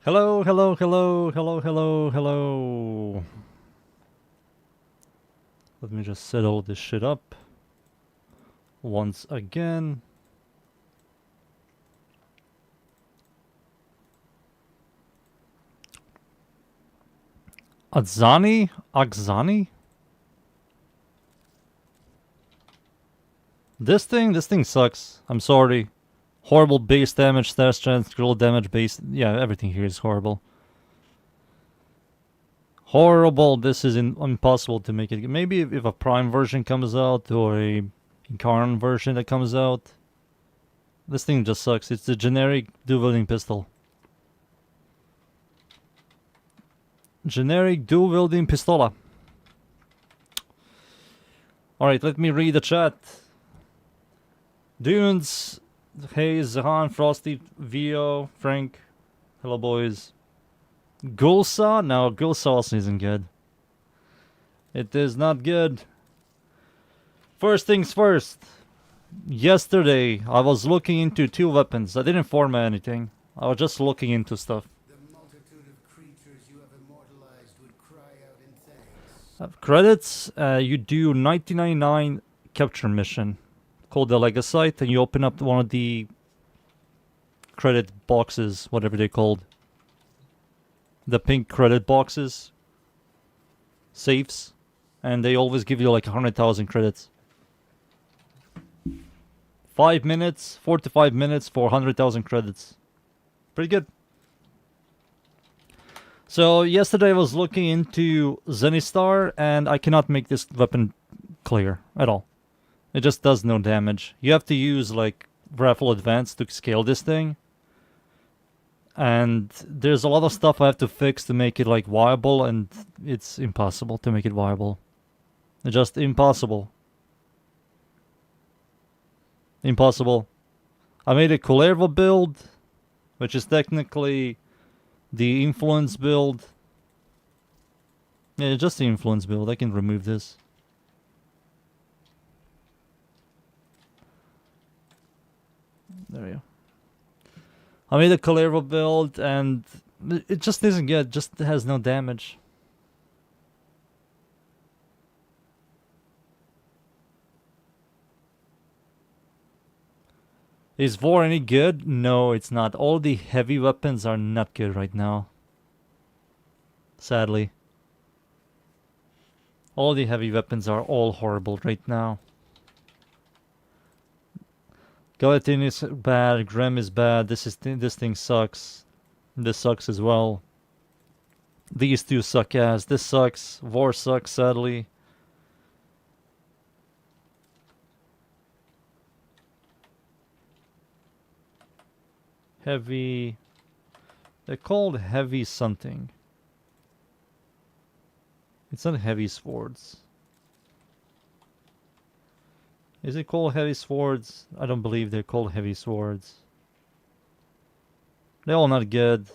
Hello, hello, hello, hello, hello, hello. Let me just set all this shit up once again. Adzani? Akzani? This thing sucks. I'm sorry. Horrible base damage, star strength, scroll damage, base. Yeah, everything here is horrible. Horrible. This is impossible to make it. Maybe if a prime version comes out or a incarnate version that comes out. This thing just sucks. It's the generic dual-wielding pistol. Generic dual-wielding pistola. Alright, let me read the chat. Dunes, hey, Zahan, Frosty, Vio, Frank. Hello, boys. Gulsa? No, Gulsa also isn't good. It is not good. First things first. Yesterday, I was looking into 2 weapons. I didn't format anything. I was just looking into stuff. The multitude of creatures you have immortalized would cry out in thanks. Credits, you do 1999 capture mission called the Legasite, and you open up one of the credit boxes, whatever they're called. The pink credit boxes. Safes. And they always give you like 100,000 credits. 5 minutes, 4 to 5 minutes for 100,000 credits. Pretty good. So yesterday I was looking into Zenistar, and I cannot make this weapon clear at all. It just does no damage. You have to use like Raffle Advanced to scale this thing. And there's a lot of stuff I have to fix to make it like viable, and it's impossible to make it viable. It's just impossible. Impossible. I made a Kullervo build, which is technically the influence build. Yeah, just the influence build. I can remove this. There we go. I made a Kullervo build, and it just isn't good. It just has no damage. Is Vor any good? No, it's not. All the heavy weapons are not good right now. Sadly. All the heavy weapons are all horrible right now. Gallatin is bad, Grem is bad, this thing sucks. This sucks as well. These two suck ass. This sucks. Vor sucks, sadly. Heavy. They're called heavy something. It's not heavy swords. Is it called heavy swords? I don't believe they're called heavy swords. They're all not good.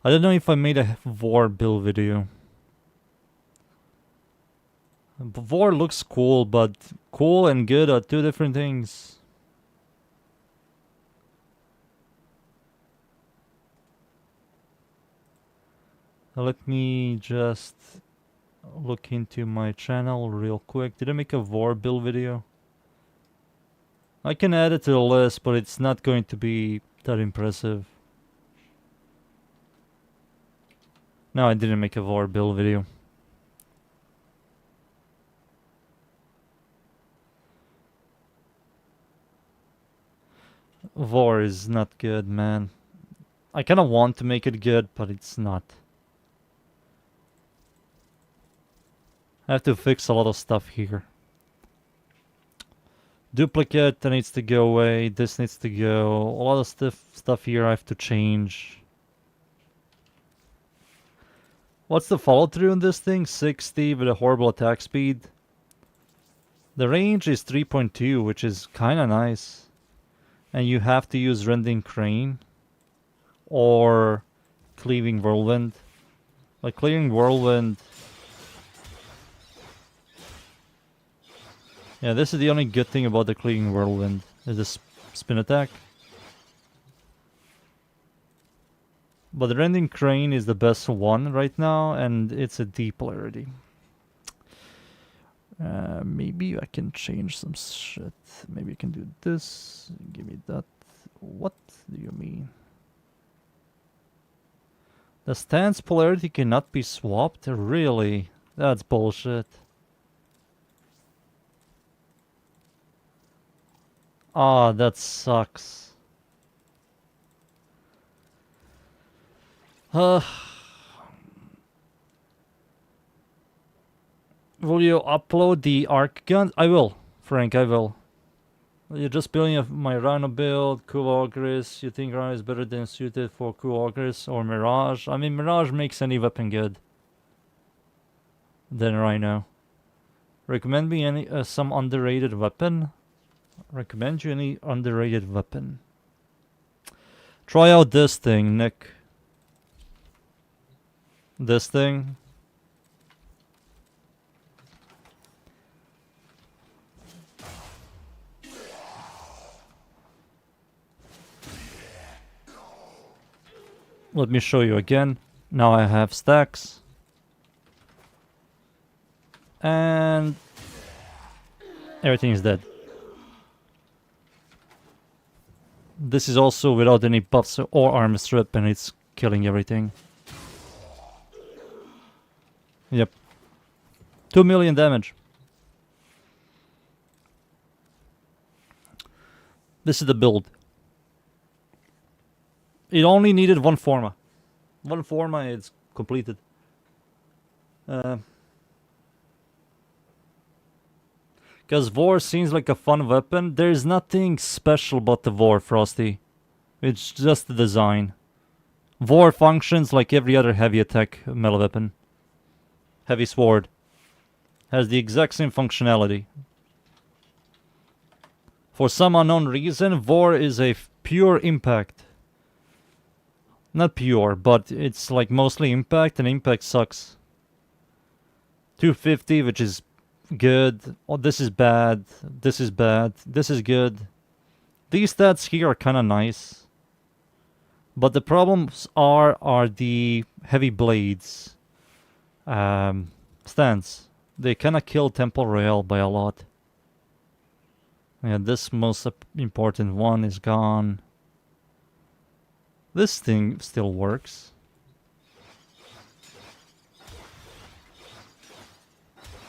I don't know if I made a Vor build video. Vor looks cool, but cool and good are 2 different things. Let me just look into my channel real quick. Did I make a Vor build video? I can add it to the list, but it's not going to be that impressive. No, I didn't make a Vor build video. Vor is not good, man. I kinda want to make it good, but it's not. I have to fix a lot of stuff here. Duplicate that needs to go away. This needs to go. A lot of stuff here I have to change. What's the follow through on this thing? 60 with a horrible attack speed. The range is 3.2, which is kinda nice. And you have to use Rending Crane or Cleaving Whirlwind. Like Cleaving Whirlwind. Yeah, this is the only good thing about the Cleaving Whirlwind, is the spin attack. But the Rending Crane is the best one right now, and it's a D polarity. Maybe I can change some shit. Maybe I can do this. Give me that. What do you mean? The stance polarity cannot be swapped? Really? That's bullshit. Ah, that sucks. Will you upload the arc gun? I will, Frank, I will. You're just building my Rhino build, Cool Ogres. You think Rhino is better than suited for Cool Ogres or Mirage? I mean, Mirage makes any weapon good than Rhino. Recommend me any some underrated weapon? Recommend you any underrated weapon? Try out this thing, Nick. This thing. Let me show you again. Now I have stacks. And everything is dead. This is also without any buffs or armor strip, and it's killing everything. Yep. 2 million damage. This is the build. It only needed one forma. One forma, it's completed. Because Vor seems like a fun weapon. There's nothing special about the Vor, Frosty. It's just the design. Vor functions like every other heavy attack melee weapon. Heavy sword. Has the exact same functionality. For some unknown reason, Vor is a pure impact. Not pure, but it's like mostly impact, and impact sucks. 250, which is good. Oh, this is bad. This is bad. This is good. These stats here are kind of nice. But the problems are the heavy blades. Stance. They kind of kill Temple Rail by a lot. And this most important one is gone. This thing still works.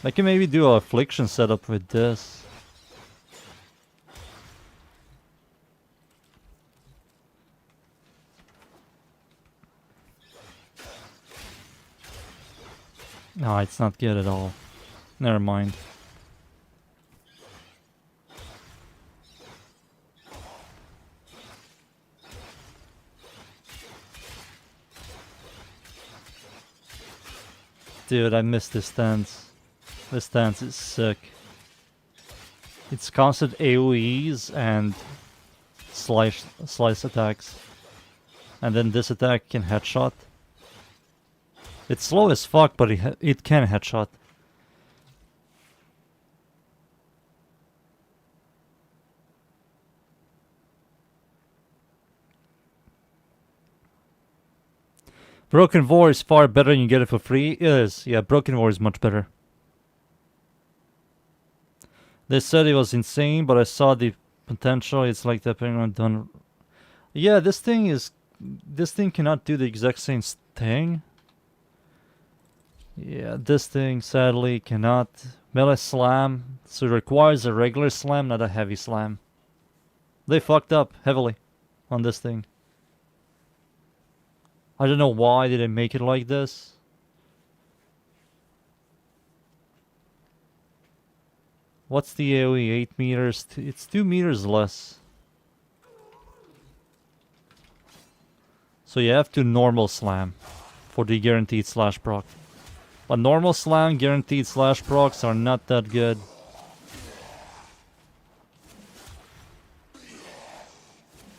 I can maybe do a affliction setup with this. No, it's not good at all. Never mind. Dude, I missed this stance. This stance is sick. It's constant AoEs and slice attacks. And then this attack can headshot. It's slow as fuck, but it can headshot. Broken War is far better and you get it for free. It is. Yeah, Broken War is much better. They said it was insane, but I saw the potential. It's like the Penguin done. Yeah, this thing cannot do the exact same thing. Yeah, this thing sadly cannot. Melee slam, so it requires a regular slam, not a heavy slam. They fucked up heavily on this thing. I don't know why did they make it like this. What's the AoE? 8 meters? It's 2 meters less. So you have to normal slam for the guaranteed slash proc. But normal slam guaranteed slash procs are not that good.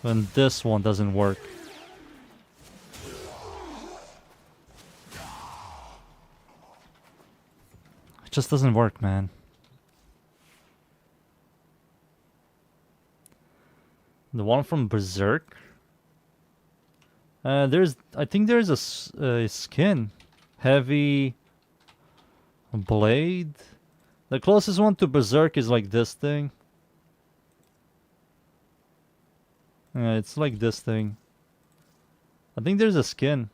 And this one doesn't work. It just doesn't work, man. The one from Berserk? I think there's a skin. Heavy blade. The closest one to Berserk is like this thing. Yeah, it's like this thing. I think there's a skin.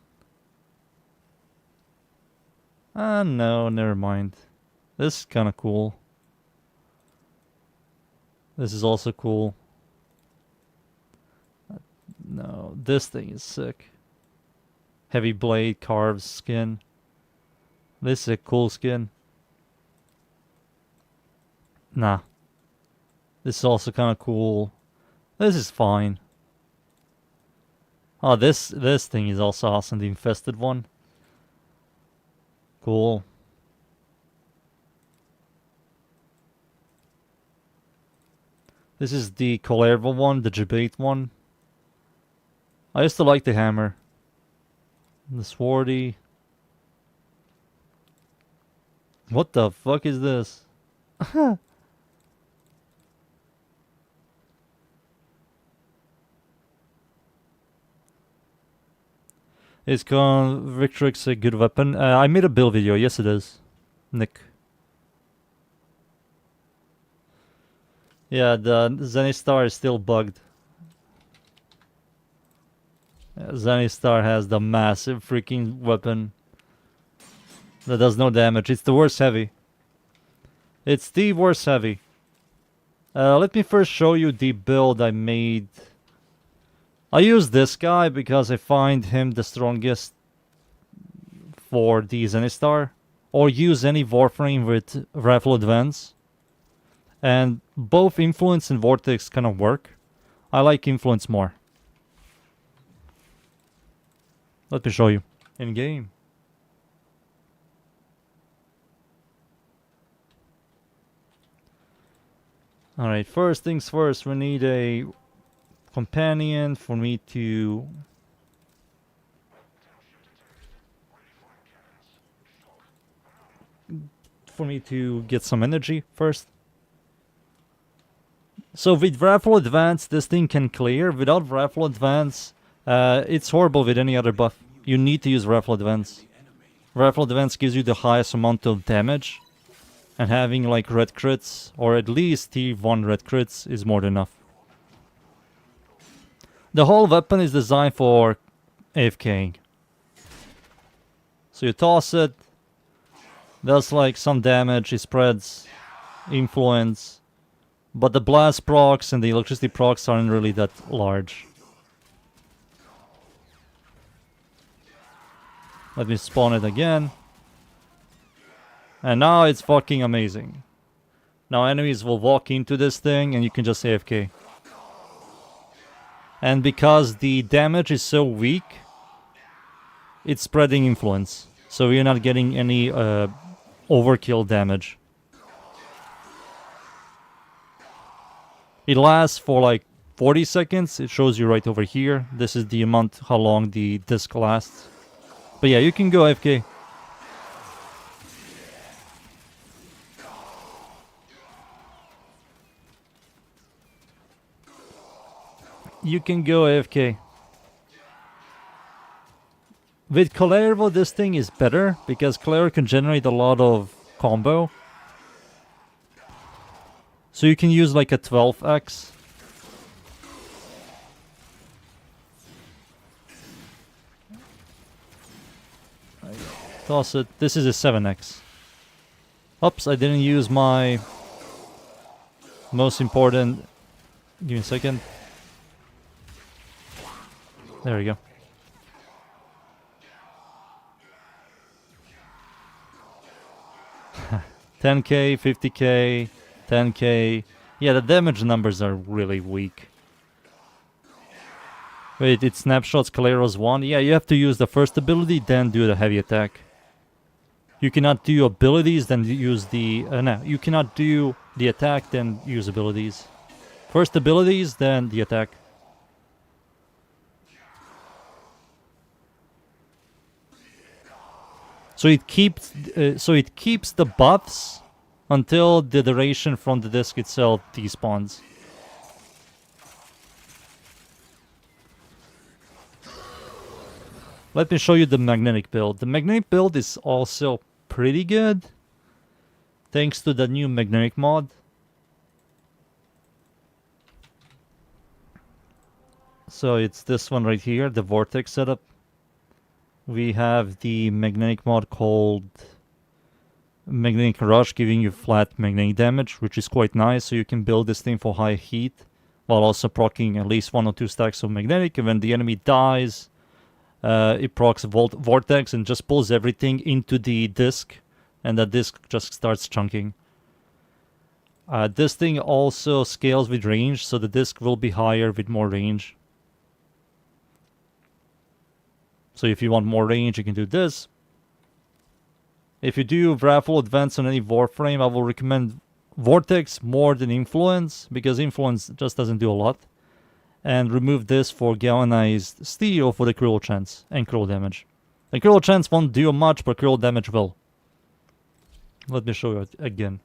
Ah, no, never mind. This is kind of cool. This is also cool. No, this thing is sick. Heavy blade, carved skin. This is a cool skin. Nah. This is also kind of cool. This is fine. Oh, this thing is also awesome. The infested one. Cool. This is the Colerva one, the debate one. I used to like the hammer. The swordy. What the fuck is this? Is Victrix a good weapon? I made a build video. Yes, it is. Nick. Yeah, the Zenistar is still bugged. Zenistar has the massive freaking weapon that does no damage. It's the worst heavy. It's the worst heavy. Let me first show you the build I made. I use this guy because I find him the strongest for the Zenistar. Or use any Warframe with Rifle Advance. And both Influence and Vortex kind of work. I like Influence more. Let me show you. In game. Alright, first things first, we need a companion for me to get some energy first. So with Rifle Advance, this thing can clear. Without Rifle Advance, it's horrible with any other buff. You need to use Rifle Advance. Rifle Advance gives you the highest amount of damage. And having like red crits, or at least T1 red crits, is more than enough. The whole weapon is designed for AFKing. So you toss it, does like some damage, it spreads influence. But the blast procs and the electricity procs aren't really that large. Let me spawn it again. And now it's fucking amazing. Now enemies will walk into this thing and you can just AFK. And because the damage is so weak, it's spreading influence. So you're not getting any overkill damage. It lasts for like 40 seconds. It shows you right over here. This is the amount how long the disc lasts. But yeah, you can go AFK. You can go AFK. With Colervo, this thing is better because Colervo can generate a lot of combo. So you can use like a 12x. Toss it. This is a 7x. Oops, I didn't use my most important... Give me a second. There we go. $10k, $50k, $10k. Yeah, the damage numbers are really weak. Wait, it snapshots Calero's 1? Yeah, you have to use the first ability, then do the heavy attack. You cannot do abilities, then use the... no, you cannot do the attack, then use abilities. First abilities, then the attack. So it keeps the buffs until the duration from the disc itself despawns. Let me show you the magnetic build. The magnetic build is also pretty good, thanks to the new magnetic mod. So it's this one right here, the vortex setup. We have the magnetic mod called Magnetic Rush, giving you flat magnetic damage, which is quite nice. So you can build this thing for high heat, while also proccing at least 1 or 2 stacks of magnetic. And when the enemy dies, it procs vortex and just pulls everything into the disc, and the disc just starts chunking. This thing also scales with range, so the disc will be higher with more range. So if you want more range, you can do this. If you do raffle advance on any Warframe, I will recommend Vortex more than Influence, because Influence just doesn't do a lot. And remove this for Galvanized Steel for the critical chance and critical damage. The critical chance won't do much, but critical damage will. Let me show you it again.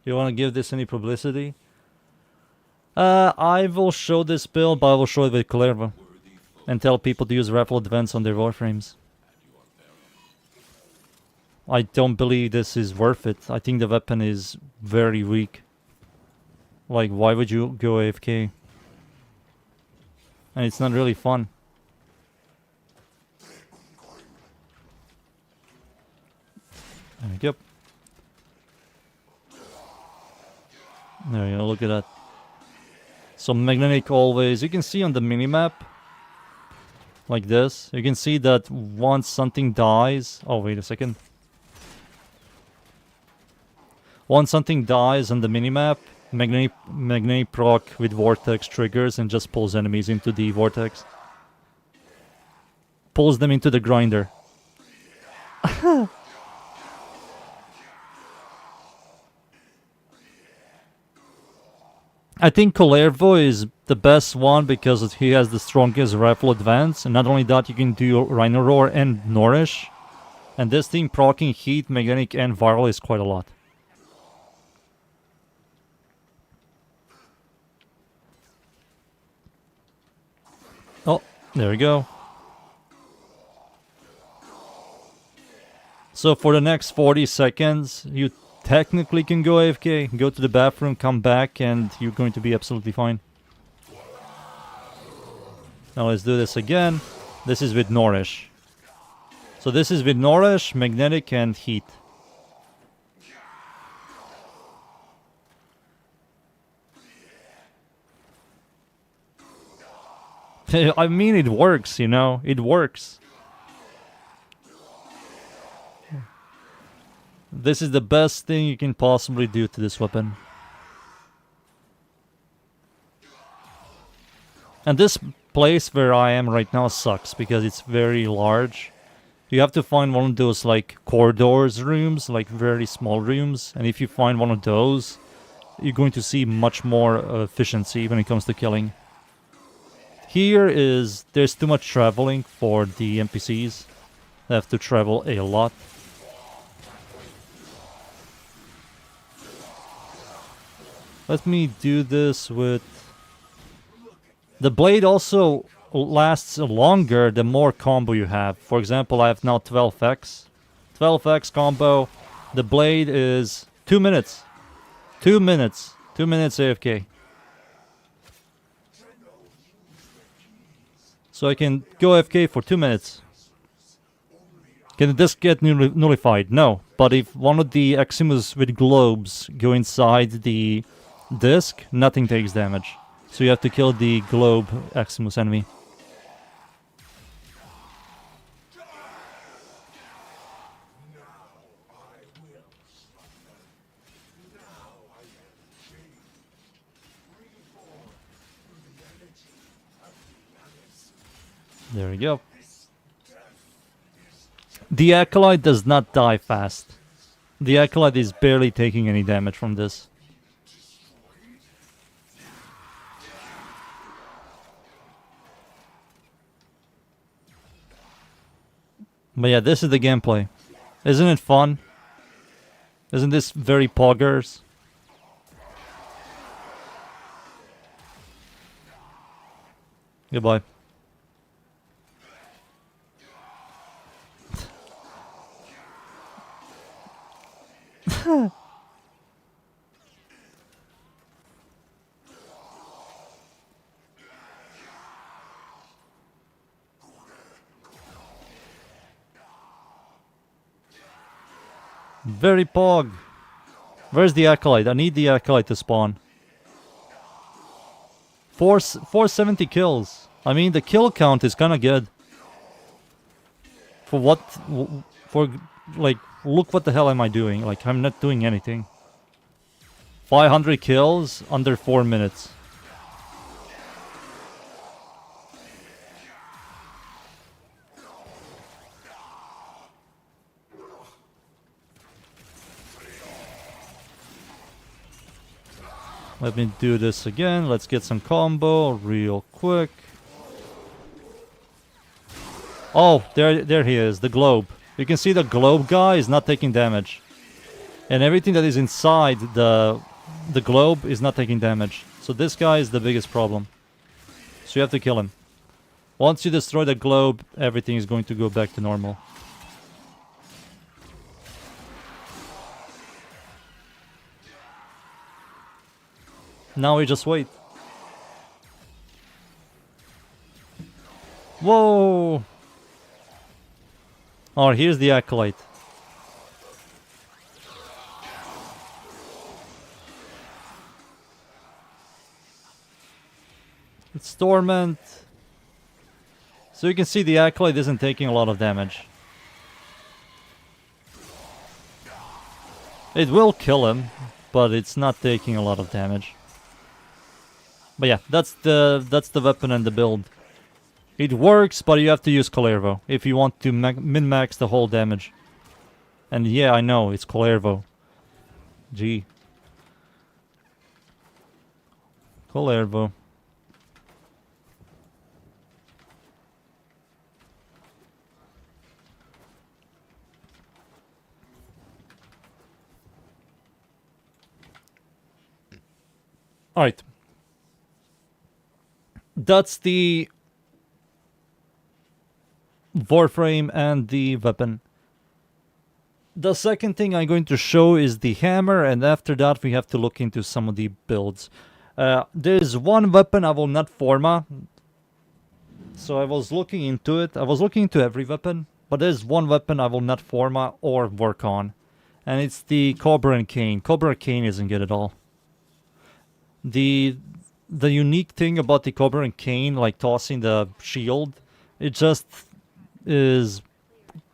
You want to give this any publicity? I will show this build, but I will show it with Clerva and tell people to use raffle advance on their Warframes. I don't believe this is worth it. I think the weapon is very weak. Like, why would you go AFK? And it's not really fun. There we go. There you go, look at that. So magnetic always, you can see on the minimap, like this, you can see that once something dies, oh wait a second. Once something dies on the minimap, magnetic proc with vortex triggers and just pulls enemies into the vortex. Pulls them into the grinder. I think Colervo is the best one because he has the strongest rifle advance, and not only that, you can do Rhino Roar and Nourish. And this thing proccing heat, magnetic, and viral is quite a lot. Oh, there we go. So for the next 40 seconds, you technically can go AFK, go to the bathroom, come back, and you're going to be absolutely fine. Now let's do this again. This is with Nourish. So this is with Nourish, magnetic, and heat. I mean, it works, you know, it works. This is the best thing you can possibly do to this weapon. And this place where I am right now sucks because it's very large. You have to find one of those like corridors rooms, like very small rooms. And if you find one of those, you're going to see much more efficiency when it comes to killing. Here is, there's too much traveling for the NPCs. They have to travel a lot. Let me do this with... The blade also lasts longer the more combo you have. For example, I have now 12x. 12x combo. The blade is 2 minutes. 2 minutes. 2 minutes AFK. So I can go AFK for 2 minutes. Can this get nullified? No. But if one of the Eximus with globes go inside the disc, nothing takes damage. So you have to kill the globe Eximus enemy. There we go. The Acolyte does not die fast. The Acolyte is barely taking any damage from this. But yeah, this is the gameplay. Isn't it fun? Isn't this very poggers? Goodbye. Very pog. Where's the Acolyte? I need the Acolyte to spawn. 470 kills. I mean, the kill count is kind of good. For what? For, like, look what the hell am I doing? Like, I'm not doing anything. 500 kills under 4 minutes. Let me do this again. Let's get some combo real quick. Oh, there he is, the globe. You can see the globe guy is not taking damage. And everything that is inside the globe is not taking damage. So this guy is the biggest problem. So you have to kill him. Once you destroy the globe, everything is going to go back to normal. Now we just wait. Whoa! Oh, here's the Acolyte. It's Torment. So you can see the Acolyte isn't taking a lot of damage. It will kill him, but it's not taking a lot of damage. But yeah, that's the weapon and the build. It works, but you have to use Kalervo if you want to min-max the whole damage. And yeah, I know, it's Kalervo. Gee. Kalervo. Alright. That's the Warframe and the weapon. The second thing I'm going to show is the hammer, and after that we have to look into some of the builds. There's one weapon I will not forma. So I was looking into it. I was looking into every weapon, but there's one weapon I will not forma or work on. And it's the Cobra and Cane. Cobra and Cane isn't good at all. The unique thing about the Cobra and Cane, like tossing the shield, it just is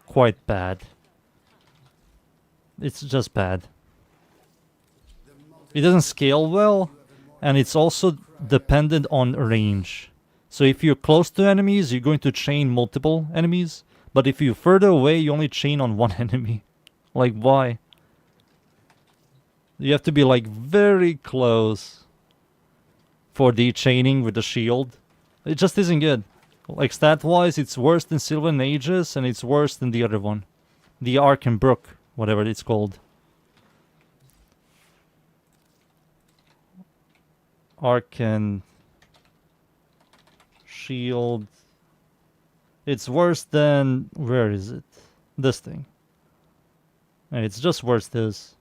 quite bad. It's just bad. It doesn't scale well, and it's also dependent on range. So if you're close to enemies, you're going to chain multiple enemies, but if you're further away, you only chain on one enemy. Like, why? You have to be like very close for the chaining with the shield. It just isn't good. Like, stat-wise, it's worse than Sylvan Aegis, and it's worse than the other one. The Arkan Brook, whatever it's called. Arkan Shield. It's worse than... where is it? This thing. It's just worse this.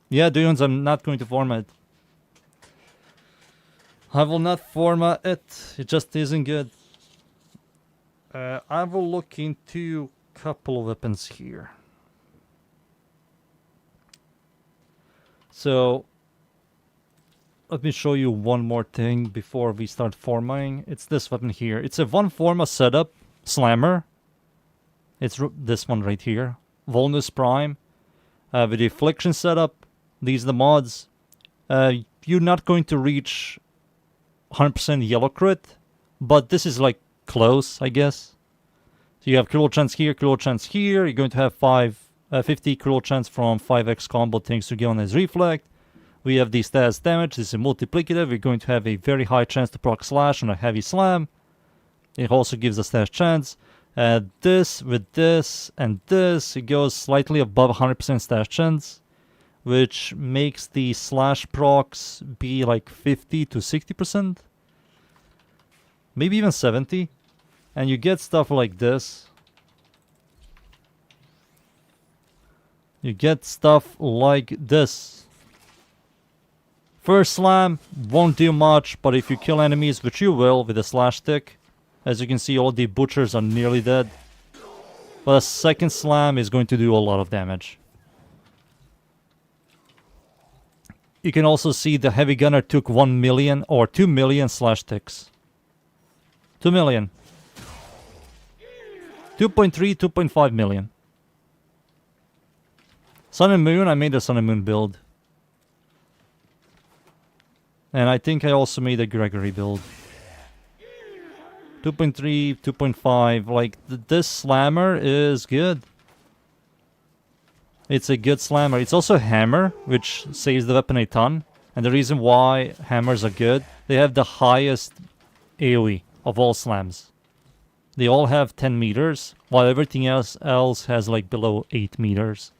Yeah, dunes, I'm not going to format it. I will not format it. It just isn't good. I will look into a couple of weapons here. So, let me show you one more thing before we start formatting. It's this weapon here. It's a one forma setup slammer. It's this one right here. Volnus Prime. With the Affliction setup. These are the mods. You're not going to reach 100% yellow crit, but this is like close, I guess. So you have critical chance here, critical chance here. You're going to have 50 critical chance from 5x combo things to get on his reflect. We have the status damage. This is multiplicative. We're going to have a very high chance to proc slash on a heavy slam. It also gives a status chance. This with this and this, it goes slightly above 100% status chance, which makes the slash procs be like 50 to 60%. maybe even 70. And you get stuff like this. You get stuff like this. First slam won't do much, but if you kill enemies, which you will with a slash stick, as you can see, all the butchers are nearly dead. But a second slam is going to do a lot of damage. You can also see the heavy gunner took 1 million or 2 million slash ticks. 2 million. 2.3, 2.5 million. Sun and Moon, I made a Sun and Moon build. And I think I also made a Gregory build. 2.3, 2.5, like this slammer is good. It's a good slammer. It's also a hammer, which saves the weapon a ton. And the reason why hammers are good, they have the highest AoE of all slams. They all have 10 meters, while everything else has like below 8 meters.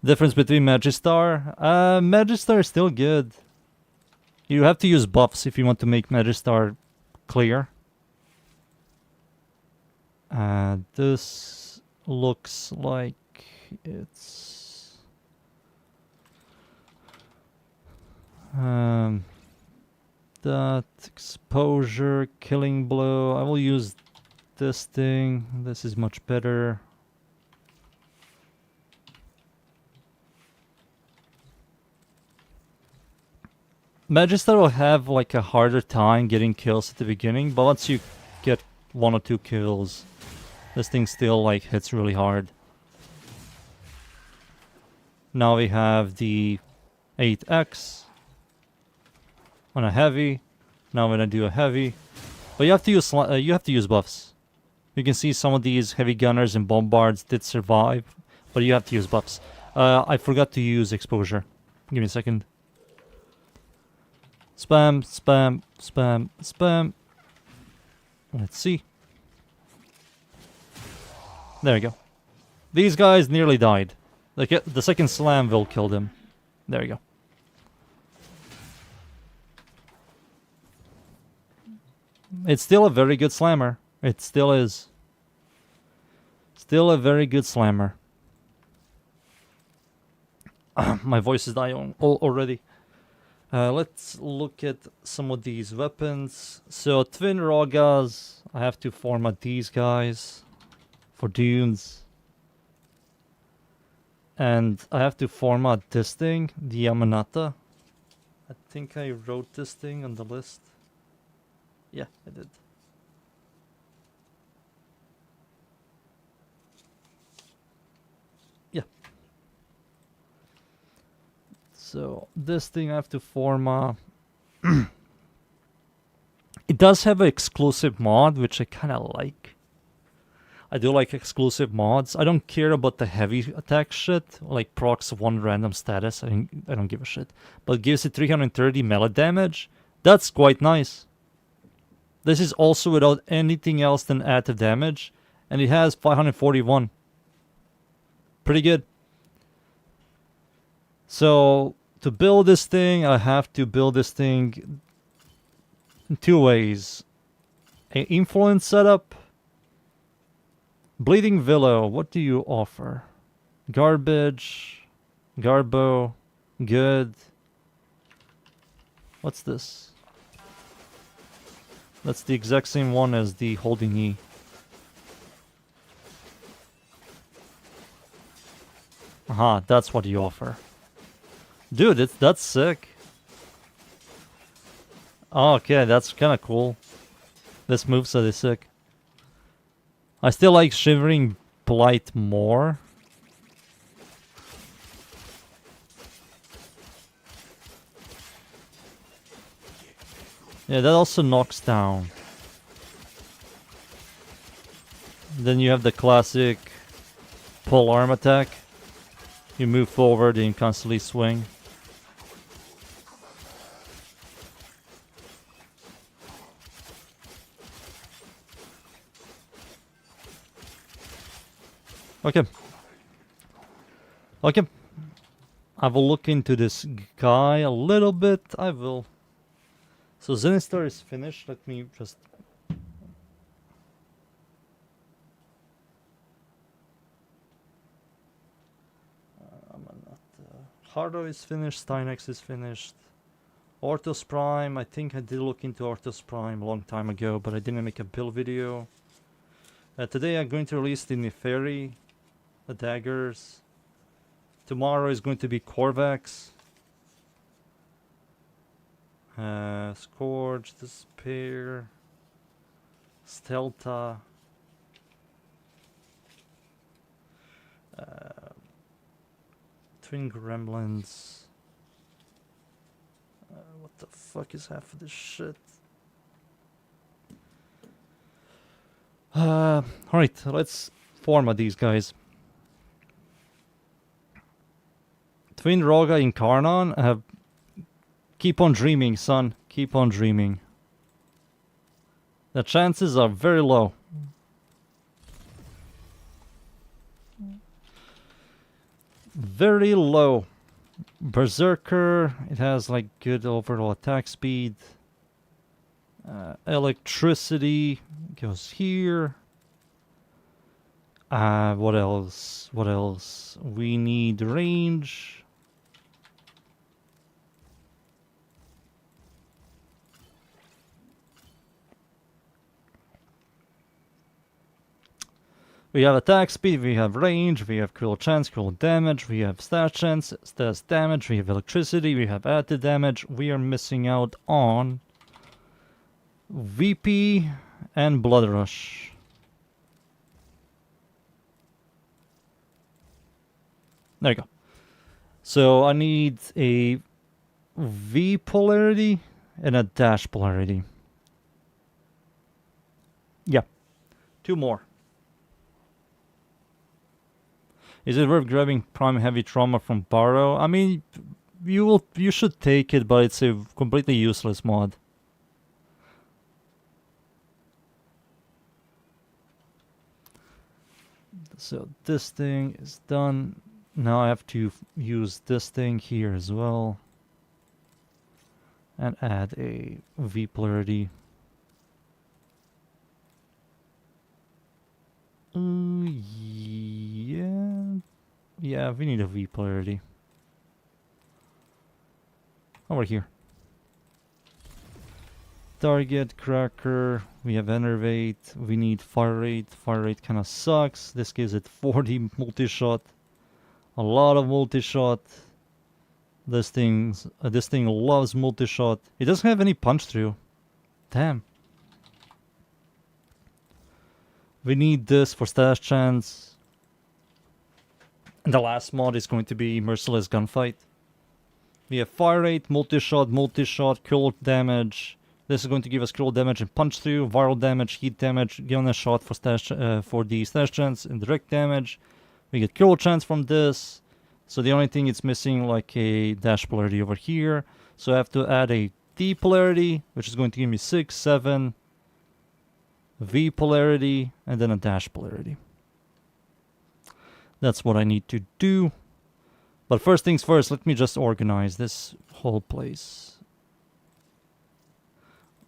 Difference between Magistar? Magistar is still good. You have to use buffs if you want to make Magistar clear. This looks like it's... that exposure, killing blow. I will use this thing. This is much better. Magister will have like a harder time getting kills at the beginning, but once you get 1 or 2 kills, this thing still like hits really hard. Now we have the 8x on a heavy. Now I'm gonna do a heavy, but you have to use buffs. You can see some of these heavy gunners and bombards did survive, but you have to use buffs. I forgot to use exposure. Give me a second. Spam, spam, spam, spam. Let's see. There we go. These guys nearly died. The second slam will kill them. There we go. It's still a very good slammer. It still is. Still a very good slammer. My voice is dying already. Let's look at some of these weapons. So, twin Rogas. I have to format these guys for dunes. And I have to format this thing, the Yamanata. I think I wrote this thing on the list. Yeah, I did. Yeah. So this thing I have to format. It does have an exclusive mod, which I kind of like. I do like exclusive mods. I don't care about the heavy attack shit, like procs 1 random status. I don't give a shit. But it gives it 330 melee damage. That's quite nice. This is also without anything else than additive damage, and it has 541. Pretty good. So to build this thing, I have to build this thing in 2 ways. An influence setup. Bleeding Willow, what do you offer? Garbage, Garbo, good. What's this? That's the exact same one as the Holding E. Aha, that's what you offer. Dude, that's sick. Oh, okay, that's kind of cool. This moveset is sick. I still like Shivering Blight more. Yeah, that also knocks down. Then you have the classic pole arm attack. You move forward and constantly swing. Okay. Okay. I will look into this guy a little bit. I will. So Zinistar is finished. Let me just... Hardo is finished. Stynex is finished. Orthos Prime. I think I did look into Orthos Prime a long time ago, but I didn't make a build video. Today I'm going to release the Neferi, the daggers. Tomorrow is going to be Korvax. Scourge, Despair, Stelta. Twin Gremlins. What the fuck is half of this shit? Alright, let's format these guys. Twin Roga Incarnon have... Keep on dreaming, son. Keep on dreaming. The chances are very low. Very low. Berserker, it has like good overall attack speed. Electricity goes here. What else? What else? We need range. We have attack speed, we have range, we have critical chance, critical damage, we have stat chance, stat damage, we have electricity, we have added damage. We are missing out on VP and Blood Rush. There you go. So I need a V polarity and a dash polarity. Yeah, 2 more. Is it worth grabbing Prime Heavy Trauma from Barrow? I mean, you should take it, but it's a completely useless mod. So this thing is done. Now I have to use this thing here as well. And add a V polarity. Yeah, we need a V polarity. Over here. Target, Cracker, we have Enervate, we need Fire Rate. Fire Rate kinda sucks. This gives it 40 multi-shot. A lot of multi-shot. This thing loves multi-shot. It doesn't have any punch through. Damn. We need this for stash chance. And the last mod is going to be Merciless Gunfight. We have Fire Rate, multi-shot, critical damage. This is going to give us critical damage and punch through, viral damage, heat damage, given a shot for for the stash chance, and direct damage. We get critical chance from this. So the only thing it's missing like a dash polarity over here. So I have to add a D polarity, which is going to give me 6, 7, V polarity, and then a dash polarity. That's what I need to do. But first things first, let me just organize this whole place.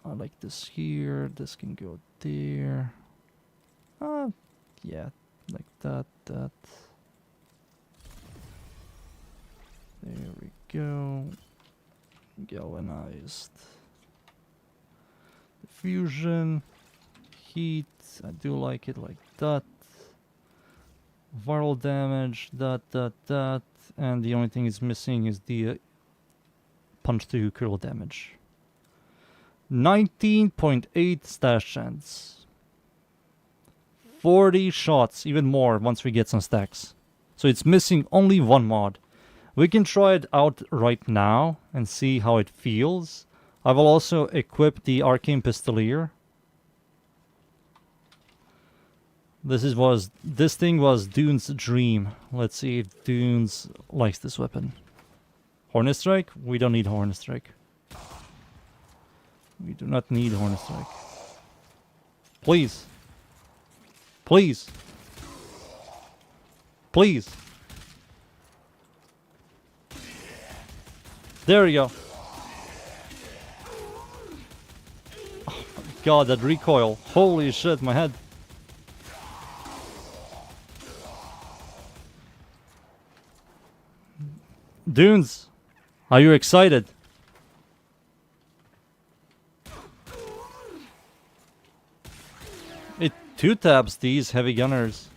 I like this here. This can go there. Yeah, like that. There we go. Galvanized. Diffusion. Heat. I do like it like that. Viral damage. That. And the only thing is missing is the punch through critical damage. 19.8 stash chance. 40 shots, even more once we get some stacks. So it's missing only one mod. We can try it out right now and see how it feels. I will also equip the Arcane Pistolier. This thing was Dune's dream. Let's see if Dunes likes this weapon. Hornet Strike? We don't need Hornet Strike. We do not need Hornet Strike. Please. Please. There we go. Oh my god, that recoil. Holy shit, my head. Dunes, are you excited? It two taps these heavy gunners.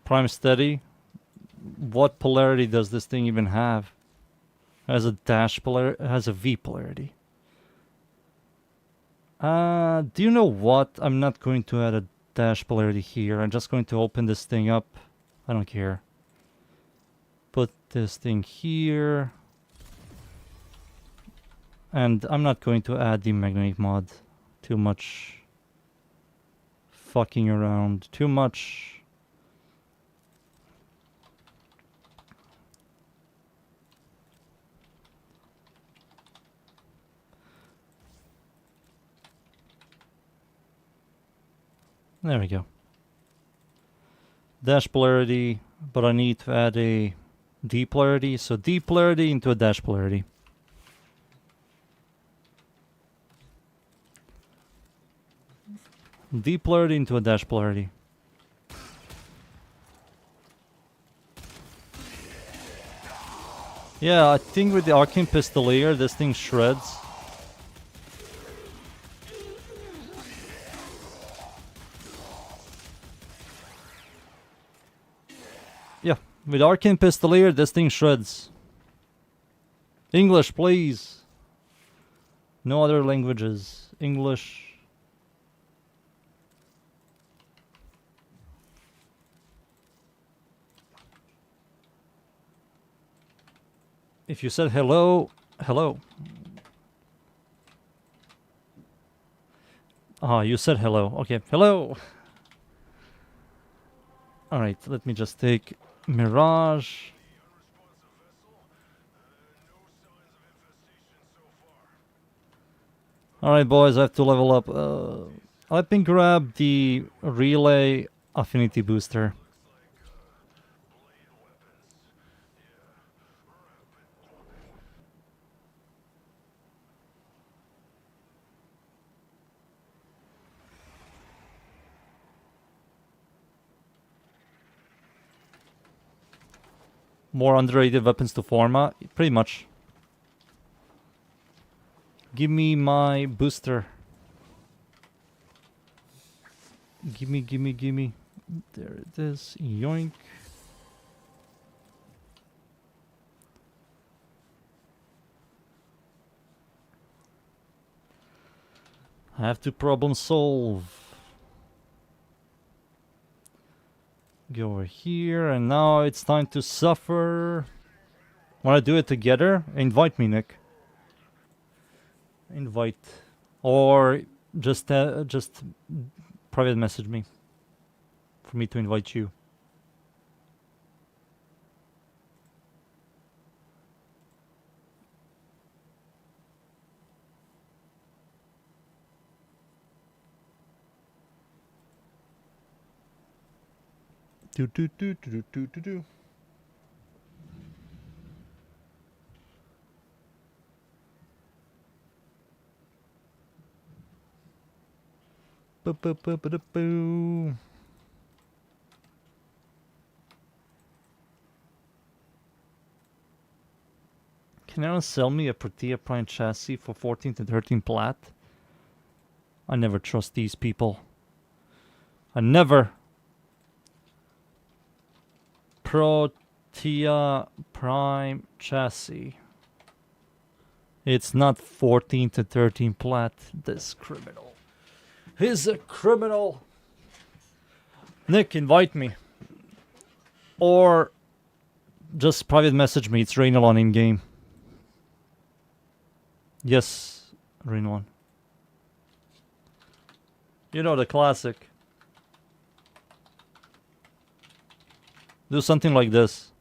Prime steady. What polarity does this thing even have? Has a dash polarity, has a V polarity. Do you know what? I'm not going to add a dash polarity here. I'm just going to open this thing up. I don't care. Put this thing here. And I'm not going to add the magnetic mod. Too much fucking around. Too much. There we go. Dash polarity, but I need to add a D polarity. So D polarity into a dash polarity. D polarity into a dash polarity. Yeah, I think with the Arcane Pistolier, this thing shreds. Yeah, with Arcane Pistolier, this thing shreds. English, please. No other languages. English. If you said hello, hello. Ah, you said hello. Okay, hello. Alright, let me just take Mirage. Alright, boys, I have to level up. Let me grab the relay affinity booster. More underrated weapons to Forma? Pretty much. Give me my booster. Gimme, gimme, gimme. There it is. Yoink. I have to problem solve. Go over here, and now it's time to suffer. Wanna do it together? Invite me, Nick. Invite. Or just private message me. For me to invite you. Do do do do do do do. Boo boo boo boo boo. Can anyone sell me a Protea Prime chassis for 14 to 13 plat? I never trust these people. I never. Protea Prime chassis. It's not 14 to 13 plat. This criminal. He's a criminal. Nick, invite me. Or just private message me. It's Rainalon in game. Yes, Rainalon. You know the classic. Do something like this.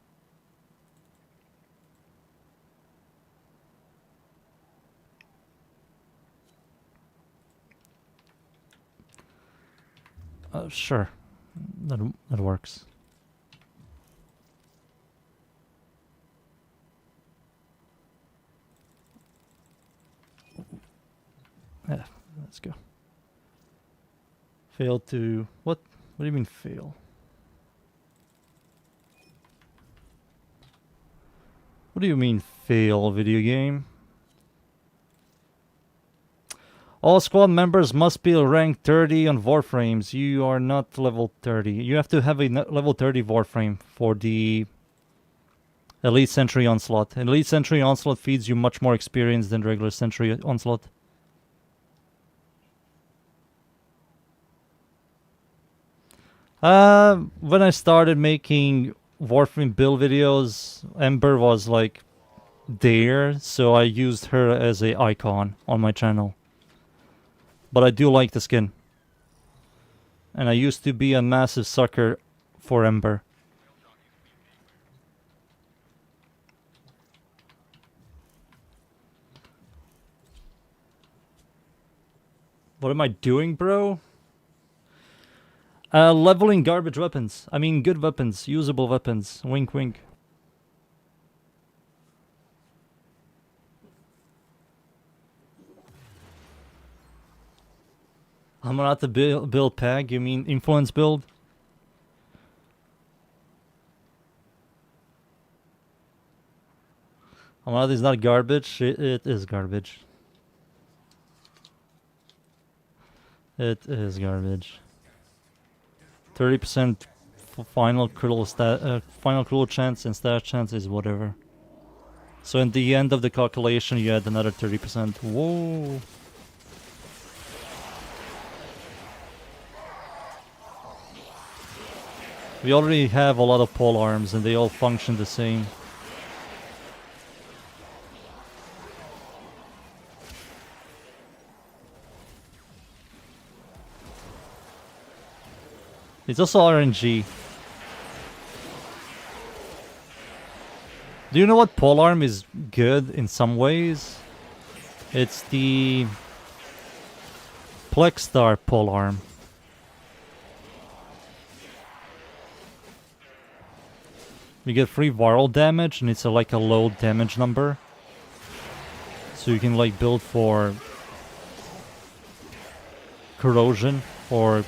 Sure. That works. Yeah, let's go. Fail to... What? What do you mean fail? What do you mean fail, video game? All squad members must be ranked 30 on Warframes. You are not level 30. You have to have a level 30 Warframe for the Elite Sentry Onslaught. Elite Sentry Onslaught feeds you much more experience than regular Sentry Onslaught. When I started making Warframe build videos, Ember was like there, so I used her as a icon on my channel. But I do like the skin. And I used to be a massive sucker for Ember. What am I doing, bro? Leveling garbage weapons. I mean good weapons, usable weapons. Wink wink. I'm not the build peg, you mean influence build? Amarad is not garbage, it is garbage. It is garbage. 30% final critical chance and stat chance is whatever. So in the end of the calculation you add another 30%. Whoa. We already have a lot of pole arms and they all function the same. It's also RNG. Do you know what polearm is good in some ways? It's the Plexstar polearm. You get free viral damage and it's like a low damage number. So you can like build for corrosion or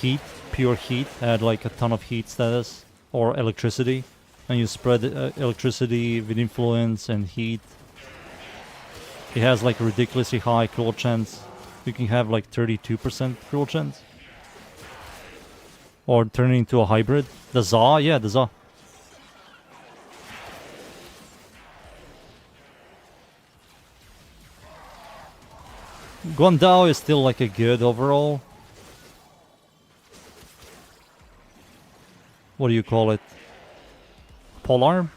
heat. Pure heat, add like a ton of heat status, or electricity, and you spread electricity with influence and heat. It has like a ridiculously high critical chance. You can have like 32% critical chance. Or turn it into a hybrid. The Za, yeah, the Za. Guandao is still like a good overall. What do you call it? Polearm?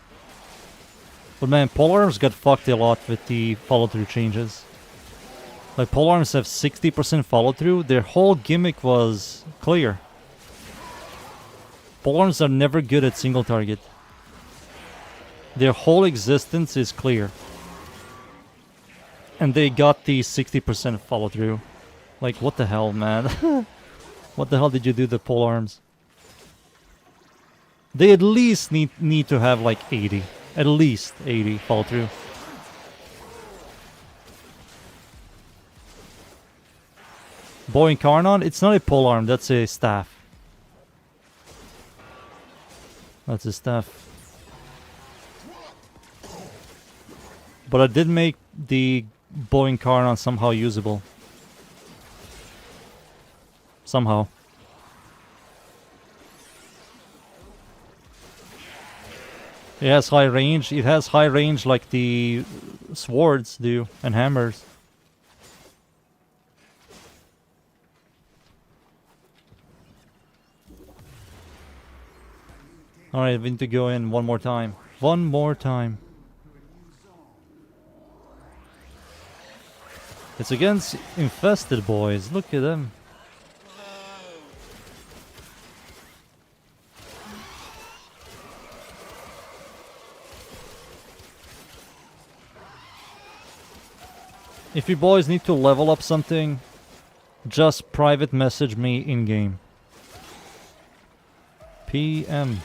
But man, polearms got fucked a lot with the follow-through changes. Like polearms have 60% follow-through. Their whole gimmick was clear. Polearms are never good at single target. Their whole existence is clear. And they got the 60% follow-through. Like what the hell, man? What the hell did you do to polearms? They at least need to have like 80. At least 80 fall through. Bow Incarnon, it's not a polearm, that's a staff. That's a staff. But I did make the Bow Incarnon somehow usable. Somehow. It has high range. It has high range like the swords do and hammers. Alright, we need to go in one more time. One more time. It's against infested boys. Look at them. If you boys need to level up something, just private message me in-game. PM.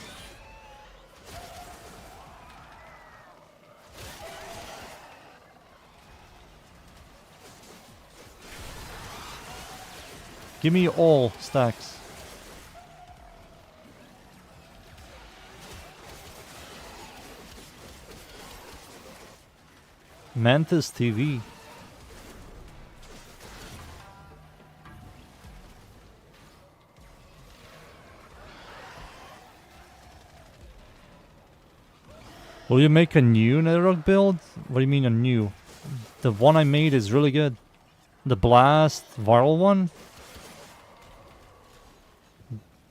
Give me all stacks. Mantis TV. Will you make a new Netherrock build? What do you mean a new? The one I made is really good. The Blast viral one?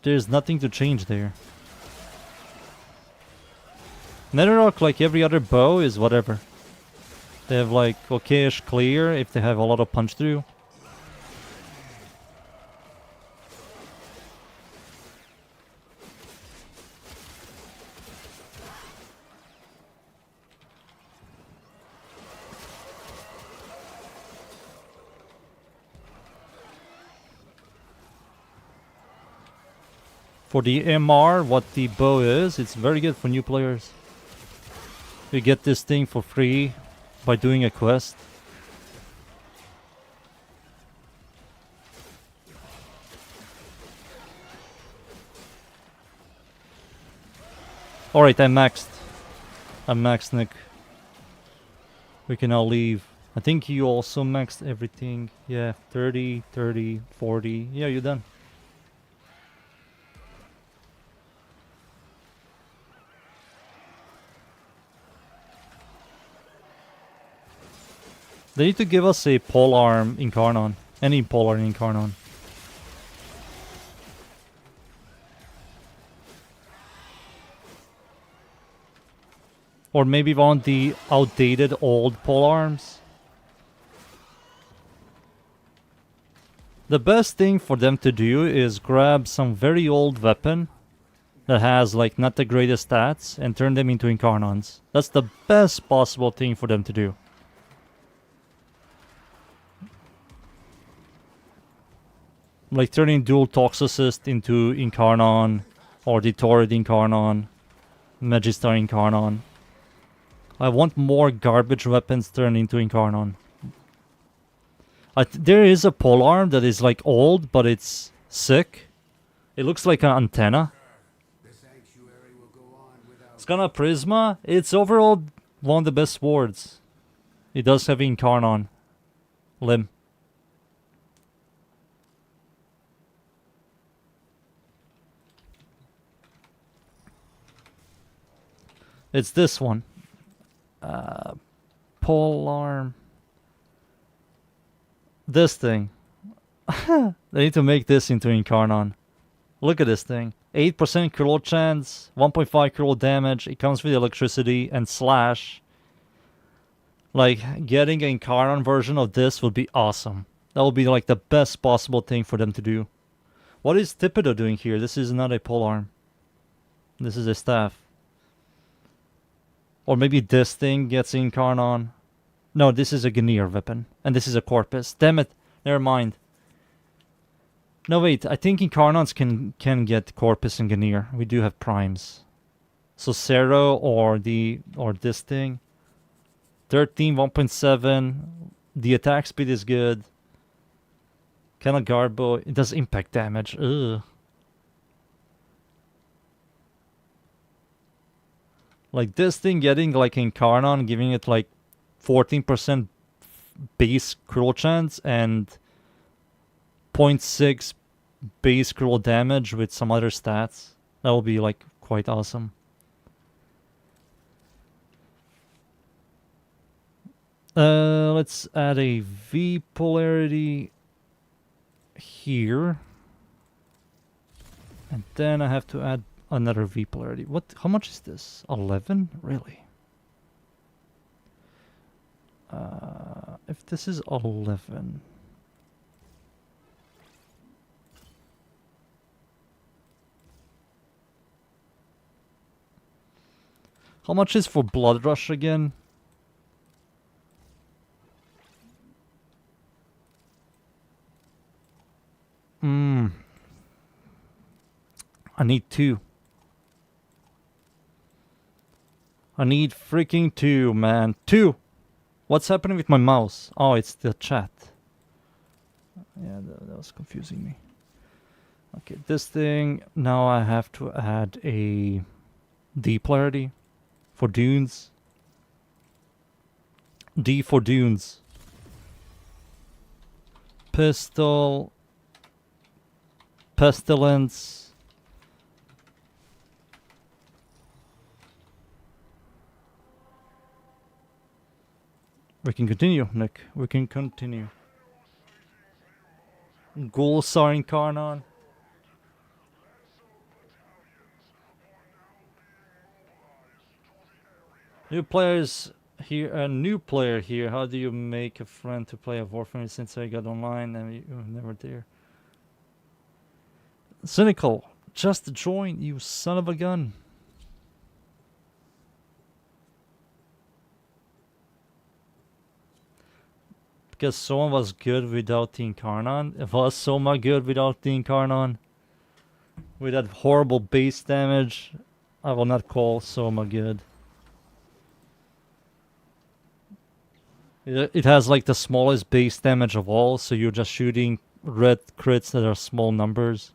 There's nothing to change there. Netherrock, like every other bow, is whatever. They have like okayish clear if they have a lot of punch through. For the MR, what the bow is, it's very good for new players. You get this thing for free by doing a quest. Alright, I'm maxed. I'm maxed, Nick. We can now leave. I think you also maxed everything. Yeah, 30, 30, 40. Yeah, you're done. They need to give us a polearm Incarnon. Any polearm Incarnon. Or maybe one of the outdated old polearms. The best thing for them to do is grab some very old weapon that has like not the greatest stats and turn them into Incarnons. That's the best possible thing for them to do. Like turning dual Toxicist into Incarnon, or the Torrid Incarnon, Magistar Incarnon. I want more garbage weapons turned into Incarnon. There is a polearm that is like old, but it's sick. It looks like an antenna. It's got a Prisma. It's overall one of the best swords. It does have Incarnon limb. It's this one. Polearm. This thing. They need to make this into Incarnon. Look at this thing. 8% critical chance, 1.5 critical damage. It comes with electricity and slash. Like, getting an Incarnon version of this would be awesome. That would be like the best possible thing for them to do. What is Thibodeau doing here? This is not a polearm. This is a staff. Or maybe this thing gets Incarnon. No, this is a Ganir weapon. And this is a Corpus. Damn it. Never mind. No, wait. I think Incarnons can get Corpus and Ganir. We do have primes. So Zero or this thing. 13, 1.7. The attack speed is good. Kind of Garbo. It does impact damage. Ugh. Like this thing getting like Incarnon, giving it like 14% base critical chance and 0.6 base critical damage with some other stats. That will be like quite awesome. Let's add a V polarity here. And then I have to add another V polarity. What? How much is this? 11? Really? If this is 11... How much is for Blood Rush again? I need 2. I need freaking 2, man. 2! What's happening with my mouse? Oh, it's the chat. Yeah, that was confusing me. Okay, this thing, now I have to add a D polarity for dunes. D for dunes. Pistol. Pestilence. We can continue, Nick. We can continue. Gulsar Incarnon. New players here, a new player here. How do you make a friend to play a Warframe since I got online and you were never there? Cynical, just join, you son of a gun. Because Soma was good without the Incarnon. Was Soma good without the Incarnon? With that horrible base damage, I will not call Soma good. It has like the smallest base damage of all, so you're just shooting red crits that are small numbers.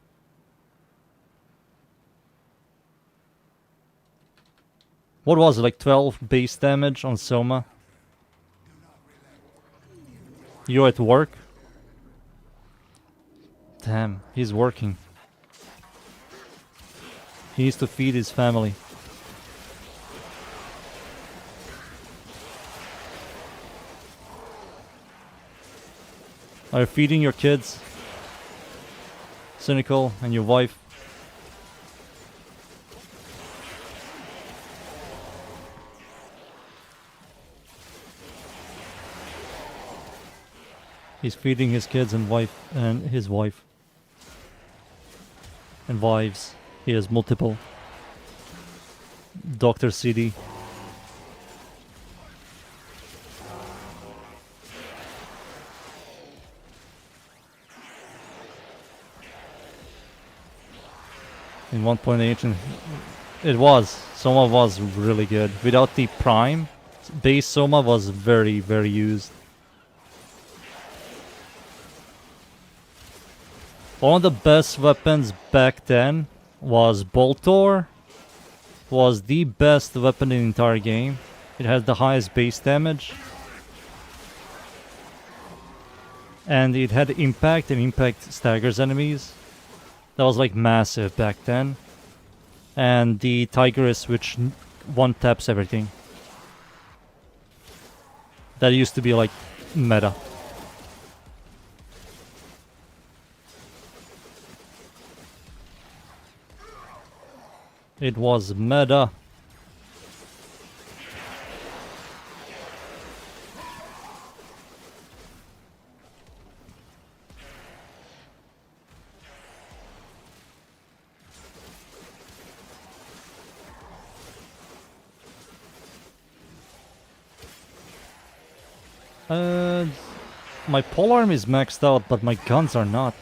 What was it, like 12 base damage on Soma? You're at work? Damn, he's working. He needs to feed his family. Are you feeding your kids? Cynical and your wife? He's feeding his kids and wife and his wife. And wives. He has multiple. Dr. CD. In 1.8, and it was. Soma was really good. Without the prime, base Soma was very, very used. One of the best weapons back then was Boltor. Was the best weapon in the entire game. It has the highest base damage. And it had impact, and impact staggers enemies. That was like massive back then. And the Tigress, which one taps everything. That used to be like meta. It was meta. My polearm is maxed out, but my guns are not.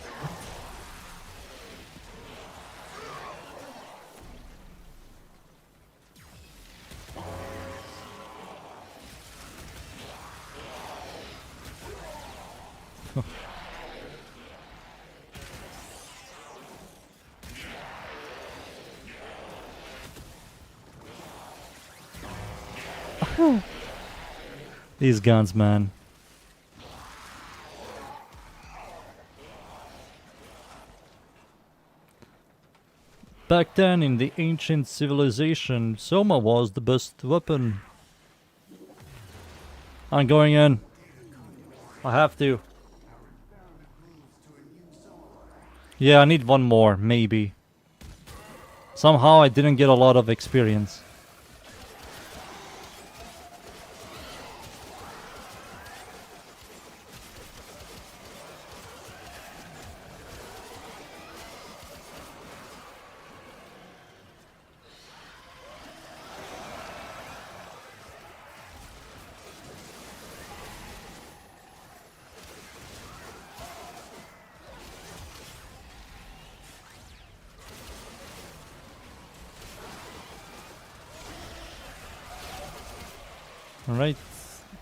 These guns, man. Back then, in the ancient civilization, Soma was the best weapon. I'm going in. I have to. Yeah, I need one more, maybe. Somehow I didn't get a lot of experience. Alright.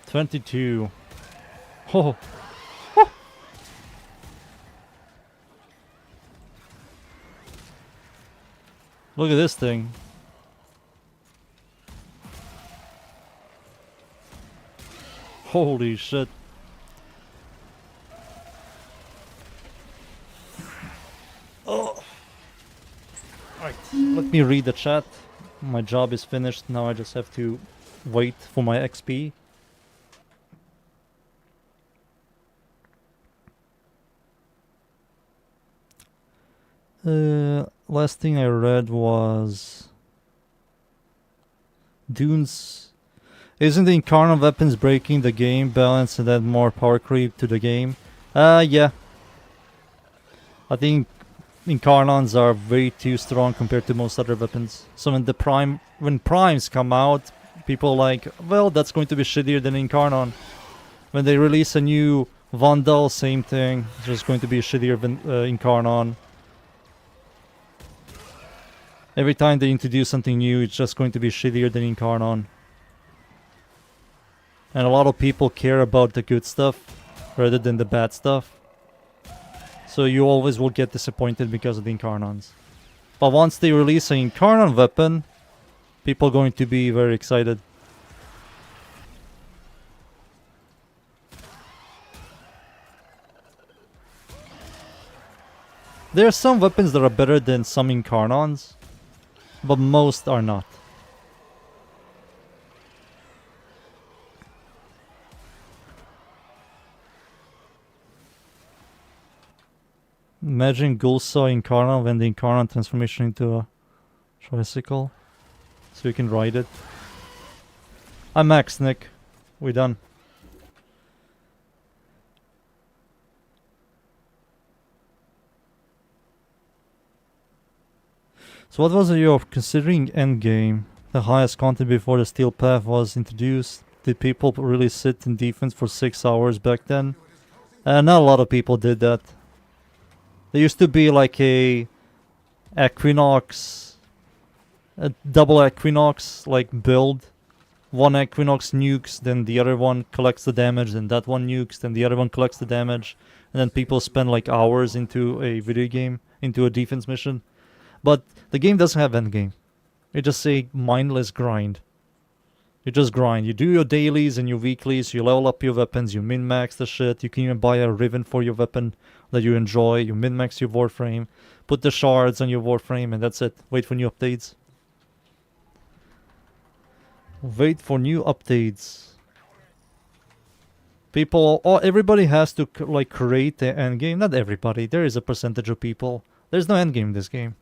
22. Oh. Look at this thing. Holy shit. Oh. Alright, let me read the chat. My job is finished. Now I just have to wait for my XP. Last thing I read was Dunes. Isn't the incarnate weapons breaking the game balance and add more power creep to the game? Yeah. I think Incarnons are way too strong compared to most other weapons. So when primes come out, people are like, well, that's going to be shittier than Incarnon. When they release a new Vandal, same thing. It's just going to be shittier than Incarnon. Every time they introduce something new, it's just going to be shittier than Incarnon. And a lot of people care about the good stuff rather than the bad stuff. So you always will get disappointed because of the Incarnons. But once they release an Incarnon weapon, people are going to be very excited. There are some weapons that are better than some Incarnons, but most are not. Imagine Gulsa Incarnon when the Incarnon transformation into a tricycle. So you can ride it. I'm Max, Nick. We're done. So what was your considering endgame? The highest content before the steel path was introduced? Did people really sit in defense for 6 hours back then? Not a lot of people did that. There used to be like a Equinox, a double Equinox like build. One Equinox nukes, then the other one collects the damage, then that one nukes, then the other one collects the damage. And then people spend like hours into a video game, into a defense mission. But the game doesn't have endgame. It's just a mindless grind. You just grind. You do your dailies and your weeklies, you level up your weapons, you min-max the shit, you can even buy a ribbon for your weapon that you enjoy, you min-max your Warframe, put the shards on your Warframe, and that's it. Wait for new updates. Wait for new updates. People, everybody has to like create the endgame. Not everybody, there is a percentage of people. There's no endgame in this game.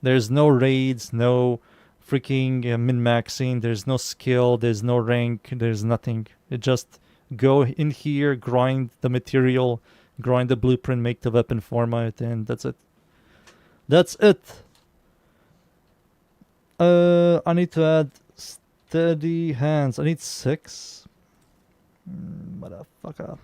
There's no raids, no freaking min-maxing, there's no skill, there's no rank, there's nothing. It just go in here, grind the material, grind the blueprint, make the weapon format, and that's it. That's it. I need to add steady hands. I need 6. Motherfucker.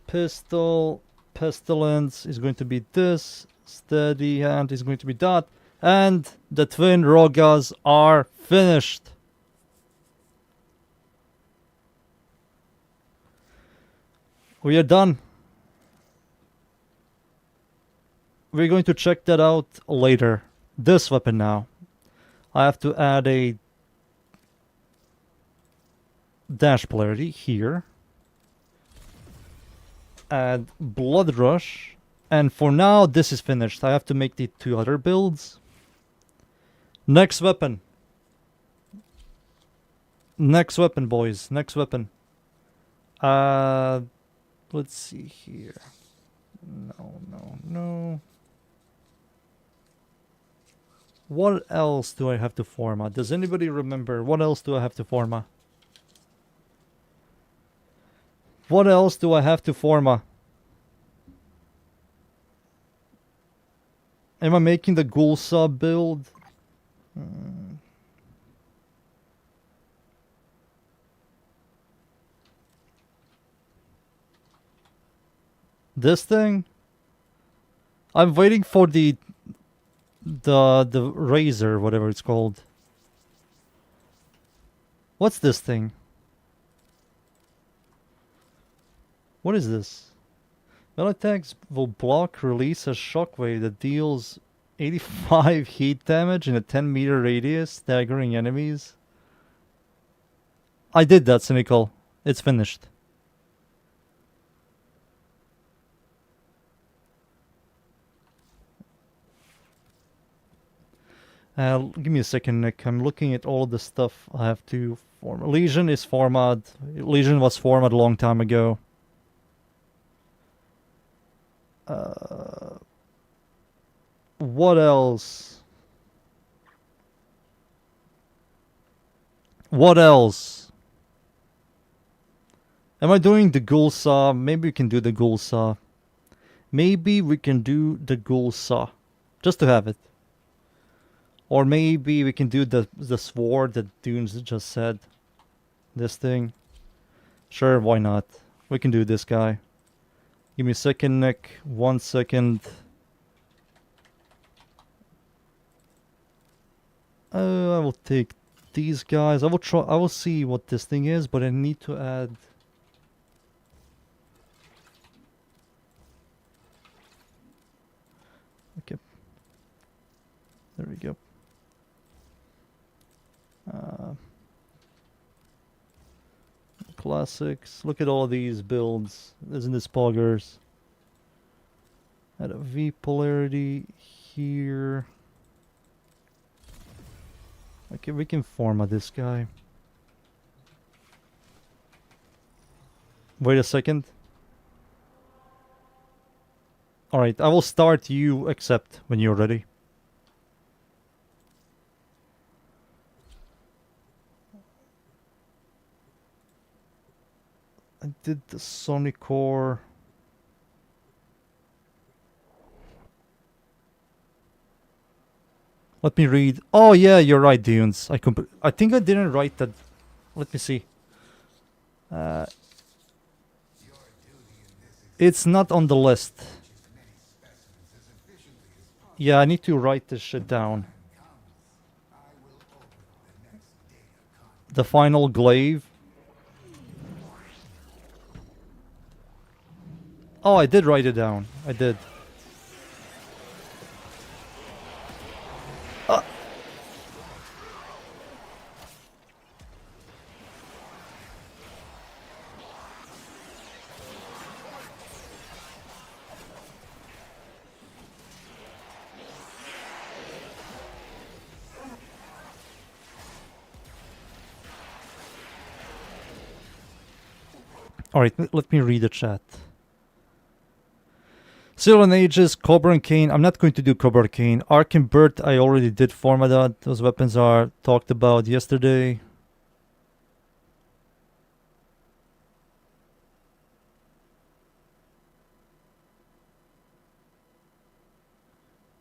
Pistol, pestilence is going to be this, steady hand is going to be that, and the twin Rogas are finished. We are done. We're going to check that out later. This weapon now. I have to add a dash polarity here. Add Blood Rush. And for now, this is finished. I have to make the 2 other builds. Next weapon. Next weapon, boys. Next weapon. Let's see here. No. What else do I have to format? Does anybody remember? What else do I have to format? What else do I have to format? Am I making the Gulsa build? This thing? I'm waiting for the razor, whatever it's called. What's this thing? What is this? Melee attacks will block release a shockwave that deals 85 heat damage in a 10-meter radius, staggering enemies. I did that, Cynical. It's finished. Give me a second, Nick. I'm looking at all the stuff I have to form. Legion is formatted. Legion was formatted a long time ago. What else? What else? Am I doing the ghoul saw? Maybe we can do the ghoul saw. Maybe we can do the ghoul saw. Just to have it. Or maybe we can do the sword that Dunes just said. This thing. Sure, why not? We can do this guy. Give me a second, Nick. 1 second. I will take these guys. I will see what this thing is, but I need to add... Okay. There we go. Classics. Look at all these builds. Isn't this poggers? Add a V polarity here. Okay, we can format this guy. Wait a second. Alright, I will start you accept when you're ready. I did the Sonic Core. Let me read. Oh yeah, you're right, Dunes. I think I didn't write that. Let me see. It's not on the list. Yeah, I need to write this shit down. The final glaive. Oh, I did write it down. I did. Alright, let me read the chat. Silver Ages, Cobra and Kane. I'm not going to do Cobra and Kane. Ark and Bert, I already did format that. Those weapons are talked about yesterday.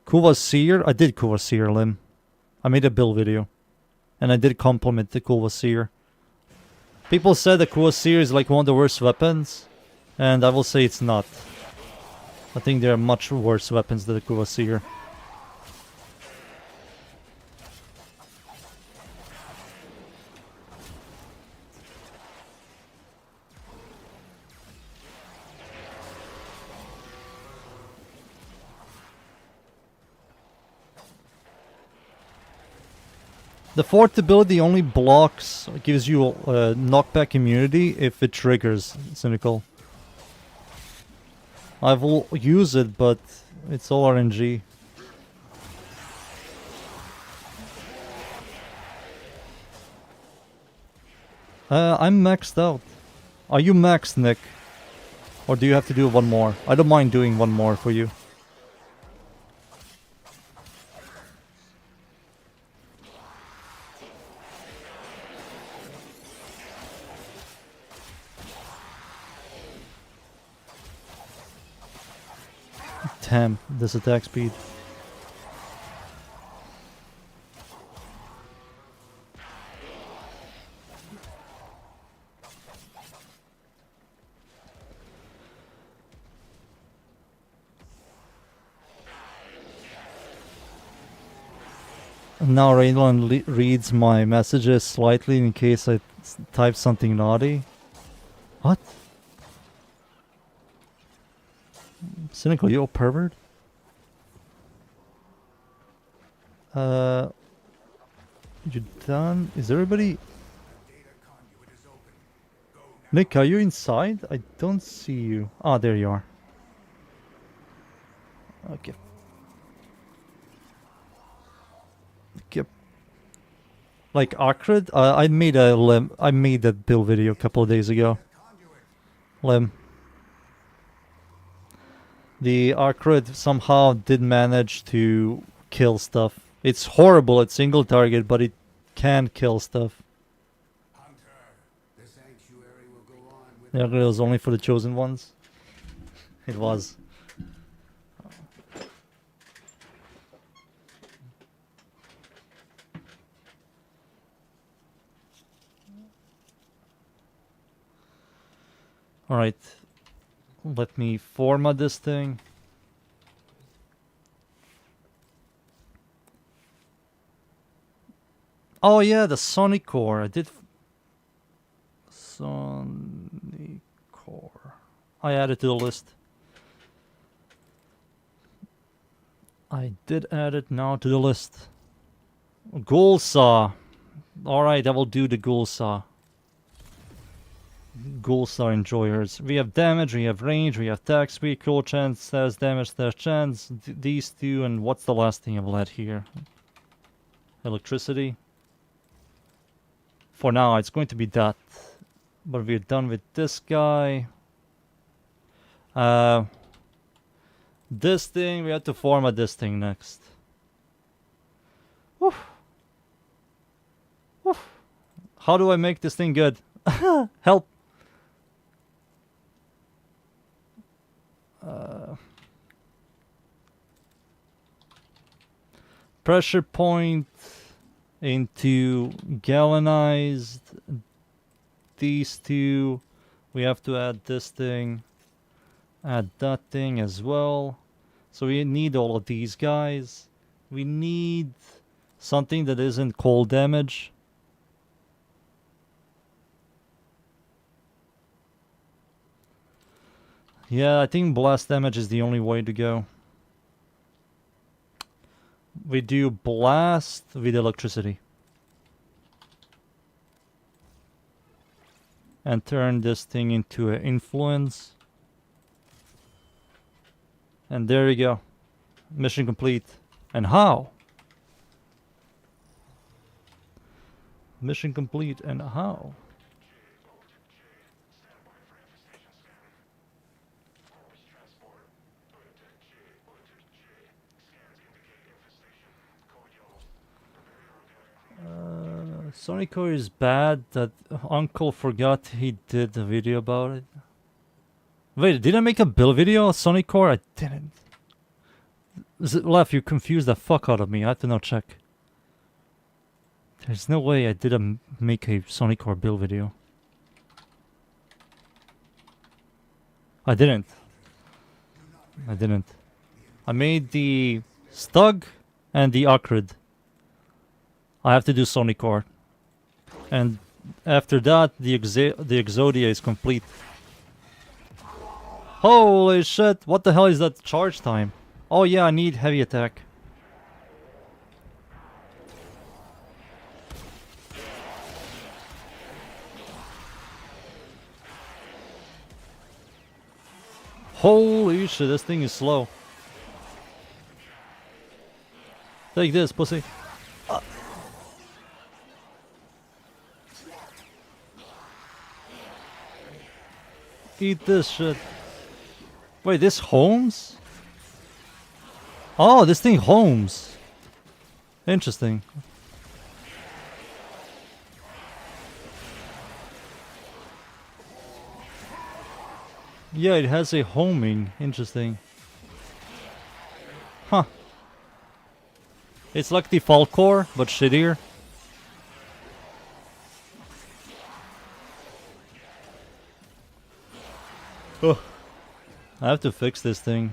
Kuva Seer. I did Kuva Seer, Lim. I made a build video. And I did compliment the Kuva Seer. People said the Kuva Seer is like one of the worst weapons. And I will say it's not. I think there are much worse weapons than the Kuva Seer. The fourth ability only blocks, gives you knockback immunity if it triggers, Cynical. I will use it, but it's all RNG. I'm maxed out. Are you maxed, Nick? Or do you have to do one more? I don't mind doing one more for you. Damn, this attack speed. Now Raylan reads my messages slightly in case I type something naughty. What? Cynical, you a pervert? You done? Is everybody... Nick, are you inside? I don't see you. Ah, there you are. Okay. Yep. Like Acrid? I made a build video a couple of days ago. Lem. The Acrid somehow did manage to kill stuff. It's horrible at single target, but it can kill stuff. Yeah, it was only for the chosen ones. It was. Alright. Let me format this thing. Oh yeah, the Sonic Core. I did... Sonic Core. I added to the list. I did add it now to the list. Ghoul Saw. Alright, I will do the Ghoul Saw. Ghoul Saw enjoyers. We have damage, we have range, we have attack speed, cool chance, status damage, status chance. These two, and what's the last thing I've let here? Electricity. For now, it's going to be that. But we're done with this guy. This thing, we have to format this thing next. Woof. Woof. How do I make this thing good? Help. Pressure point into galvanized. These two. We have to add this thing. Add that thing as well. So we need all of these guys. We need something that isn't cold damage. Yeah, I think blast damage is the only way to go. We do blast with electricity. And turn this thing into an influence. And there you go. Mission complete. And how? Mission complete and how? Sonic Core is bad. That Uncle forgot he did a video about it. Wait, did I make a build video on Sonic Core? I didn't. Left, you confused the fuck out of me. I have to now check. There's no way I didn't make a Sonic Core build video. I didn't. I didn't. I made the Stug and the Acrid. I have to do Sonic Core. And after that, the Exodia is complete. Holy shit, what the hell is that charge time? Oh yeah, I need heavy attack. Holy shit, this thing is slow. Take this, pussy. Eat this shit. Wait, this homes? Oh, this thing homes. Interesting. Yeah, it has a homing. Interesting. Huh. It's like the Falcor, but shittier. Oh. I have to fix this thing.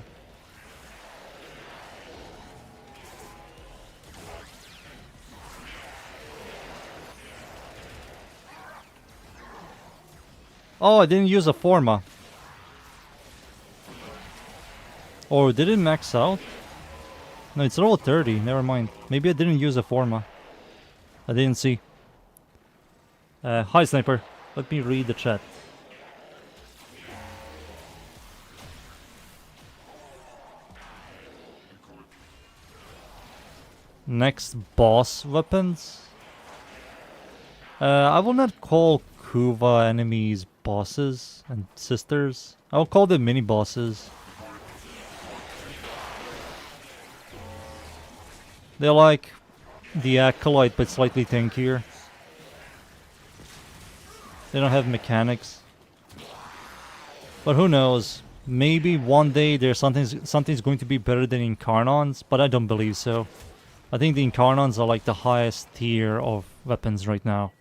Oh, I didn't use a Forma. Or did it max out? No, it's level 30. Never mind. Maybe I didn't use a Forma. I didn't see. Hi, Sniper. Let me read the chat. Next boss weapons. I will not call Kuva enemies bosses and sisters. I will call them mini bosses. They're like the Acolyte, but slightly tankier. They don't have mechanics. But who knows? Maybe one day there's something's going to be better than Incarnons, but I don't believe so. I think the Incarnons are like the highest tier of weapons right now.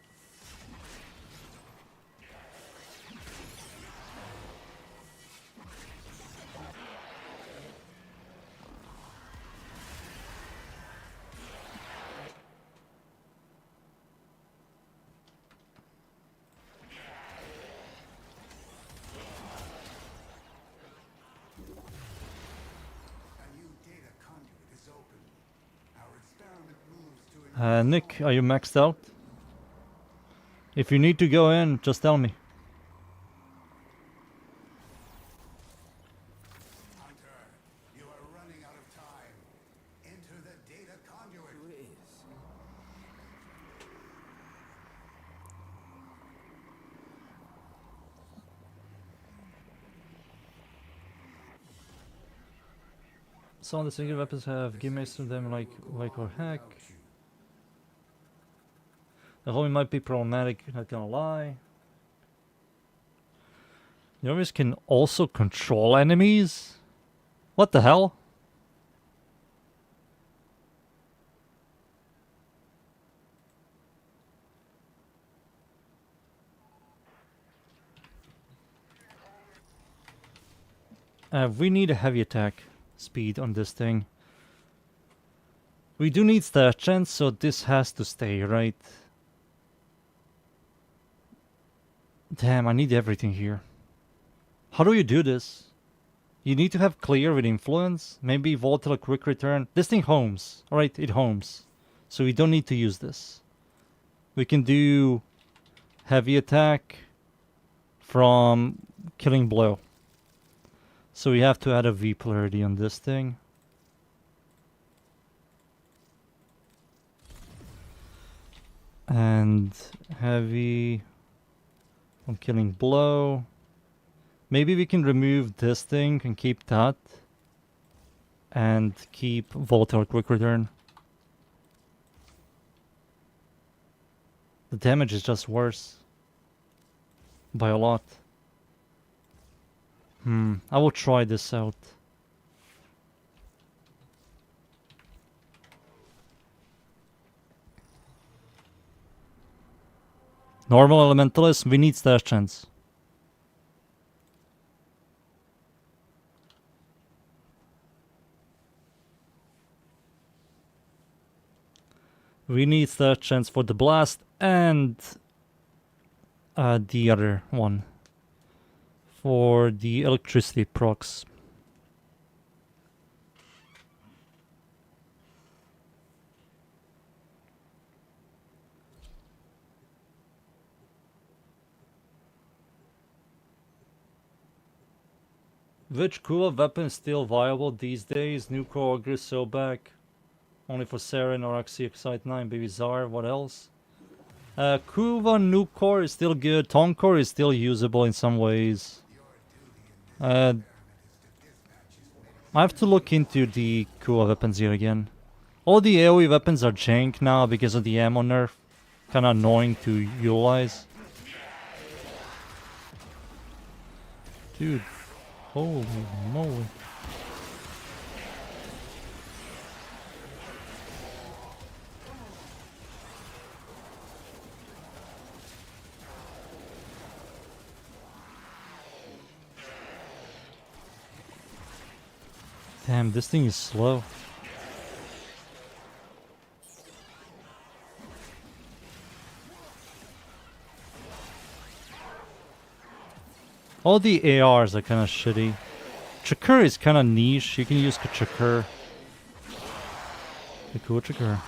Nick, are you maxed out? If you need to go in, just tell me. Hunter, you are running out of time. Enter the data conduit. Who is? Some of the secret weapons have gimmicks to them like or heck. The homie might be problematic, not gonna lie. The homies can also control enemies? What the hell? We need a heavy attack speed on this thing. We do need stat chance, so this has to stay, right? Damn, I need everything here. How do you do this? You need to have clear with influence. Maybe volatile quick return. This thing homes. Alright, it homes. So we don't need to use this. We can do heavy attack from killing blow. So we have to add a V polarity on this thing. And heavy from killing blow. Maybe we can remove this thing and keep that. And keep volatile quick return. The damage is just worse. By a lot. I will try this out. Normal elementalist, we need stash chance. We need stash chance for the blast and the other one. For the electricity procs. Which cool weapon is still viable these days? Nuclear Ogre, Sobek. Only for Saren or Excite 9, Baby Czar, what else? Kuva Nucor is still good. Tonkor is still usable in some ways. I have to look into the Kuva weapons here again. All the AoE weapons are jank now because of the ammo nerf. Kinda annoying to utilize. Dude, holy moly. Damn, this thing is slow. All the ARs are kind of shitty. Chakra is kind of niche. You can use Chakra. The cool Chakra.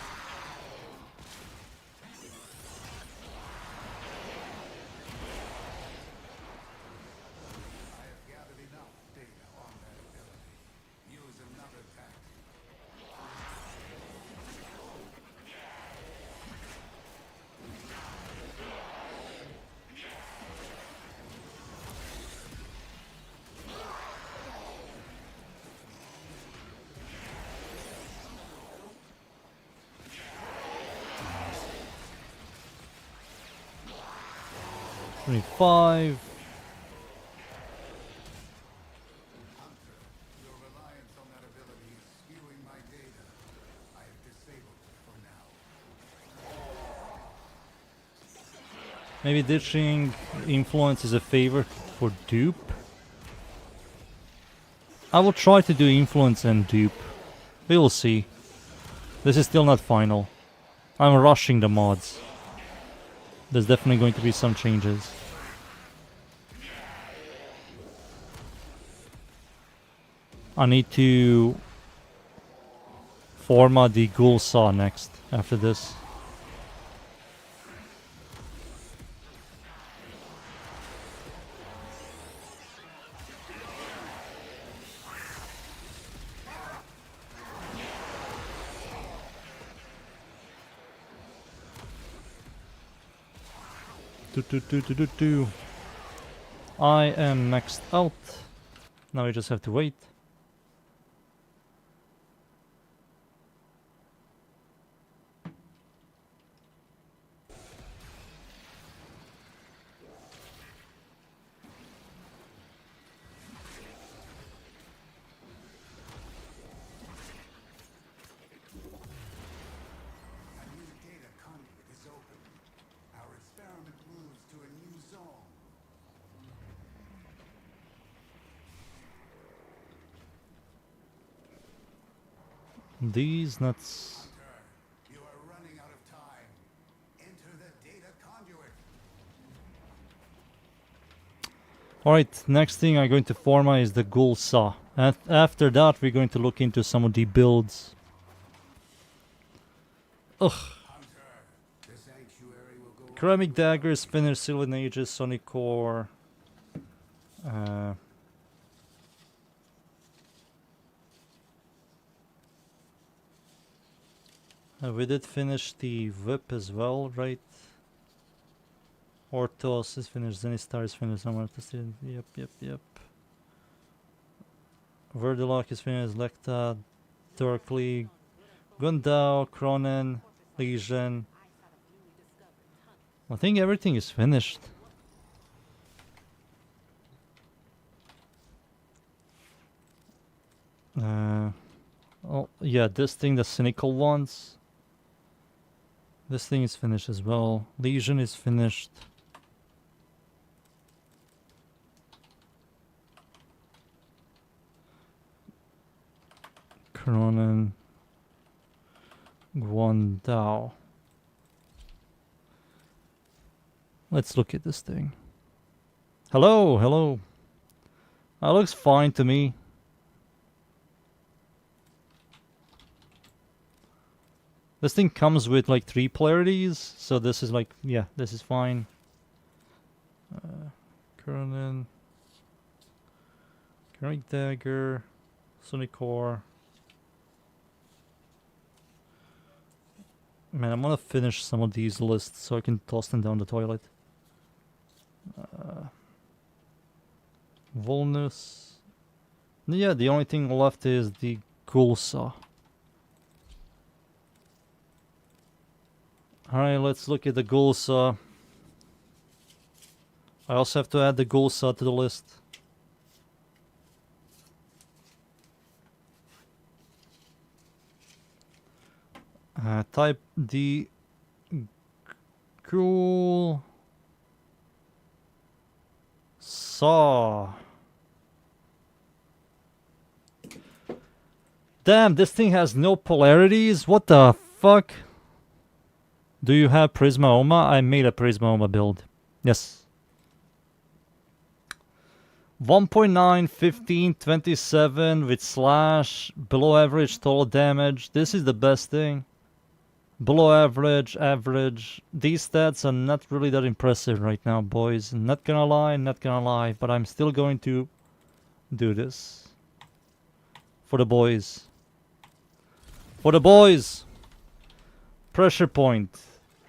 $25. Maybe ditching influence is a favor for dupe. I will try to do influence and dupe. We will see. This is still not final. I'm rushing the mods. There's definitely going to be some changes. I need to format the ghoul saw next after this. I am maxed out. Now we just have to wait. These nuts. You are running out of time. Enter the data conduit. Alright, next thing I'm going to format is the ghoul saw. And after that we're going to look into some of the builds. Ugh. The sanctuary will go Ceramic daggers, finished, Sylvan Ages, Sonic Core. We did finish the whip as well, right? Orthos is finished, Zenistar is finished, yep. Verdilock is finished, Lecta, Dark League, Gundao, Cronen, Legion. I think everything is finished. Oh yeah, this thing, the cynical ones. This thing is finished as well. Legion is finished. Cronen. Guandao. Let's look at this thing. Hello, hello. That looks fine to me. This thing comes with like 3 polarities, so this is like, yeah, this is fine. Cronen. Ceramic Dagger. Sonic Core. Man, I'm gonna finish some of these lists so I can toss them down the toilet. Volnus. Yeah, the only thing left is the ghoul saw. Alright, let's look at the ghoul saw. I also have to add the ghoul saw to the list. Type the ghoul saw. Damn, this thing has no polarities? What the fuck? Do you have Prisma Oma? I made a Prisma Oma build. Yes. 1.9, 15, 27 with slash, below average total damage. This is the best thing. Below average, average. These stats are not really that impressive right now, boys. Not gonna lie, but I'm still going to do this. For the boys. For the boys! Pressure point.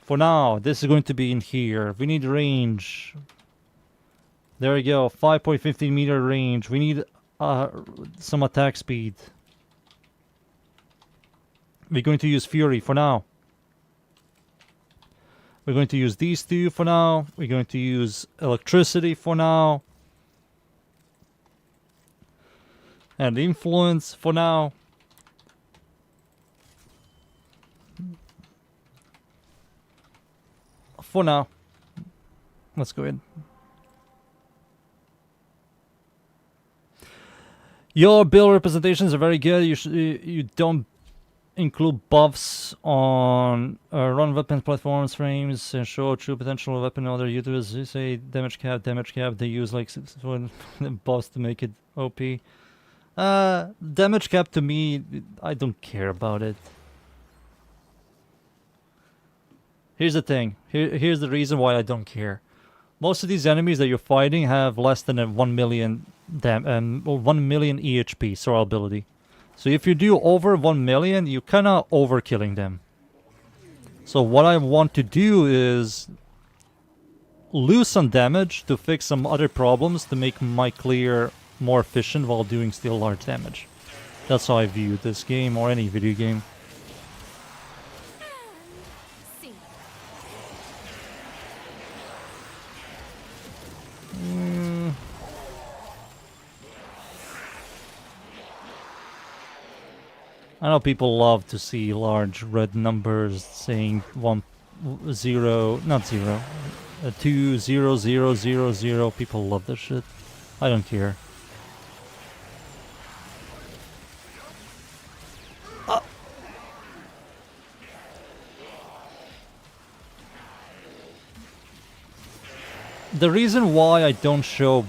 For now, this is going to be in here. We need range. There we go, 5.15 meter range. We need some attack speed. We're going to use Fury for now. We're going to use these two for now. We're going to use Electricity for now. And Influence for now. For now. Let's go in. Your build representations are very good. You don't include buffs on run weapon platforms, frames, and show true potential of weapon. Other YouTubers you say damage cap. They use like buffs to make it OP. Damage cap to me, I don't care about it. Here's the thing. Here's the reason why I don't care. Most of these enemies that you're fighting have less than a 1 million or 1 million EHP survivability. So if you do over 1 million, you kinda overkilling them. So what I want to do is lose some damage to fix some other problems to make my clear more efficient while doing still large damage. That's how I view this game or any video game. I know people love to see large red numbers saying 1, 0, not 0, 2, 0, 0, 0, 0. People love that shit. I don't care. The reason why I don't show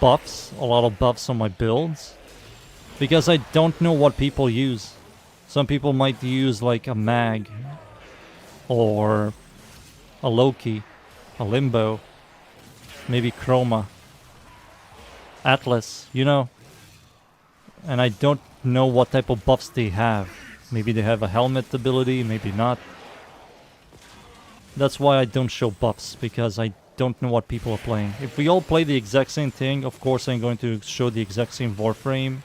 buffs, a lot of buffs on my builds, because I don't know what people use. Some people might use like a mag, or a Loki, a Limbo, maybe Chroma, Atlas, you know. And I don't know what type of buffs they have. Maybe they have a helmet ability, maybe not. That's why I don't show buffs, because I don't know what people are playing. If we all play the exact same thing, of course I'm going to show the exact same Warframe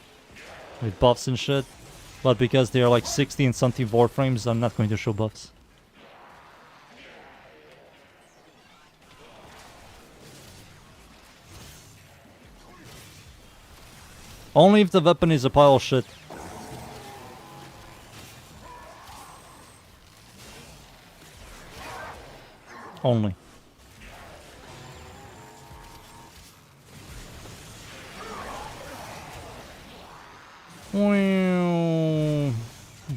with buffs and shit. But because there are like 60 and something Warframes, I'm not going to show buffs. Only if the weapon is a pile of shit. Only.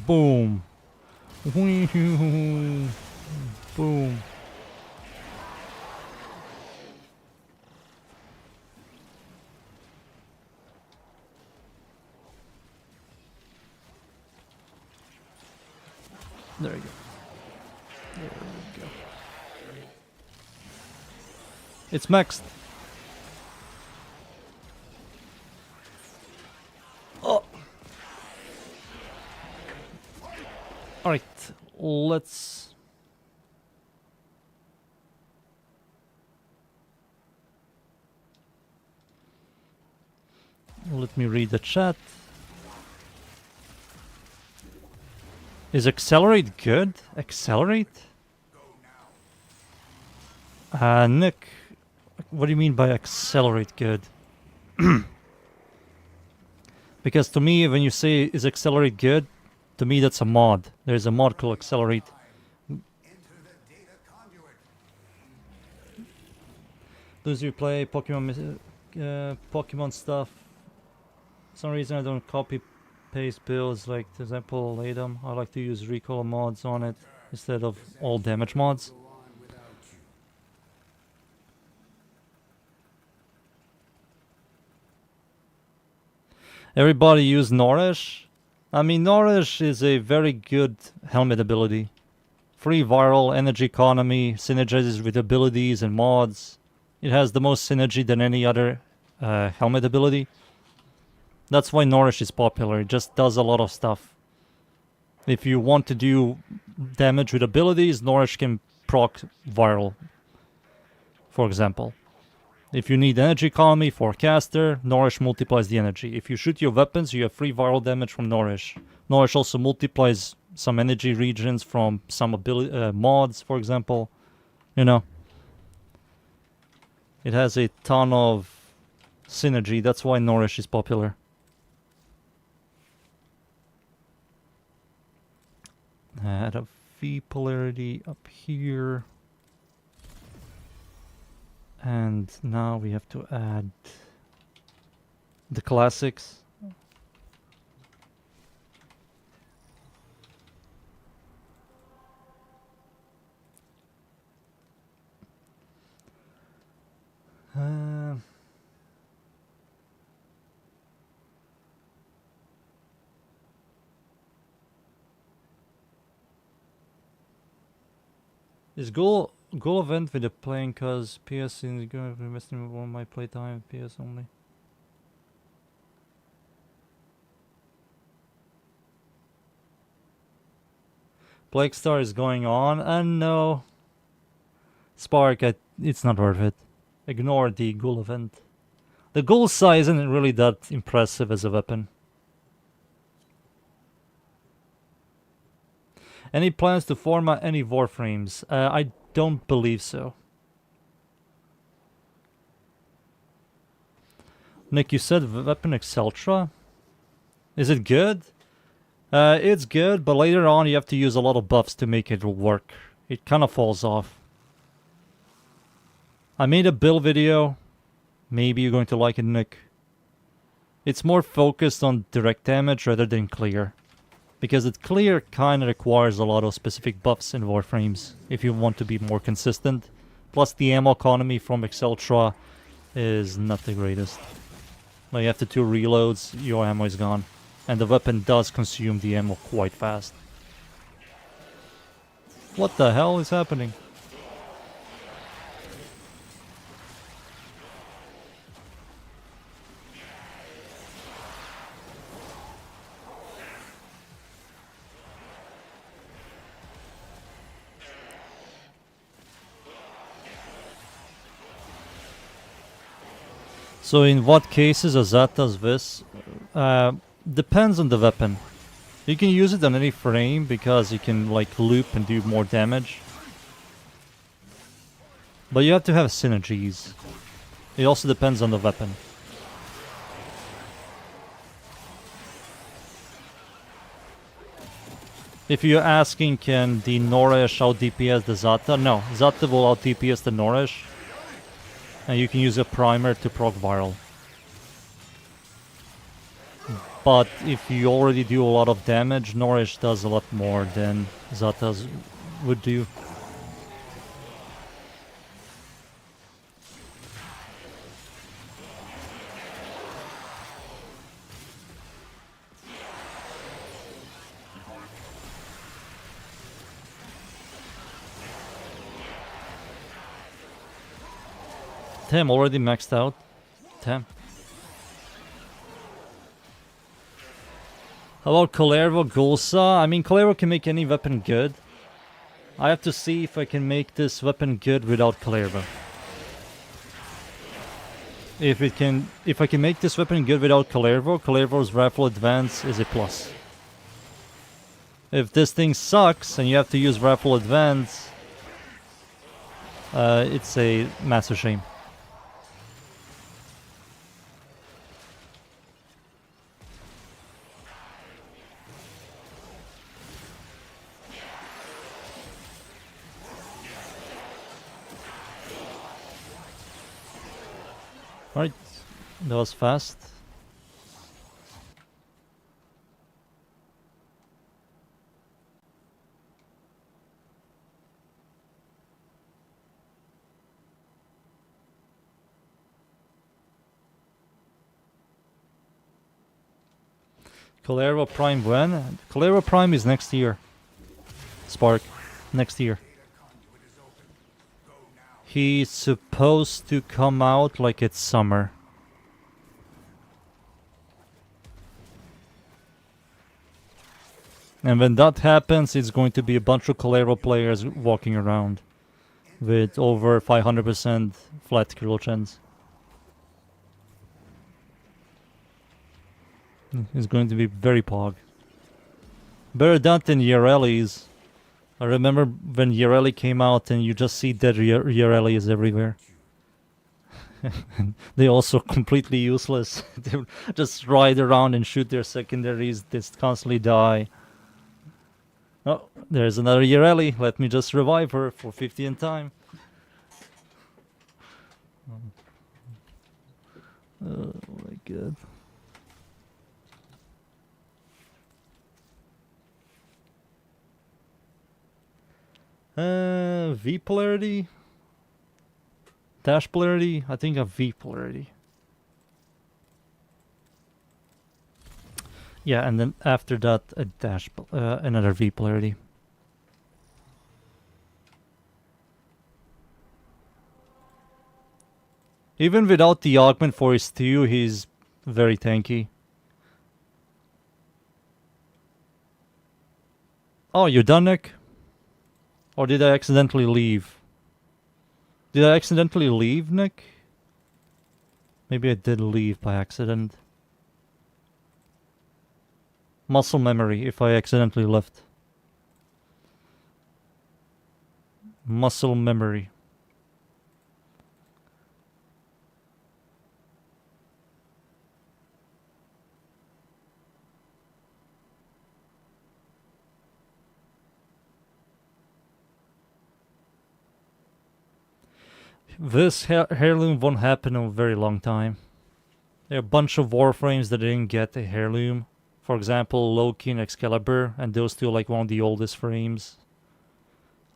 Boom. Boom. There you go. There we go. It's maxed. Oh. Alright, let's... Let me read the chat. Is accelerate good? Accelerate? Nick, what do you mean by accelerate good? Because to me, when you say is accelerate good, to me that's a mod. There's a mod called accelerate. Those who play Pokemon Pokemon stuff, for some reason I don't copy paste builds, like for example Latham. I like to use recoil mods on it instead of all damage mods. Everybody use Nourish. I mean, Nourish is a very good helmet ability. Free viral, energy economy, synergizes with abilities and mods. It has the most synergy than any other helmet ability. That's why Nourish is popular. It just does a lot of stuff. If you want to do damage with abilities, Nourish can proc viral, for example. If you need energy economy for caster, Nourish multiplies the energy. If you shoot your weapons, you have free viral damage from Nourish. Nourish also multiplies some energy regions from some ability mods, for example. You know, it has a ton of synergy. That's why Nourish is popular. Add a V polarity up here. And now we have to add the classics. Is goal event with the playing cause PS is going to invest in all my playtime PS only. Plague Star is going on, and no. Spark, it's not worth it. Ignore the ghoul event. The ghoul size isn't really that impressive as a weapon. Any plans to format any warframes? I don't believe so. Nick, you said weapon Exceltra? Is it good? It's good, but later on you have to use a lot of buffs to make it work. It kind of falls off. I made a build video. Maybe you're going to like it, Nick. It's more focused on direct damage rather than clear. Because it clear kind of requires a lot of specific buffs in warframes if you want to be more consistent. Plus the ammo economy from Exceltra is not the greatest. Like after 2 reloads, your ammo is gone. And the weapon does consume the ammo quite fast. What the hell is happening? So in what cases Azat does this? Depends on the weapon. You can use it on any frame because you can like loop and do more damage. But you have to have synergies. It also depends on the weapon. If you're asking can the Nourish out DPS the Zata? No, Zata will out DPS the Nourish. And you can use a primer to proc viral. But if you already do a lot of damage, Nourish does a lot more than Zata's would do. Damn, already maxed out. Damn. How about Kalervo Gulsa? I mean, Kalervo can make any weapon good. I have to see if I can make this weapon good without Kalervo. If I can make this weapon good without Kalervo, Kalervo's Rifle Advance is a plus. If this thing sucks and you have to use Rifle Advance, it's a massive shame. Alright, that was fast. Calero Prime when? Calero Prime is next year. Spark. Next year. He's supposed to come out like it's summer. And when that happens, it's going to be a bunch of Calero players walking around with over 500% flat kill chance. It's going to be very pog. Better that than Yareli's. I remember when Yareli came out and you just see dead Yarelis everywhere. They also completely useless. They just ride around and shoot their secondaries. They constantly die. Oh, there's another Yareli. Let me just revive her for 50th time. Oh my god. V polarity? Dash polarity? I think a V polarity. Yeah, and then after that a dash, another V polarity. Even without the augment for his 2, he's very tanky. Oh, you're done, Nick? Or did I accidentally leave? Did I accidentally leave, Nick? Maybe I did leave by accident. Muscle memory if I accidentally left. Muscle memory. This heirloom won't happen in a very long time. There are a bunch of warframes that didn't get a heirloom. For example, Loki and Excalibur, and those two are like one of the oldest frames.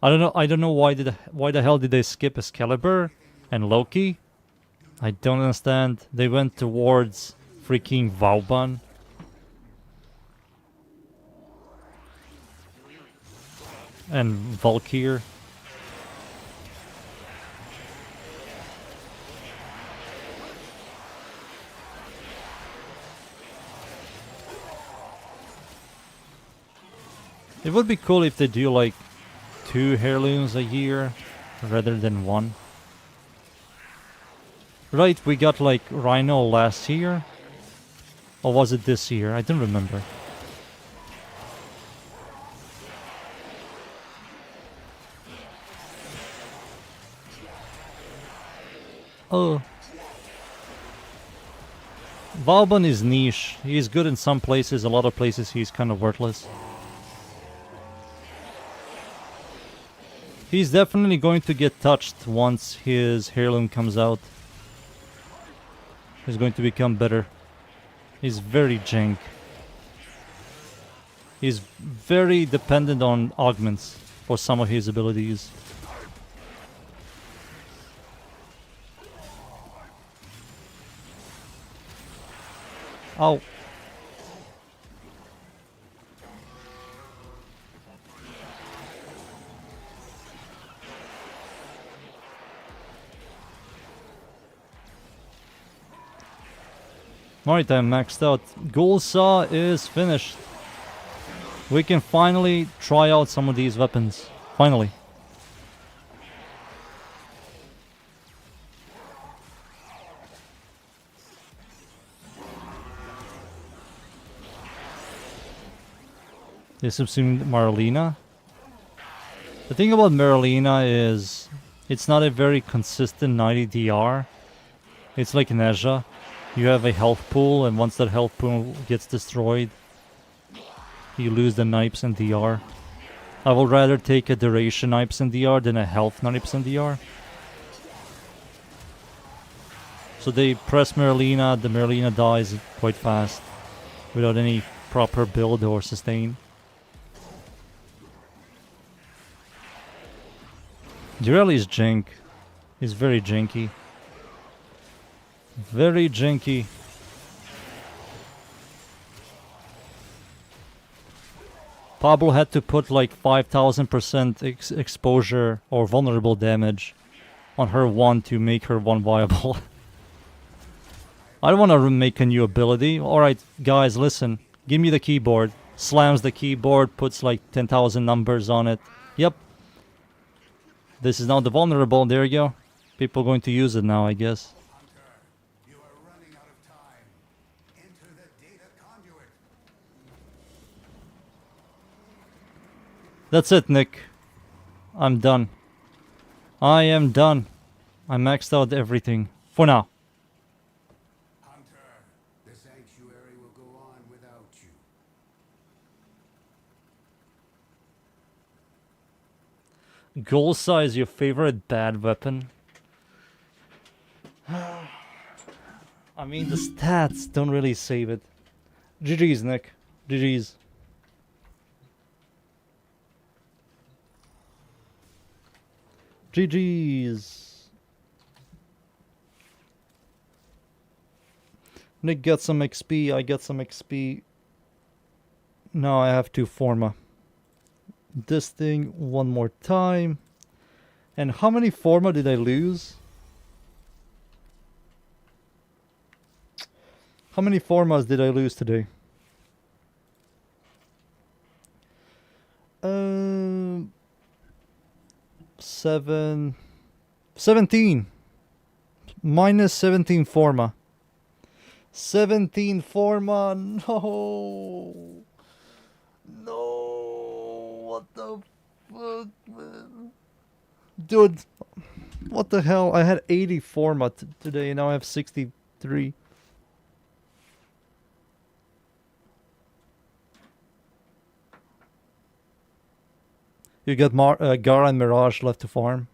I don't know why the hell did they skip Excalibur and Loki? I don't understand. They went towards freaking Vauban. And Valkyr. It would be cool if they do like 2 heirlooms a year rather than 1. Right, we got like Rhino last year. Or was it this year? I don't remember. Oh. Vauban is niche. He's good in some places, a lot of places he's kind of worthless. He's definitely going to get touched once his heirloom comes out. He's going to become better. He's very jank. He's very dependent on augments for some of his abilities. Ow. Alright, I'm maxed out. Ghoul Saw is finished. We can finally try out some of these weapons. Finally. This subsumed Marlena. The thing about Marlena is it's not a very consistent 90 DR. It's like Nezha. You have a health pool, and once that health pool gets destroyed, you lose the Nipes and DR. I would rather take a duration Nipes and DR than a health Nipes and DR. So they press Merlina, the Merlina dies quite fast, without any proper build or sustain. Jirelli is jank. He's very janky. Very janky. Pablo had to put like 5000% exposure or vulnerable damage on her one to make her one viable. I don't want to make a new ability. Alright, guys, listen. Give me the keyboard. Slams the keyboard, puts like 10,000 numbers on it. Yep. This is now the vulnerable. There you go. People are going to use it now, I guess. Hunter, you are running out of time. Enter the data conduit. That's it, Nick. I'm done. I am done. I maxed out everything. For now. Hunter, the sanctuary will go on without you. Golsa is your favorite bad weapon? I mean, the stats don't really save it. GG's, Nick. GG's. GG's. Nick got some XP, I got some XP. Now I have to forma this thing one more time. And how many forma did I lose? How many formas did I lose today? 17. Minus 17 forma. 17 forma. No. No. What the fuck, man? Dude, what the hell? I had 80 forma today, and now I have 63. You got Gara and Mirage left to farm.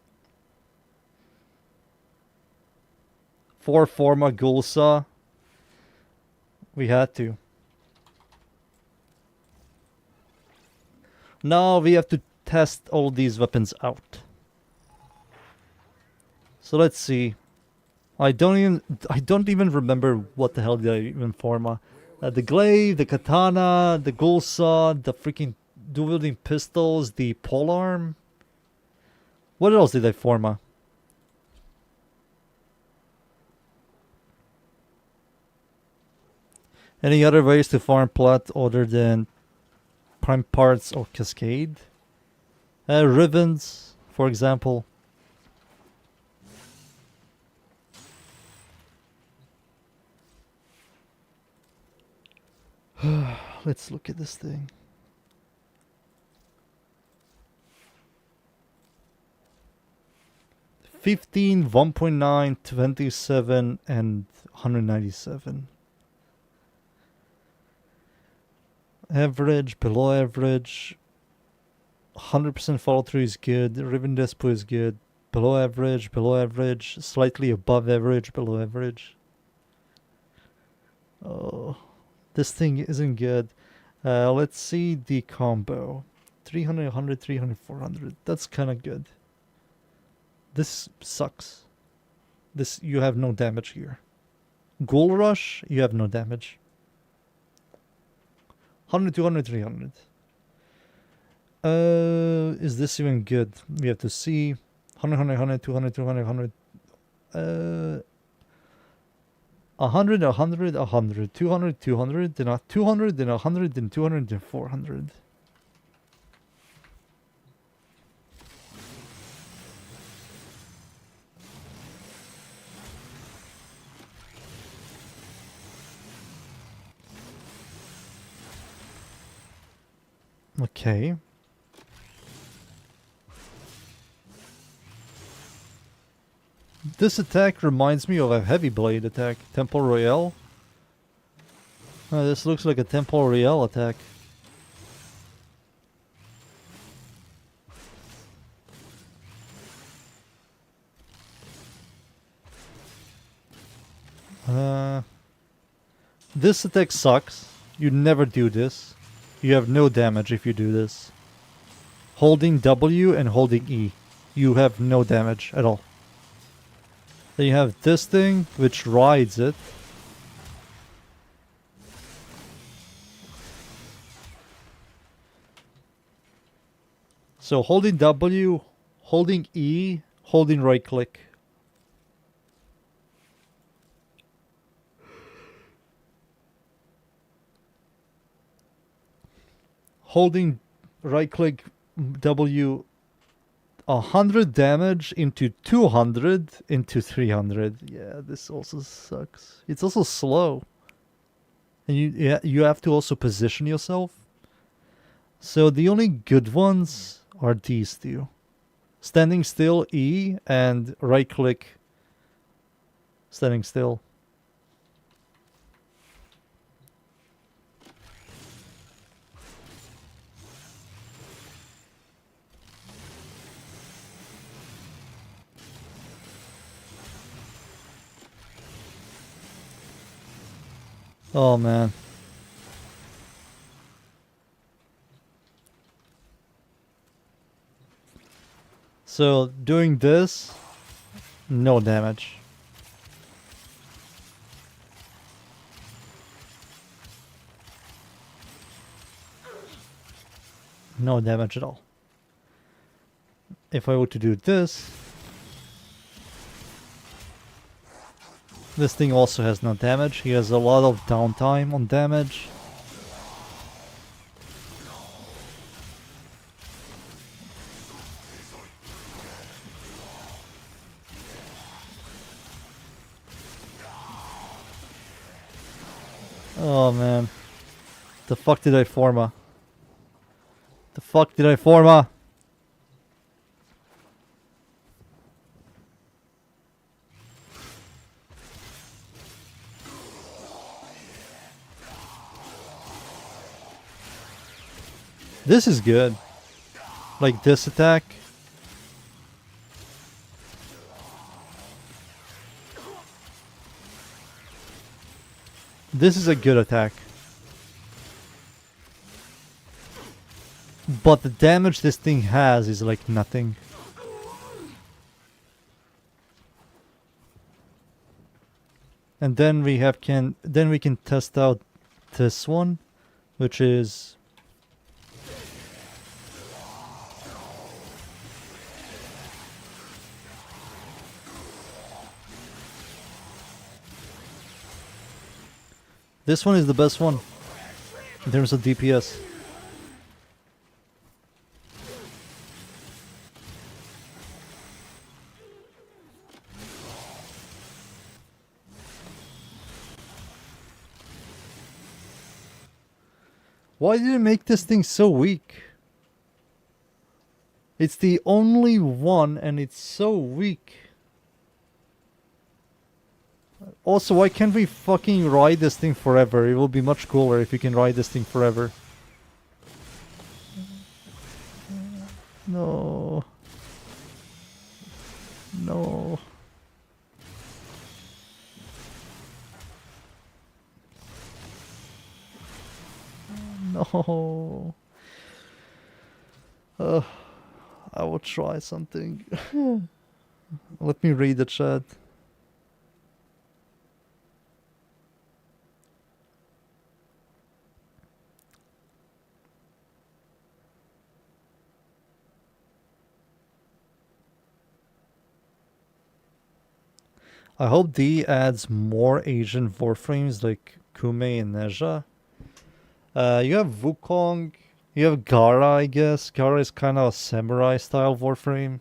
4 forma Gulsa. We had to. Now we have to test all these weapons out. So let's see. I don't even remember what the hell did I even forma. The glaive, the katana, the Gulsa, the freaking dual-wielding pistols, the polearm. What else did I forma? Any other ways to farm plat other than prime parts or cascade? Ribbons, for example. Let's look at this thing. $15, 1.9, 27, and 197. Average, below average. 100% follow through is good. Ribbon Despo is good. Below average, slightly above average, below average. Oh, this thing isn't good. Let's see the combo. 300, 100, 300, 400. That's kind of good. This sucks. This, you have no damage here. Ghoul Rush, you have no damage. 100, 200, 300. Is this even good? We have to see. 100, 100, 100, 200, 200, 100. 100, 100, 100. 200, 200. Then 200, then 100, then 200, then 400. Okay. This attack reminds me of a heavy blade attack. Temple Royale. This looks like a Temple Royale attack. This attack sucks. You never do this. You have no damage if you do this. Holding W and holding E. You have no damage at all. Then you have this thing, which rides it. So holding W, holding E, holding right click. Holding right click W, 100 damage into 200 into 300. Yeah, this also sucks. It's also slow. And you have to also position yourself. So the only good ones are these two. Standing still, E, and right click, standing still. Oh man. So doing this, no damage. No damage at all. If I were to do this, this thing also has no damage. He has a lot of downtime on damage. Oh man. The fuck did I forma? The fuck did I forma? This is good. Like this attack. This is a good attack. But the damage this thing has is like nothing. And then we can test out this one, which is this one is the best one in terms of DPS. Why did it make this thing so weak? It's the only one and it's so weak. Also, why can't we fucking ride this thing forever? It will be much cooler if you can ride this thing forever. No. No. No. I will try something. Let me read the chat. I hope D adds more Asian warframes like Kume and Neja. You have Wukong. You have Gara, I guess. Gara is kind of a samurai style warframe.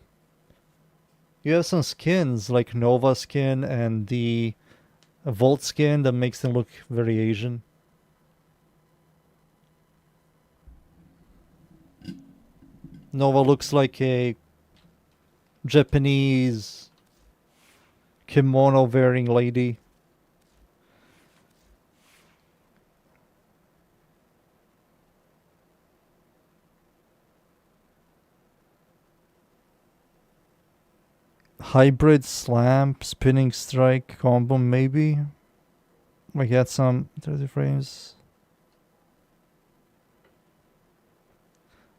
You have some skins like Nova skin and the Volt skin that makes them look very Asian. Nova looks like a Japanese kimono wearing lady. Hybrid slam, spinning strike combo maybe. We get some 30 frames.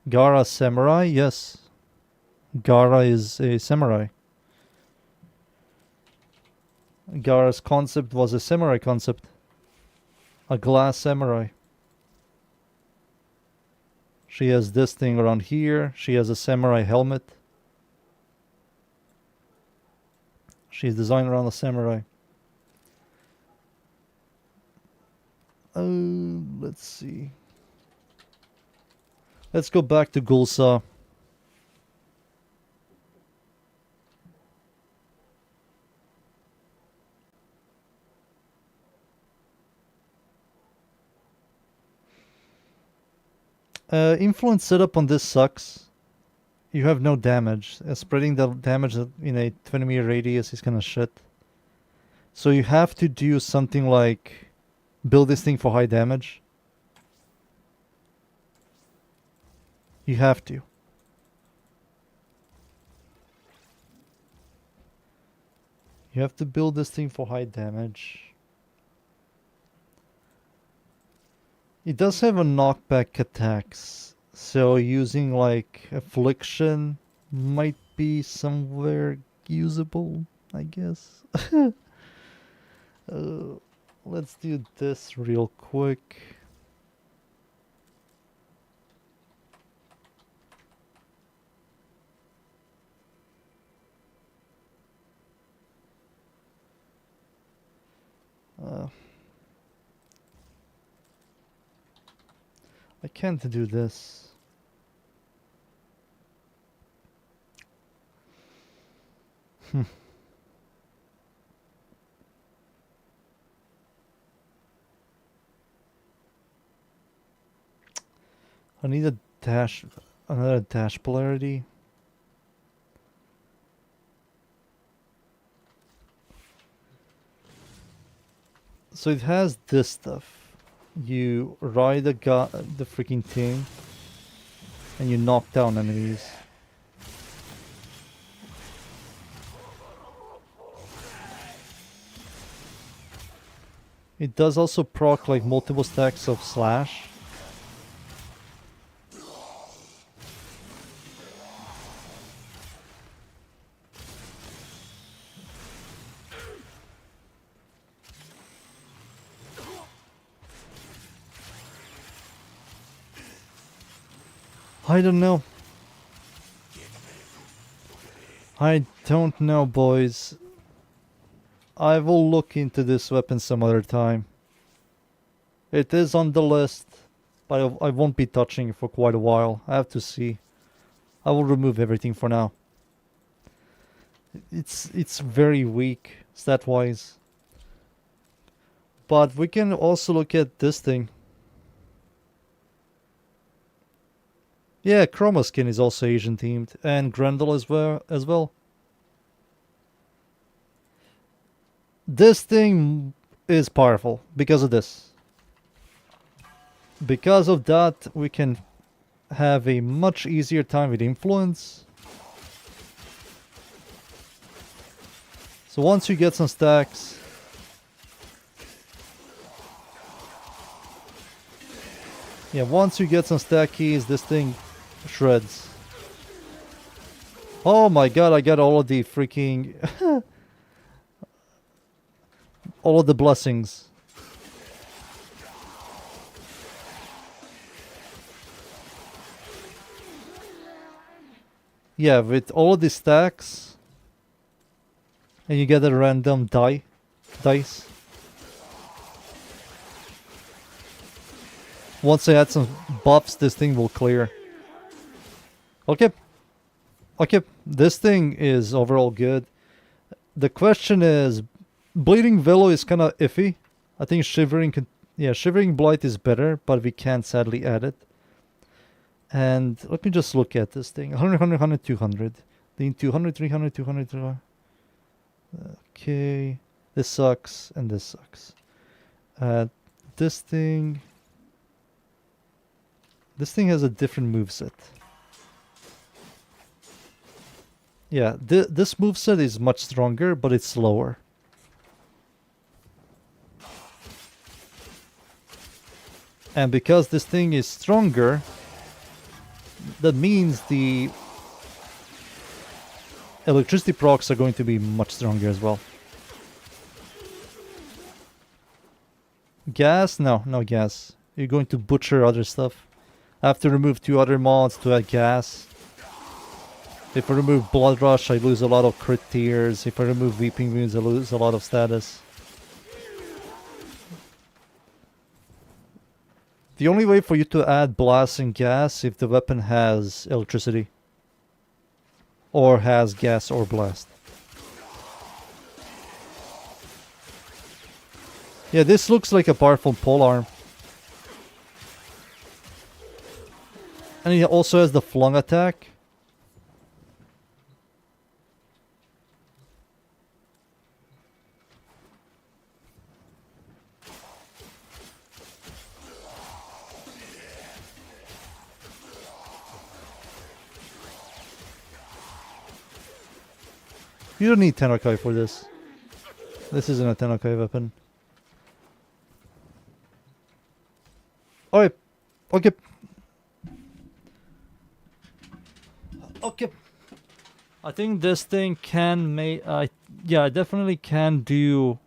Gara samurai, yes. Gara is a samurai. Gara's concept was a samurai concept. A glass samurai. She has this thing around here. She has a samurai helmet. She's designed around a samurai. Let's see. Let's go back to Gulsa. Influence setup on this sucks. You have no damage. Spreading the damage in a 20-meter radius is kind of shit. So you have to do something like build this thing for high damage. You have to. You have to build this thing for high damage. It does have a knockback attacks, so using like affliction might be somewhere usable, I guess. Let's do this real quick. I can't do this. I need a dash, another dash polarity. So it has this stuff. You ride the freaking thing, and you knock down enemies. It does also proc like multiple stacks of slash. I don't know. I don't know, boys. I will look into this weapon some other time. It is on the list, but I won't be touching it for quite a while. I have to see. I will remove everything for now. It's very weak stat-wise. But we can also look at this thing. Yeah, Chroma Skin is also Asian themed, and Grendel as well. This thing is powerful because of this. Because of that, we can have a much easier time with influence. So once you get some stacks, once you get some stack keys, this thing shreds. Oh my god, I got all of the freaking all of the blessings. Yeah, with all of the stacks, and you get a random dice. Once I add some buffs, this thing will clear. Okay. Okay, this thing is overall good. The question is, Bleeding Willow is kind of iffy. I think Shivering Blight is better, but we can't sadly add it. And let me just look at this thing. 100, 100, 100, 200. Then 200, 300, 200, 300. Okay. This sucks, and this sucks. This thing has a different moveset. Yeah, this moveset is much stronger, but it's slower. And because this thing is stronger, that means the electricity procs are going to be much stronger as well. Gas? No gas. You're going to butcher other stuff. I have to remove 2 other mods to add gas. If I remove Blood Rush, I lose a lot of crit tiers. If I remove Weeping Wounds, I lose a lot of status. The only way for you to add blast and gas if the weapon has electricity. Or has gas or blast. Yeah, this looks like a powerful polearm. And it also has the flung attack. You don't need Tenakai for this. This isn't a Tenakai weapon. Alright. Okay. Okay. I think this thing can make... yeah, I definitely can do...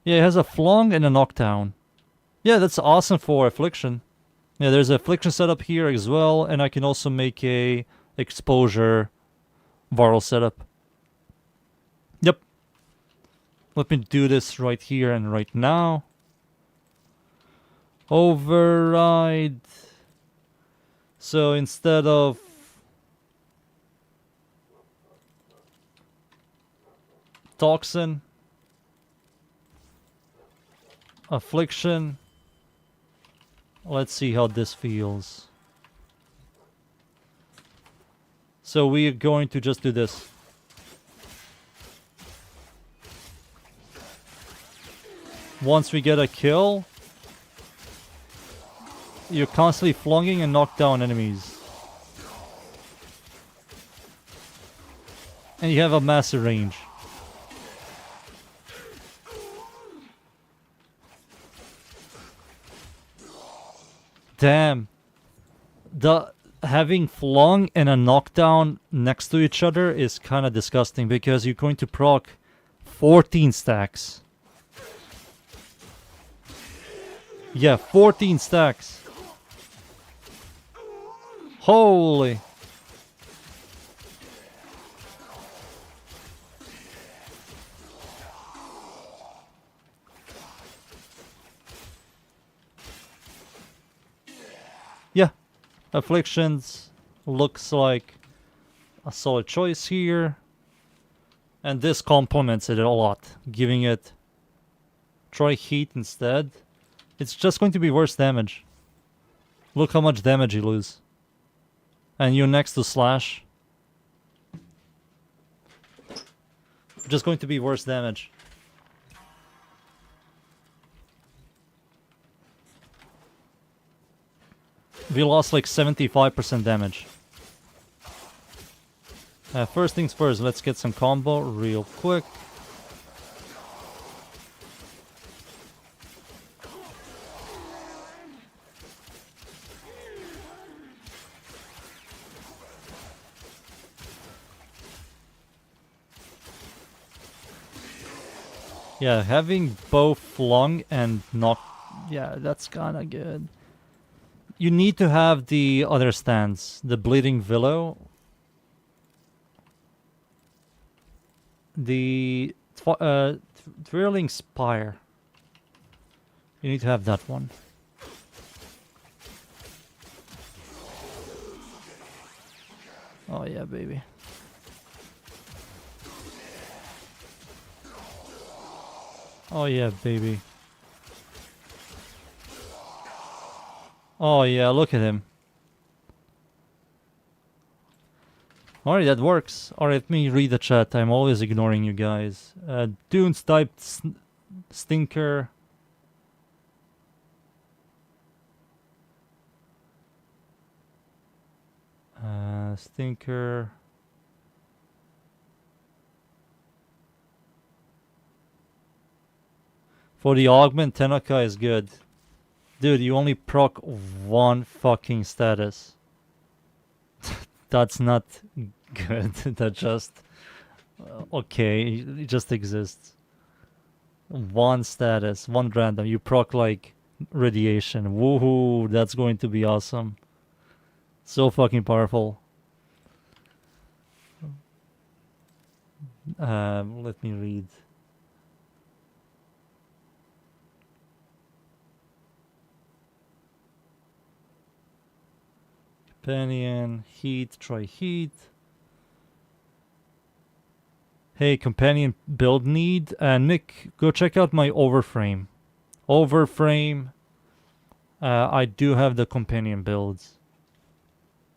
Yeah, it has a flung and a knockdown. Yeah, that's awesome for Affliction. Yeah, there's an Affliction setup here as well, and I can also make a exposure Varl setup. Yep. Let me do this right here and right now. Override. So instead of Toxin, Affliction. Let's see how this feels. So we're going to just do this. Once we get a kill, you're constantly flunging and knock down enemies. And you have a massive range. Damn. Having flung and a knockdown next to each other is kind of disgusting because you're going to proc 14 stacks. Yeah, 14 stacks. Holy. Yeah, Afflictions looks like a solid choice here. And this complements it a lot, giving it try heat instead. It's just going to be worse damage. Look how much damage you lose. And you're next to Slash. Just going to be worse damage. We lost like 75% damage. First things first, let's get some combo real quick. Yeah, having both flung and knock, yeah, that's kinda good. You need to have the other stance, the Bleeding Willow. The Twirling Spire. You need to have that one. Oh yeah, baby. Oh yeah, baby. Oh yeah, look at him. Alright, that works. Alright, let me read the chat. I'm always ignoring you guys. Dunes typed Stinker. Stinker. For the augment, Tenaka is good. Dude, you only proc one fucking status. That's not good. That just... okay, it just exists. One status, one random. You proc like radiation. Woohoo! That's going to be awesome. So fucking powerful. Let me read. Companion, heat, try heat. Hey, companion build need. Nick, go check out my overframe. Overframe. I do have the companion builds.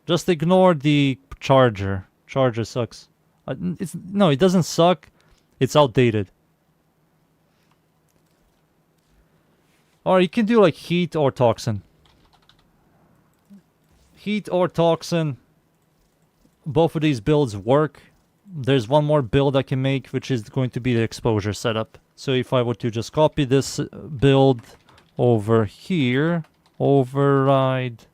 Just ignore the charger. Charger sucks. No, it doesn't suck. It's outdated. Or you can do like heat or toxin. Heat or toxin. Both of these builds work. There's one more build I can make, which is going to be the exposure setup. So if I were to just copy this build over here, override,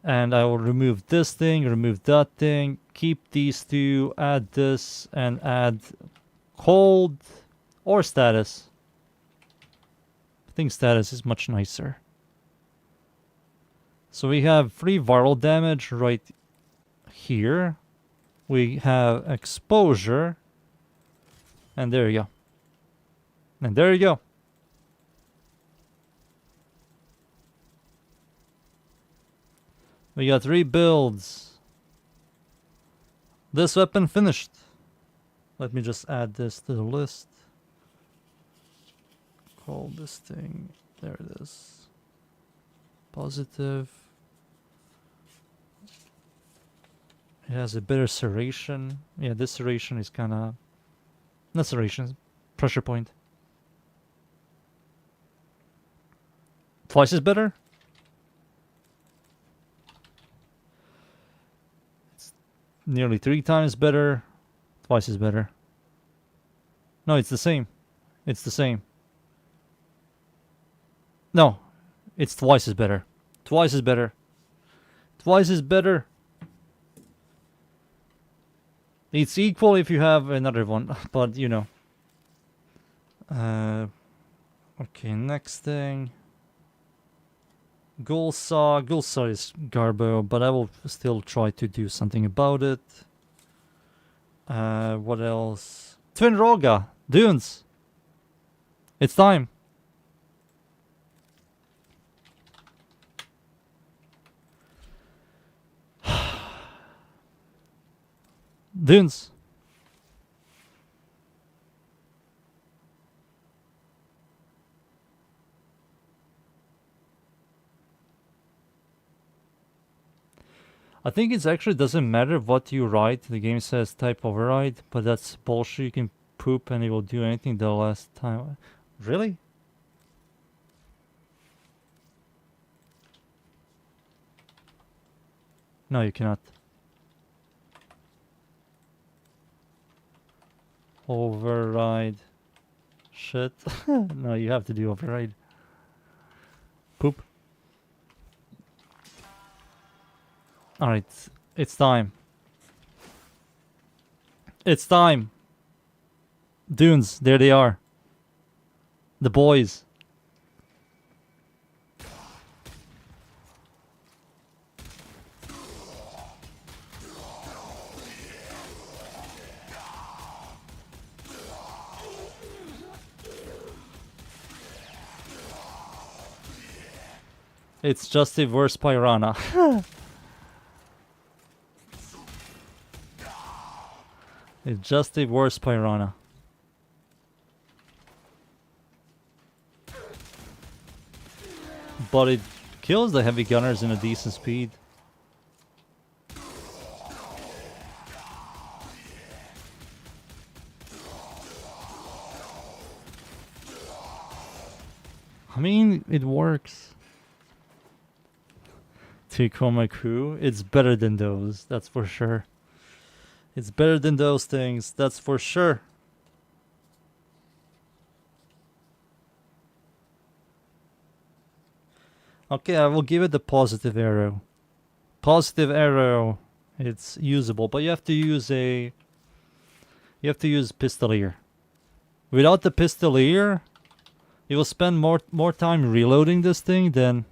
and I will remove this thing, remove that thing, keep these two, add this, and add cold or status. I think status is much nicer. So we have 3 viral damage right here. We have exposure. And there you go. And there you go. We got 3 builds. This weapon finished. Let me just add this to the list. Call this thing. There it is. Positive. It has a better serration. Yeah, this serration is kind of... Not serration, pressure point. Twice as better? It's nearly 3 times better. Twice as better. No, it's the same. It's the same. No, it's twice as better. Twice as better. Twice as better. It's equal if you have another one, but you know. Okay, next thing. Gulsaw. Gulsaw is garbo, but I will still try to do something about it. What else? Twin Roga. Dunes. It's time. Dunes. I think it actually doesn't matter what you write. The game says type override, but that's bullshit. You can poop and it will do anything the last time. Really? No, you cannot. Override. Shit. No, you have to do override. Poop. Alright, it's time. It's time. Dunes, there they are. The boys. It's just a worse Piranha. It's just a worse Piranha. But it kills the heavy gunners in a decent speed. I mean, it works. Tacoma Crew, it's better than those, that's for sure. It's better than those things, that's for sure. Okay, I will give it the positive arrow. Positive arrow, it's usable, but you have to use Pistolier. Without the pistolier, you will spend more time reloading this thing than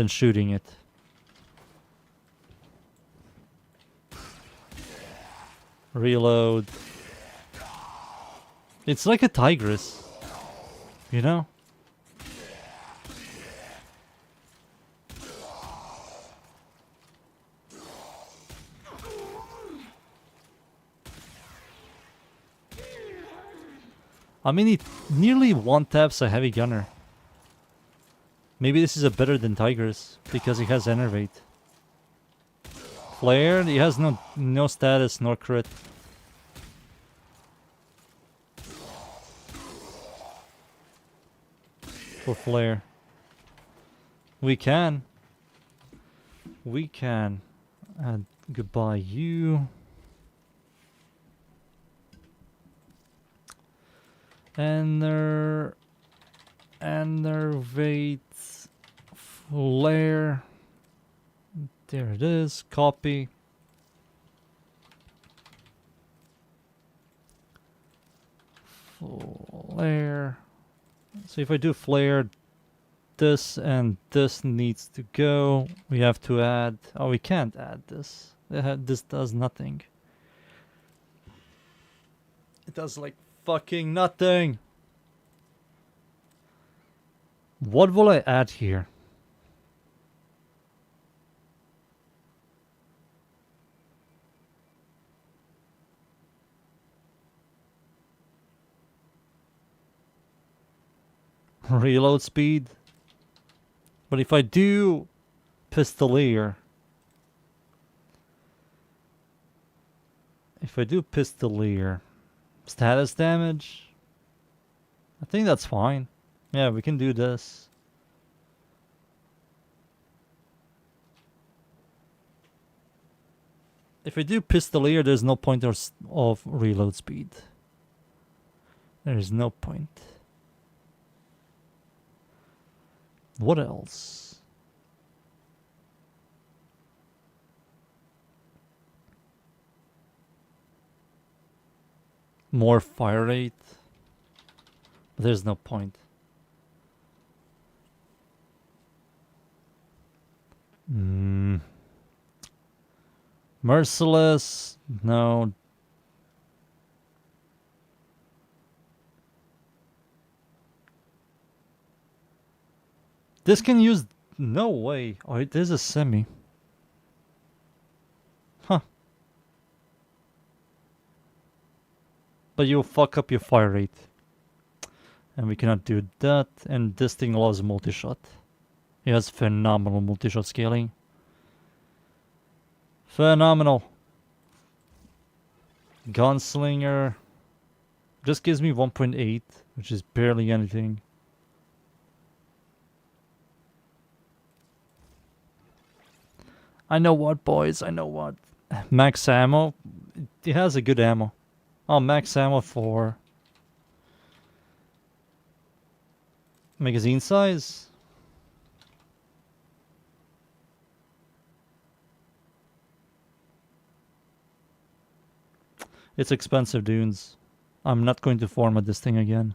shooting it. Reload. It's like a tigress, you know? I mean, he nearly one-taps a heavy gunner. Maybe this is a better than Tigress, because he has Enervate. Flare, he has no status nor crit. For Flare. We can. And goodbye you. Enervate. Flare. There it is. Copy. Flare. So if I do flare, this and this needs to go. We have to add... Oh, we can't add this. This does nothing. It does like fucking nothing. What will I add here? Reload speed. But if I do pistolier, status damage, I think that's fine. Yeah, we can do this. If I do pistolier, there's no point of reload speed. There is no point. What else? More fire rate. But there's no point. Merciless. No. This can use... No way. Oh, it is a semi. Huh. But you'll fuck up your fire rate. And we cannot do that. And this thing loves multi-shot. It has phenomenal multi-shot scaling. Phenomenal. Gunslinger. Just gives me 1.8, which is barely anything. I know what, boys, I know what. Max ammo. It has a good ammo. Oh, max ammo for... magazine size? It's expensive, dudes. I'm not going to format this thing again.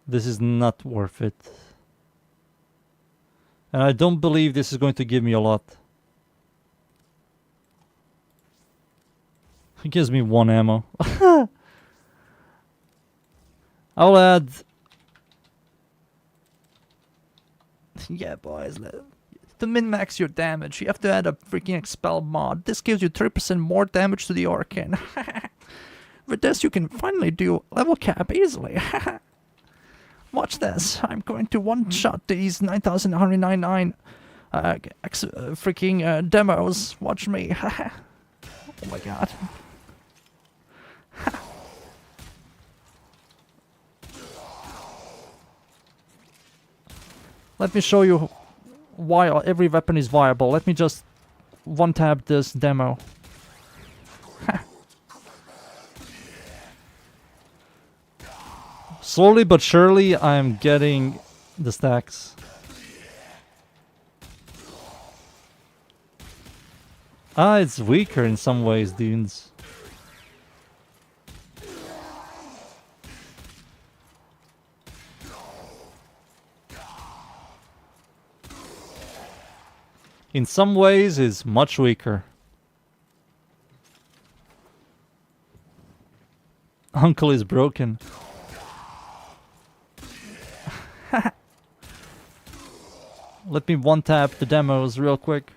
This is not worth it. And I don't believe this is going to give me a lot. It gives me 1 ammo. I'll add... Yeah, boys. To min-max your damage, you have to add a freaking Expel mod. This gives you 3% more damage to the Orcan. With this, you can finally do level cap easily. Watch this. I'm going to one-shot these 9,199 freaking demos. Watch me. Oh my god. Let me show you why every weapon is viable. Let me just one-tap this demo. Slowly but surely, I'm getting the stacks. Ah, it's weaker in some ways, dudes. in some ways is much weaker. Uncle is broken. Let me one-tap the demos real quick.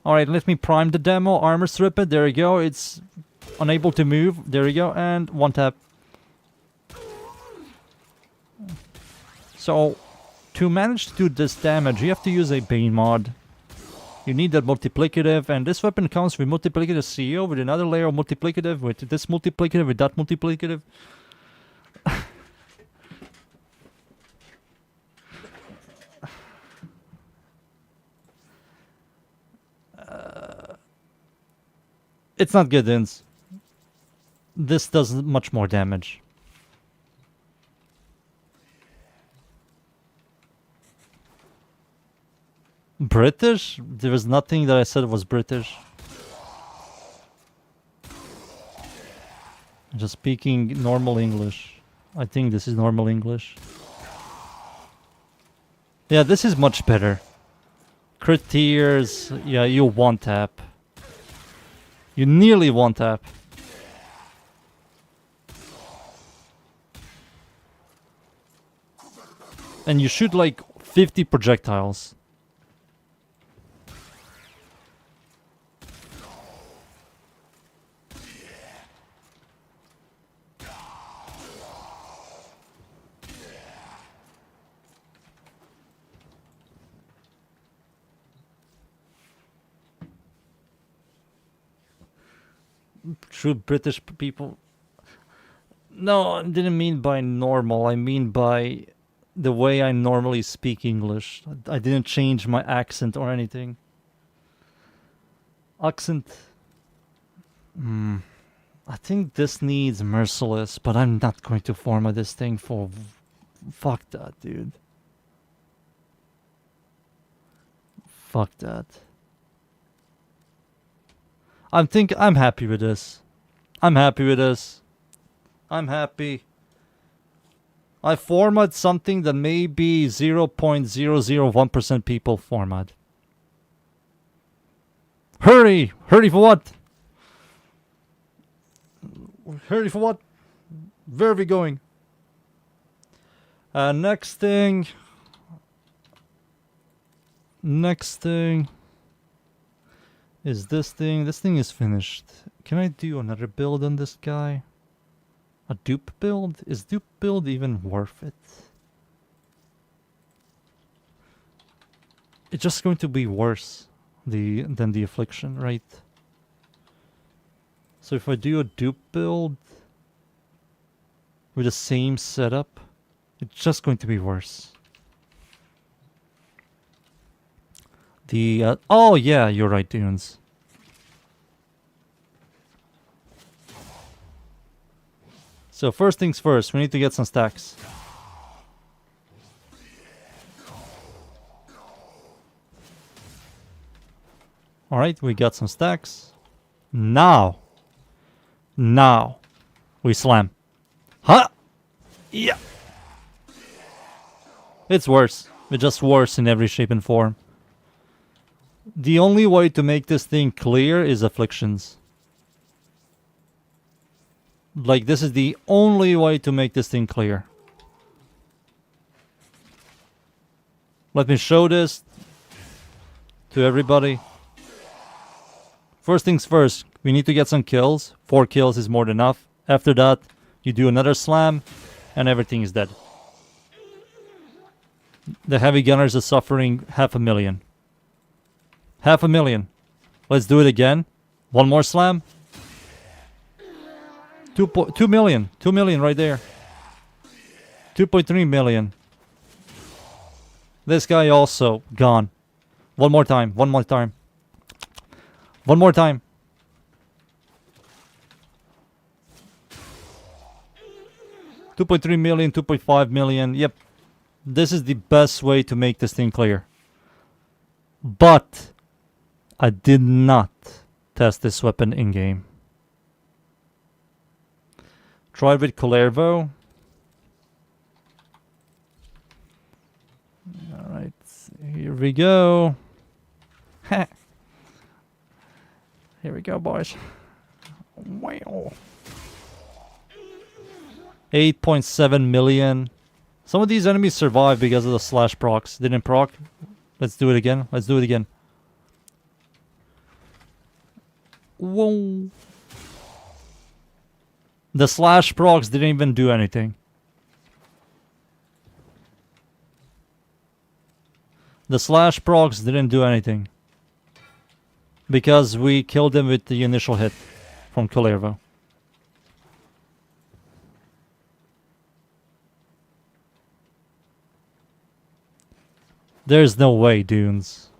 Alright, let me prime the demo. Armor strip it. There we go. It's unable to move. There we go. And one-tap. So, to manage to do this damage, you have to use a Bane mod. You need that multiplicative, and this weapon comes with multiplicative CO, with another layer of multiplicative, with this multiplicative, with that multiplicative. It's not good, Ins. This does much more damage. British? There was nothing that I said was British. Just speaking normal English. I think this is normal English. Yeah, this is much better. Crit tiers, yeah, you one-tap. You nearly one-tap. And you shoot like 50 projectiles. True British people. No, I didn't mean by normal. I mean by the way I normally speak English. I didn't change my accent or anything. Accent. I think this needs Merciless, but I'm not going to format this thing for... Fuck that, dude. Fuck that. I'm happy with this. I'm happy with this. I'm happy. I format something that maybe 0.001% people format. Hurry! Hurry for what? Hurry for what? Where are we going? Next thing. Next thing. Is this thing? This thing is finished. Can I do another build on this guy? A dupe build? Is dupe build even worth it? It's just going to be worse than the affliction, right? So if I do a dupe build with the same setup, it's just going to be worse. Oh yeah, you're right, Dunes. So first things first, we need to get some stacks. Alright, we got some stacks. Now we slam. Huh? Yeah. It's worse. It's just worse in every shape and form. The only way to make this thing clear is afflictions. Like, this is the only way to make this thing clear. Let me show this to everybody. First things first, we need to get some kills. 4 kills is more than enough. After that, you do another slam, and everything is dead. The heavy gunners are suffering 500,000. 500,000. Let's do it again. One more slam. 2 million. 2 million right there. 2.3 million. This guy also gone. One more time. One more time. One more time. $2.3 million, 2.5 million. Yep. This is the best way to make this thing clear. But I did not test this weapon in-game. Tried with Colervo. Alright. Here we go. Here we go, boys. Wow. 8.7 million. Some of these enemies survive because of the slash procs. Didn't proc. Let's do it again. Let's do it again. Whoa. The slash procs didn't even do anything. The slash procs didn't do anything. Because we killed them with the initial hit from Kalervo. There's no way, dudes.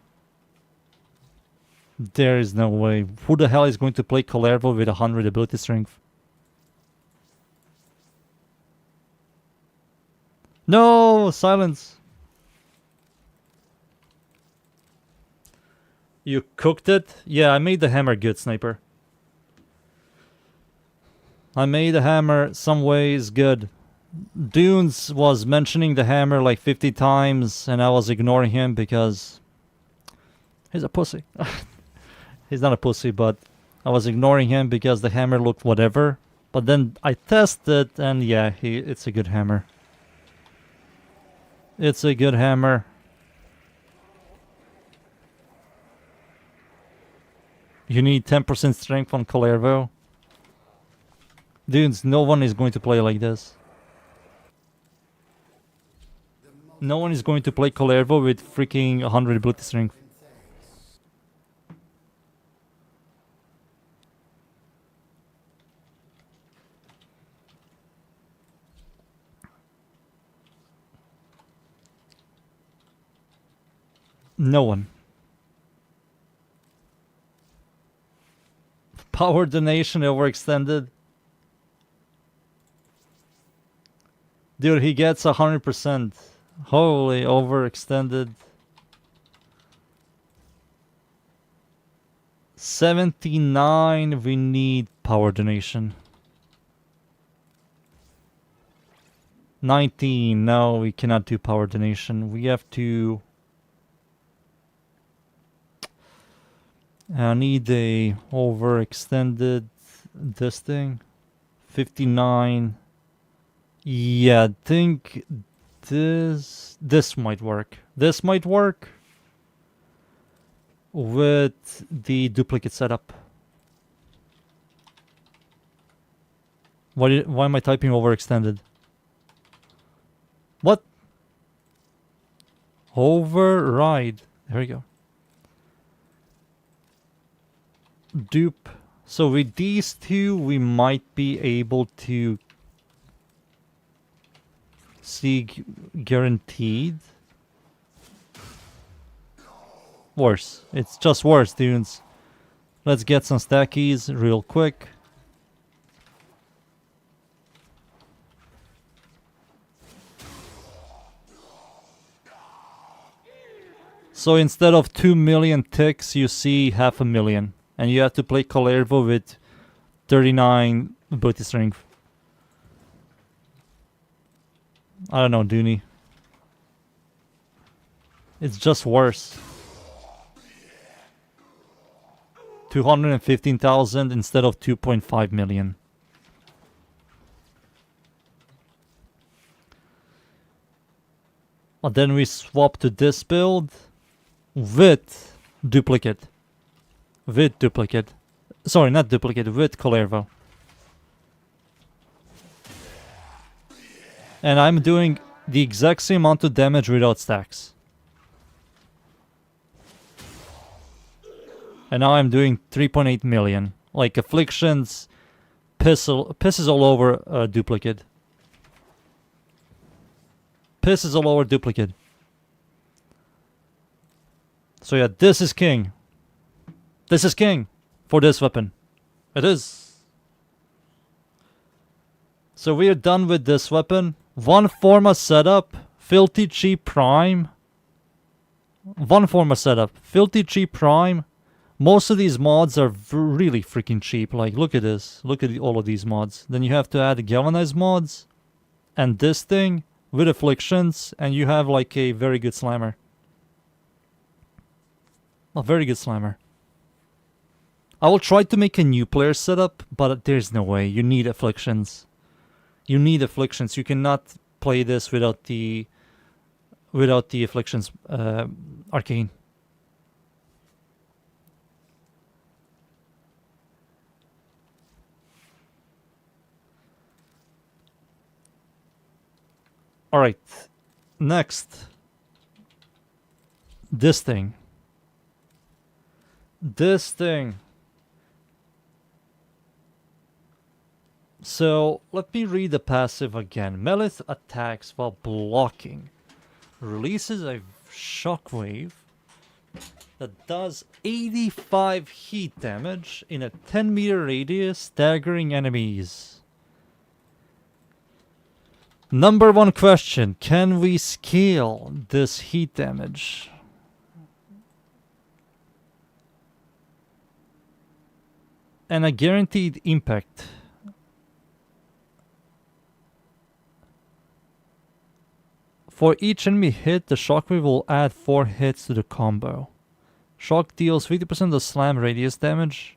There is no way. Who the hell is going to play Kalervo with 100 ability strength? No! Silence! You cooked it? Yeah, I made the hammer good, Sniper. I made the hammer some ways good. Dunes was mentioning the hammer like 50 times and I was ignoring him because he's a pussy. He's not a pussy, but I was ignoring him because the hammer looked whatever. But then I tested and yeah, it's a good hammer. It's a good hammer. You need 10% strength on Kalervo. Dudes, no one is going to play like this. No one is going to play Kalervo with freaking 100 ability strength. No one. Power donation overextended. Dude, he gets 100%. Holy, overextended. 79, we need power donation. 19, no, we cannot do power donation. We have to... I need a overextended this thing. 59. Yeah, I think this might work. This might work with the duplicate setup. Why am I typing overextended? What? Override. There we go. Dupe. So with these two, we might be able to see guaranteed. Worse. It's just worse, dudes. Let's get some stackies real quick. So instead of 2 million ticks, you see 500,000. And you have to play Kalervo with 39 ability strength. I don't know, Dooney. It's just worse. 215,000 instead of 2.5 million. And then we swap to this build with duplicate. With duplicate. Sorry, not duplicate, with Kalervo. And I'm doing the exact same amount of damage without stacks. And now I'm doing 3.8 million. Like afflictions, pisses all over duplicate. Pisses all over duplicate. So yeah, this is king. This is king for this weapon. It is. So we are done with this weapon. One forma setup, filthy cheap prime. One forma setup, filthy cheap prime. Most of these mods are really freaking cheap. Like, look at this. Look at all of these mods. Then you have to add galvanized mods. And this thing with afflictions. And you have like a very good slammer. A very good slammer. I will try to make a new player setup, but there's no way. You need afflictions. You need afflictions. You cannot play this without the afflictions arcane. All right. Next. This thing. This thing. So, let me read the passive again. Melee attacks while blocking. Releases a shockwave that does 85 heat damage in a 10-meter radius, staggering enemies. Number one question, can we scale this heat damage? And a guaranteed impact. For each enemy hit, the shockwave will add 4 hits to the combo. Shock deals 50% of the slam radius damage.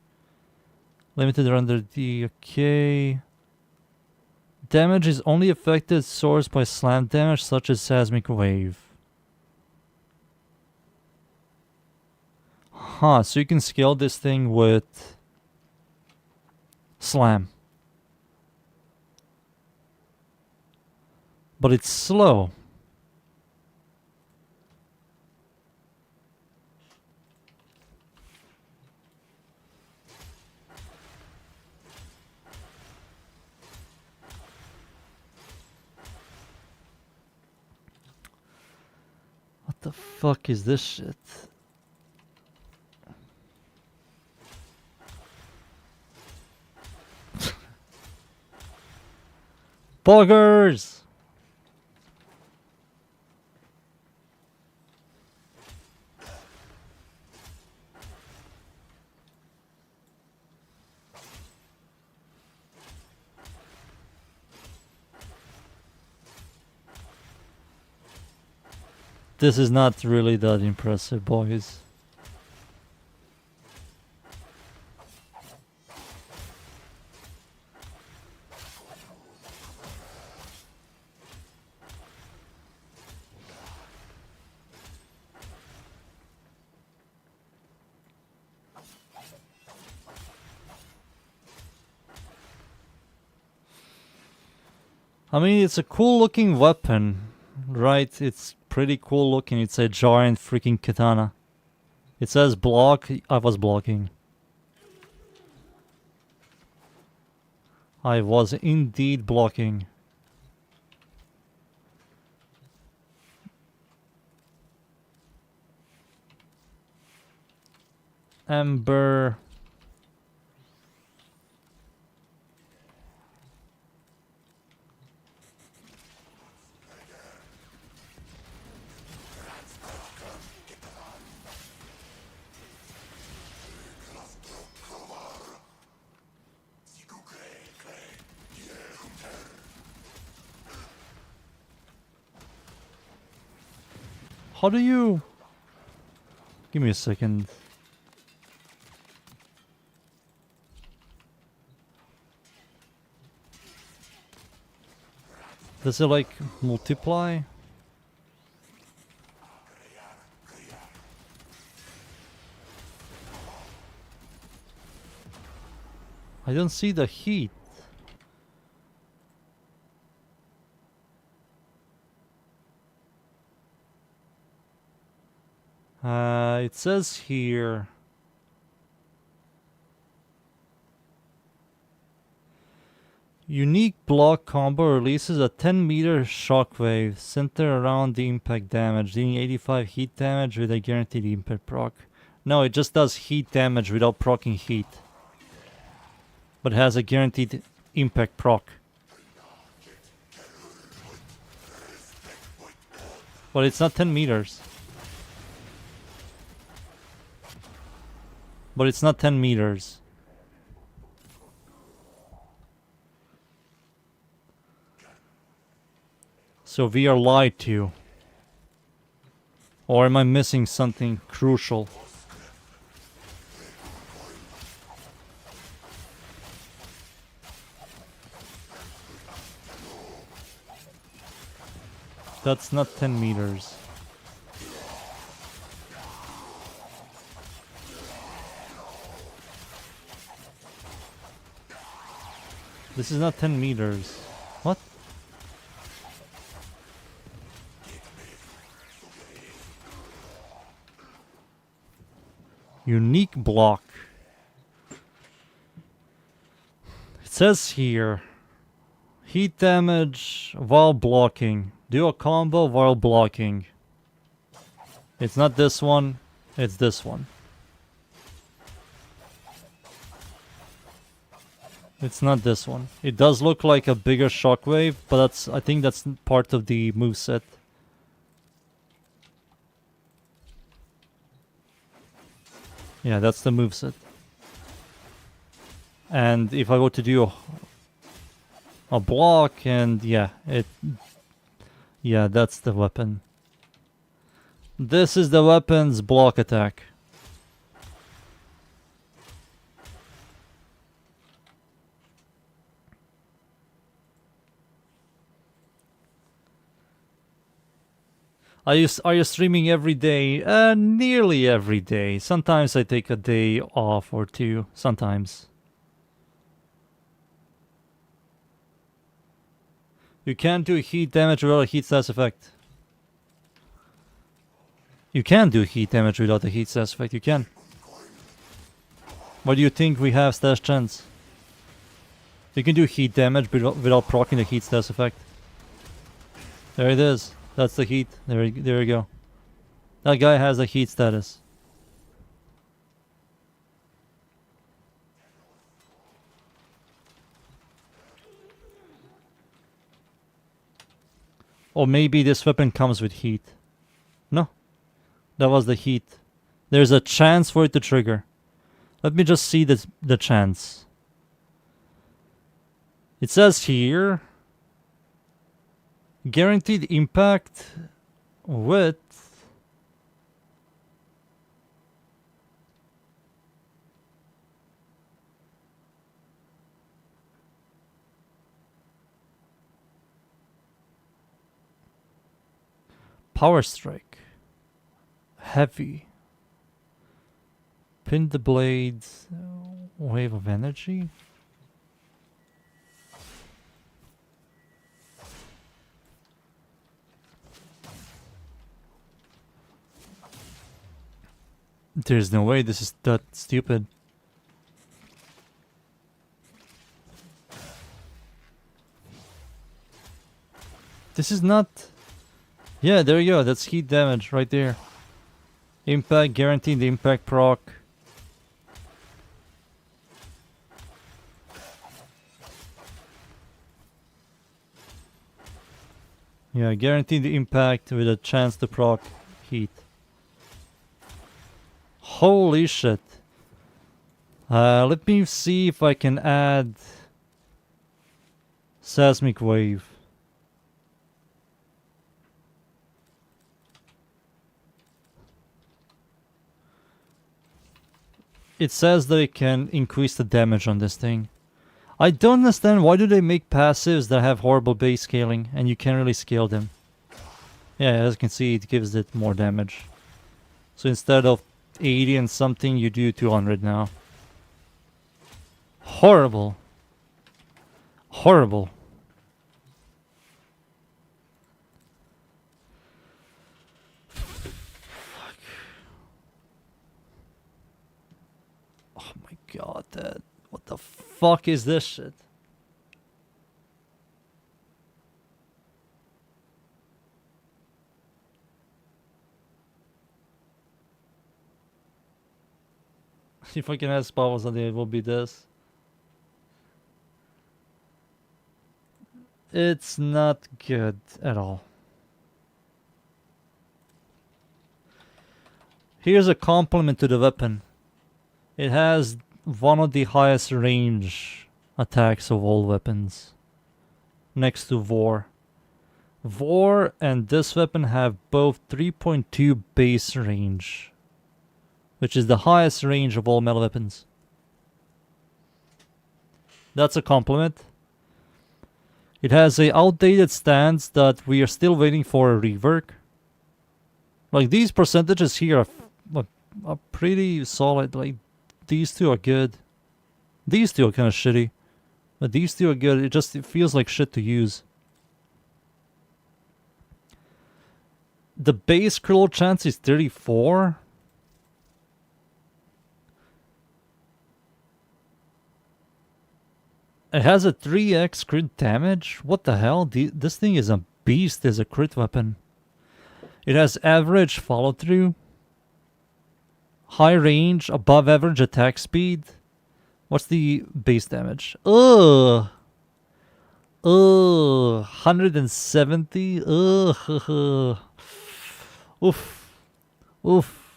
Limited under the okay. Damage is only affected sourced by slam damage such as seismic wave. Huh, so you can scale this thing with slam. But it's slow. What the fuck is this shit? Buggers! This is not really that impressive, boys. I mean, it's a cool looking weapon, right? It's pretty cool looking. It's a giant freaking katana. It says block. I was blocking. I was indeed blocking. Ember. How do you... Give me a second. Does it like multiply? I don't see the heat. It says here. Unique block combo releases a 10-meter shockwave centered around the impact damage, dealing 85 heat damage with a guaranteed impact proc. No, it just does heat damage without proccing heat. But has a guaranteed impact proc. But it's not 10 meters. But it's not 10 meters. So we are lied to. Or am I missing something crucial? That's not 10 meters. This is not 10 meters. What? Unique block. It says here, heat damage while blocking. Do a combo while blocking. It's not this one, it's this one. It's not this one. It does look like a bigger shockwave, but I think that's part of the moveset. Yeah, that's the moveset. And if I were to do a block, and yeah, that's the weapon. This is the weapon's block attack. Are you streaming every day? Nearly every day. Sometimes I take a day off or two. Sometimes. You can't do heat damage without a heat status effect. You can do heat damage without a heat status effect. You can. Why do you think we have status chance? You can do heat damage without proccing the heat status effect. There it is. That's the heat. There you go. That guy has a heat status. Or maybe this weapon comes with heat. No. That was the heat. There's a chance for it to trigger. Let me just see the chance. It says here, guaranteed impact with power strike, heavy, pin the blades, wave of energy. There's no way this is that stupid. This is not... Yeah, there you go. That's heat damage right there. Impact, guaranteed impact proc. Yeah, guaranteed the impact with a chance to proc heat. Holy shit. Let me see if I can add seismic wave. It says that it can increase the damage on this thing. I don't understand, why do they make passives that have horrible base scaling and you can't really scale them? Yeah, as you can see, it gives it more damage. So instead of 80 and something, you do 200 now. Horrible. Horrible. Fuck. Oh my god, what the fuck is this shit? If I can add spells on it will be this. It's not good at all. Here's a compliment to the weapon. It has one of the highest range attacks of all weapons. Next to War. War and this weapon have both 3.2 base range, which is the highest range of all melee weapons. That's a compliment. It has a outdated stance that we are still waiting for a rework. Like, these percentages here are pretty solid. Like, these two are good. These two are kind of shitty. But these two are good. It feels like shit to use. The base critical chance is 34. It has a 3x crit damage. What the hell? This thing is a beast as a crit weapon. It has average follow through, high range, above average attack speed. What's the base damage? Ugh. 170. Ugh. Oof. Oof.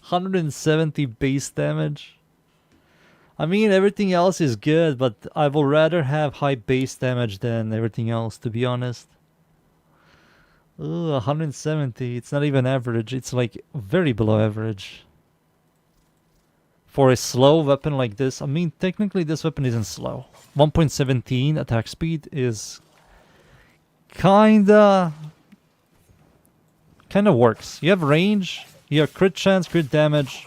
170 base damage. I mean, everything else is good, but I would rather have high base damage than everything else, to be honest. 170. It's not even average. It's like very below average. For a slow weapon like this, I mean, technically this weapon isn't slow. 1.17 attack speed is kinda works. You have range, you have crit chance, crit damage.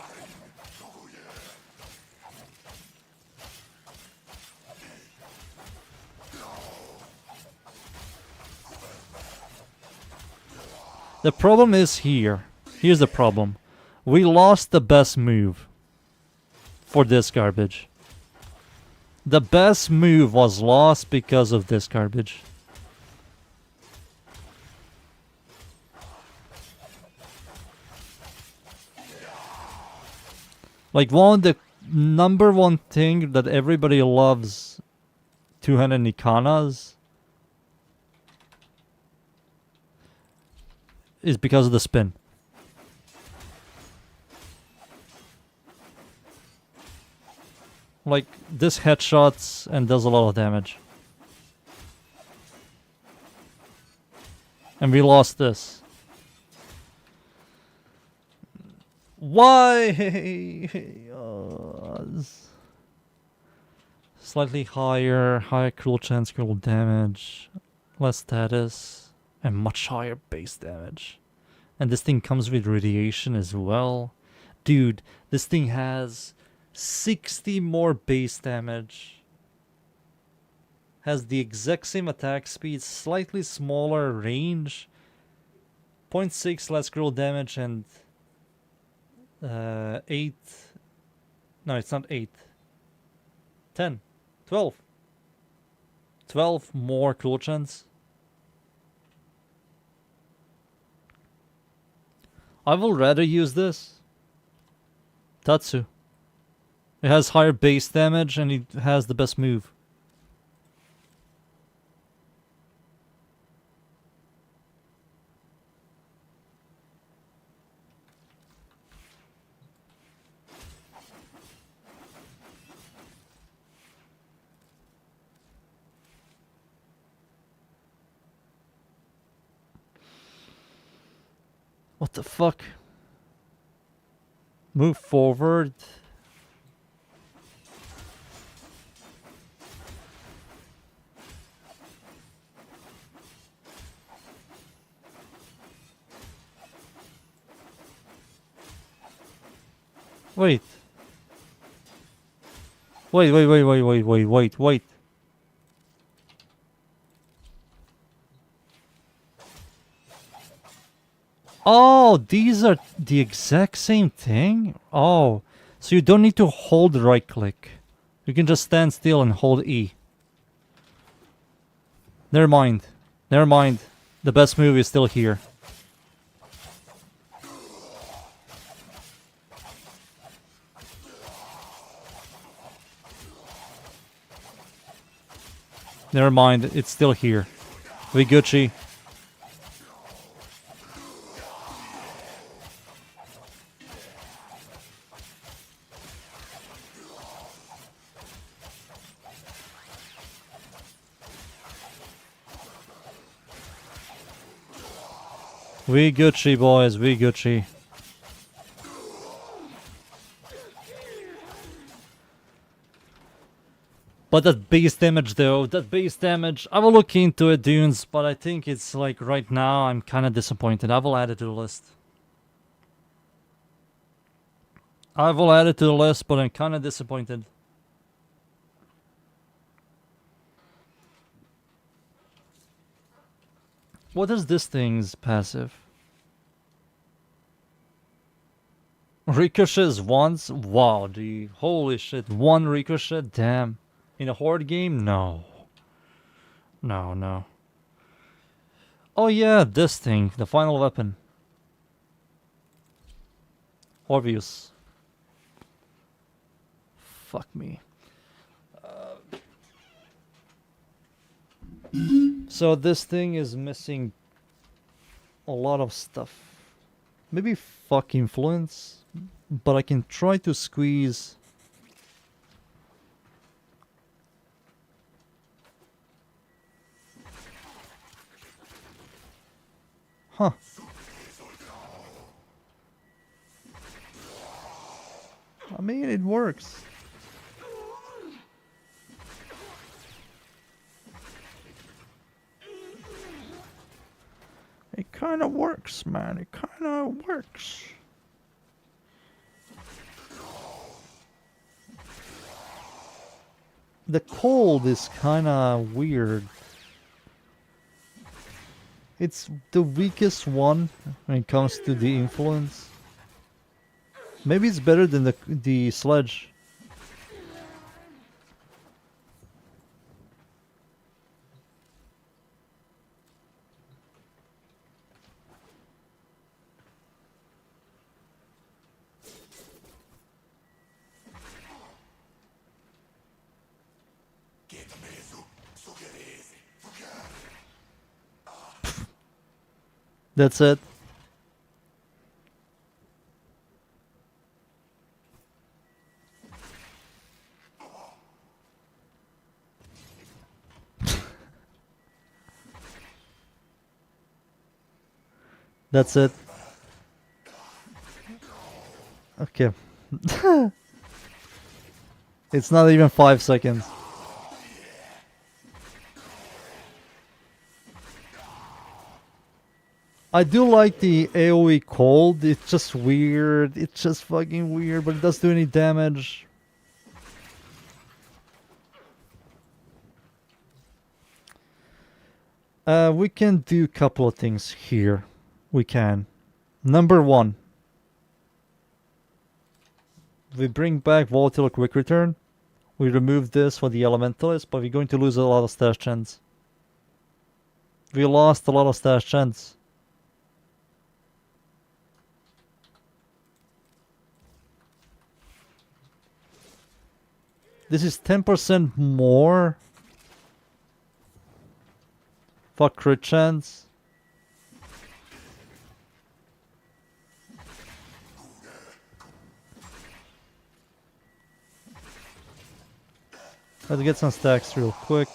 The problem is here. Here's the problem. We lost the best move for this garbage. The best move was lost because of this garbage. Like, one of the number one thing that everybody loves two-handed Nikanas is because of the spin. Like, this headshots and does a lot of damage. And we lost this. Why? Slightly higher critical chance, critical damage, less status, and much higher base damage. And this thing comes with radiation as well. Dude, this thing has 60 more base damage. Has the exact same attack speed, slightly smaller range, 0.6 less critical damage, and 8. No, it's not 8. 10. 12. 12 more critical chance. I will rather use this. Tatsu. It has higher base damage and it has the best move. What the fuck? Move forward. Wait. Wait. Oh, these are the exact same thing? Oh, so you don't need to hold right click. You can just stand still and hold E. Never mind. The best move is still here. Never mind, it's still here. We Gucci. We Gucci, boys, we Gucci. But that base damage though, that base damage, I will look into it, dunes, but I think it's like right now I'm kind of disappointed. I will add it to the list. I will add it to the list, but I'm kind of disappointed. What is this thing's passive? Ricochets once? Wow, dude. Holy shit. One ricochet? Damn. In a horde game? No. No, no. Oh yeah, this thing. The final weapon. Obvious. Fuck me. So this thing is missing a lot of stuff. Maybe fuck influence, but I can try to squeeze. Huh. I mean, it works. It kind of works, man. It kind of works. The cold is kind of weird. It's the weakest one when it comes to the influence. Maybe it's better than the sledge. That's it. That's it. Okay. It's not even 5 seconds. I do like the AoE cold. It's just weird. It's just fucking weird, but it doesn't do any damage. We can do a couple of things here. We can. Number one. We bring back Volatile Quick Return. We remove this for the Elementalist, but we're going to lose a lot of stash chance. We lost a lot of stash chance. This is 10% more. Fuck crit chance. Let's get some stacks real quick.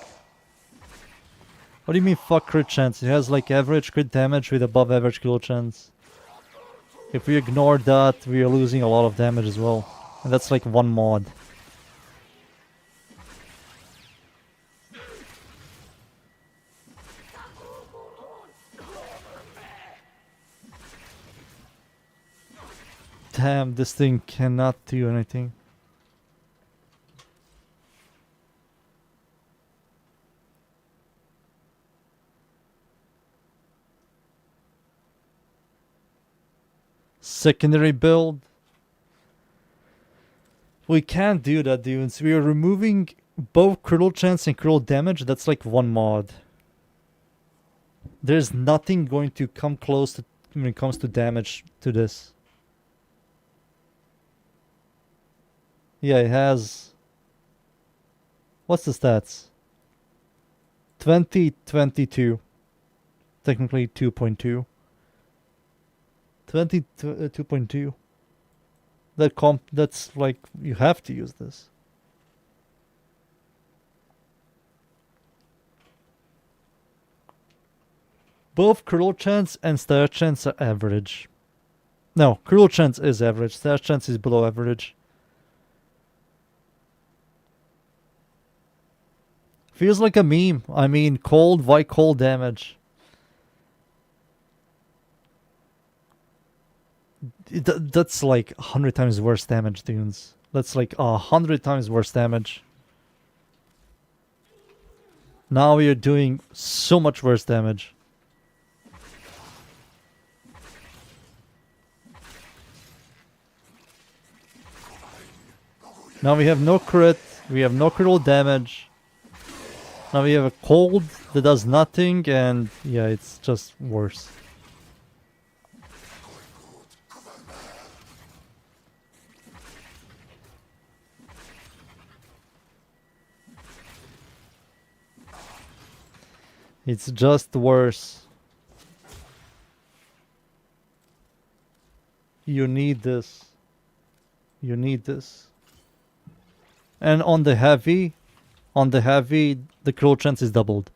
What do you mean fuck crit chance? It has like average crit damage with above average kill chance. If we ignore that, we are losing a lot of damage as well. And that's like one mod. Damn, this thing cannot do anything. Secondary build. We can't do that, dudes. We are removing both critical chance and critical damage. That's like one mod. There's nothing going to come close to when it comes to damage to this. Yeah, it has... What's the stats? 22. Technically 2.2. 2.2. That's like, you have to use this. Both critical chance and stash chance are average. No, critical chance is average. Stash chance is below average. Feels like a meme. I mean, cold, why cold damage? That's like 100 times worse damage, dudes. That's like 100 times worse damage. Now we are doing so much worse damage. Now we have no crit. We have no critical damage. Now we have a cold that does nothing, and yeah, it's just worse. It's just worse. You need this. You need this. And on the heavy, the critical chance is doubled.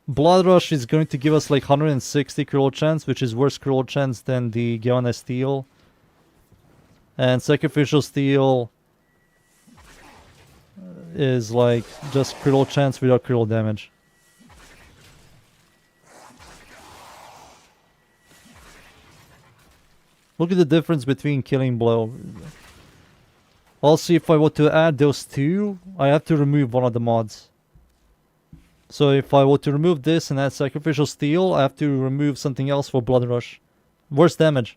Blood Rush is going to give us like 160 critical chance, which is worse critical chance than the Galvanized Steel. And Sacrificial Steel is like just critical chance without critical damage. Look at the difference between Killing Blow. Also, if I were to add those two, I have to remove one of the mods. So if I were to remove this and add Sacrificial Steel, I have to remove something else for Blood Rush. Worse damage.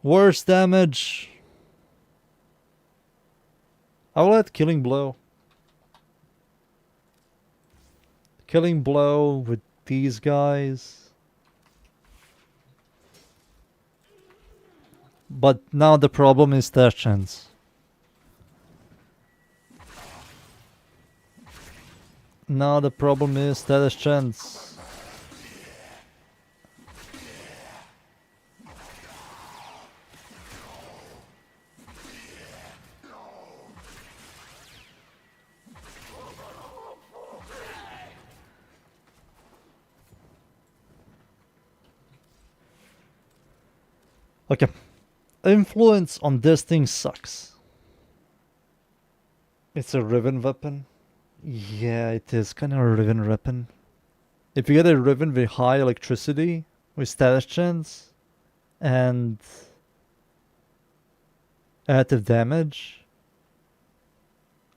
Worse damage. I will add Killing Blow. Killing Blow with these guys. But now the problem is dash chance. Now the problem is dash chance. Okay. Influence on this thing sucks. It's a Riven weapon. Yeah, it is kind of a Riven weapon. If you get a Riven with high electricity, with status chance, and additive damage,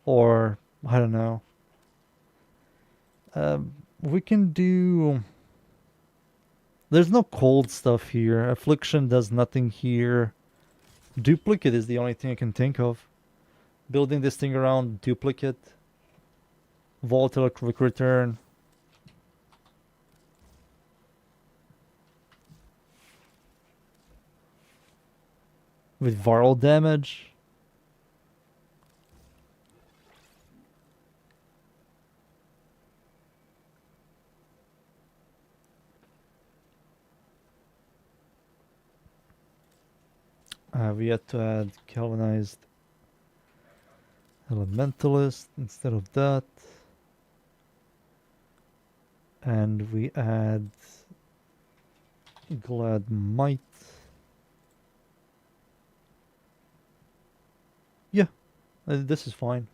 or I don't know, we can do. There's no cold stuff here. Affliction does nothing here. Duplicate is the only thing I can think of. Building this thing around duplicate. Volatile quick return. With viral damage. We had to add Galvanized Elementalist instead of that. And we add Glad Might. Yeah, this is fine.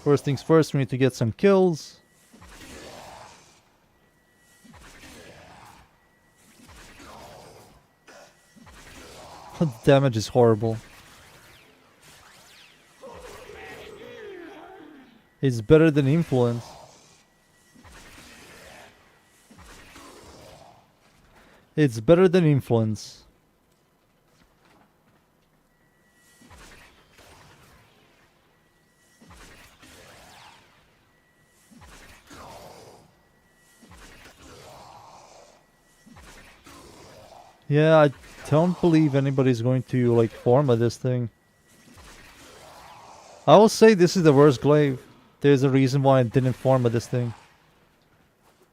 First things first, we need to get some kills. The damage is horrible. It's better than Influence. It's better than Influence. Yeah, I don't believe anybody's going to like Forma this thing. I will say this is the worst glaive. There's a reason why I didn't Forma this thing.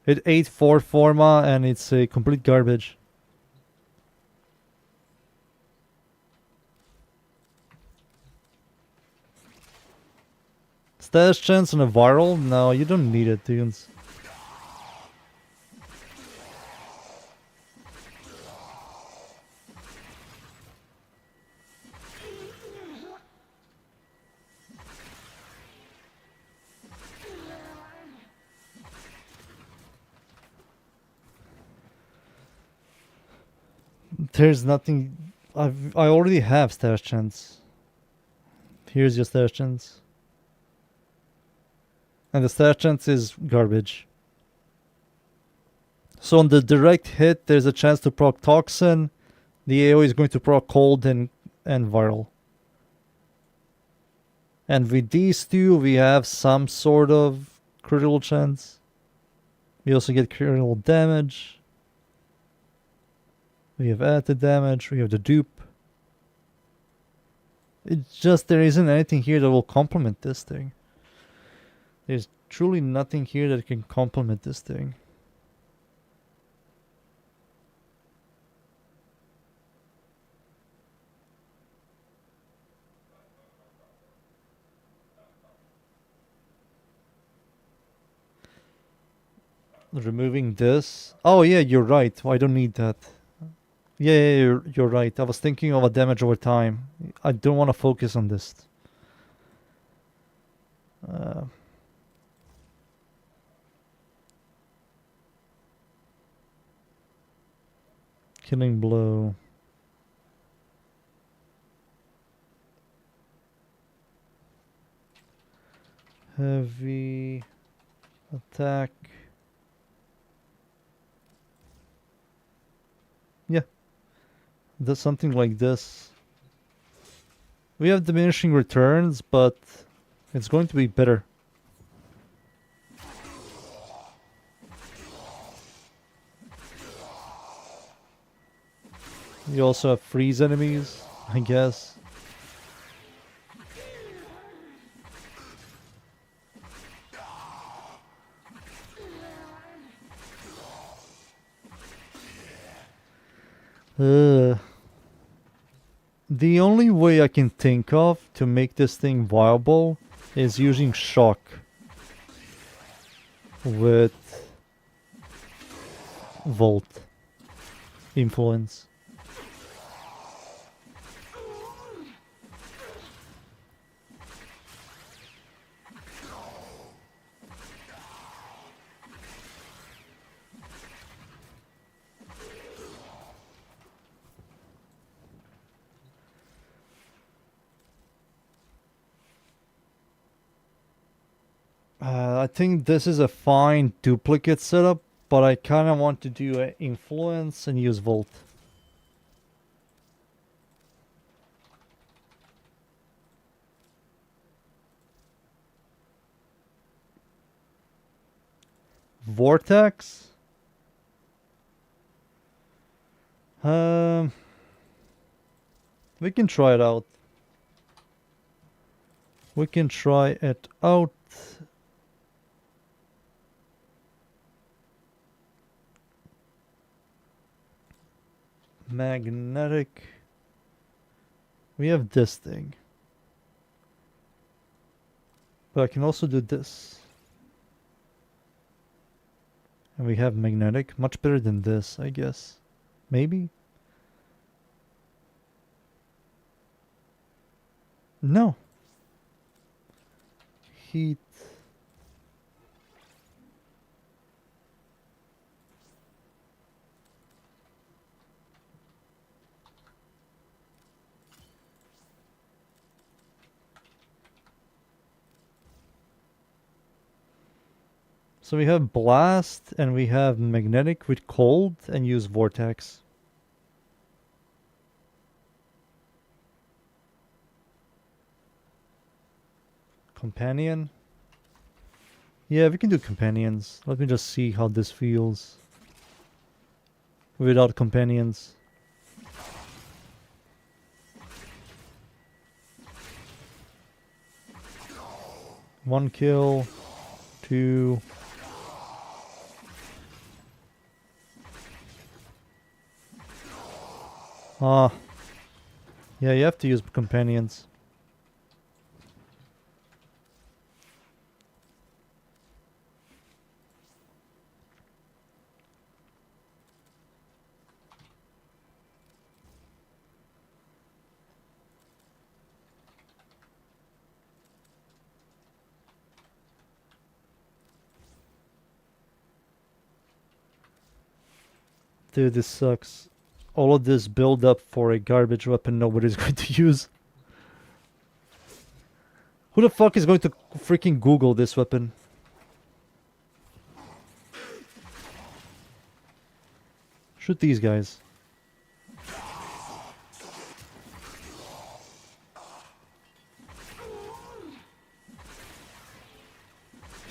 It ate 4 Forma and it's a complete garbage. Stash chance on a viral? No, you don't need it, dudes. There's nothing. I already have stash chance. Here's your stash chance. And the stash chance is garbage. So on the direct hit, there's a chance to proc Toxin. The AoE is going to proc Cold and Viral. And with these two, we have some sort of critical chance. We also get critical damage. We have added damage. We have the dupe. It's just there isn't anything here that will complement this thing. There's truly nothing here that can complement this thing. Removing this. Oh yeah, you're right. I don't need that. Yeah, you're right. I was thinking of a damage over time. I don't want to focus on this. Killing blow. Heavy attack. Yeah. Does something like this. We have diminishing returns, but it's going to be better. You also have freeze enemies, I guess. The only way I can think of to make this thing viable is using shock with Volt influence. I think this is a fine duplicate setup, but I kind of want to do an influence and use Volt. Vortex? We can try it out. We can try it out. Magnetic. We have this thing. But I can also do this. And we have magnetic. Much better than this, I guess. Maybe? No. Heat. So we have blast and we have magnetic with cold and use vortex. Companion. Yeah, we can do companions. Let me just see how this feels without companions. One kill, two. Ah. Yeah, you have to use companions. Dude, this sucks. All of this build up for a garbage weapon nobody's going to use. Who the fuck is going to freaking Google this weapon? Shoot these guys.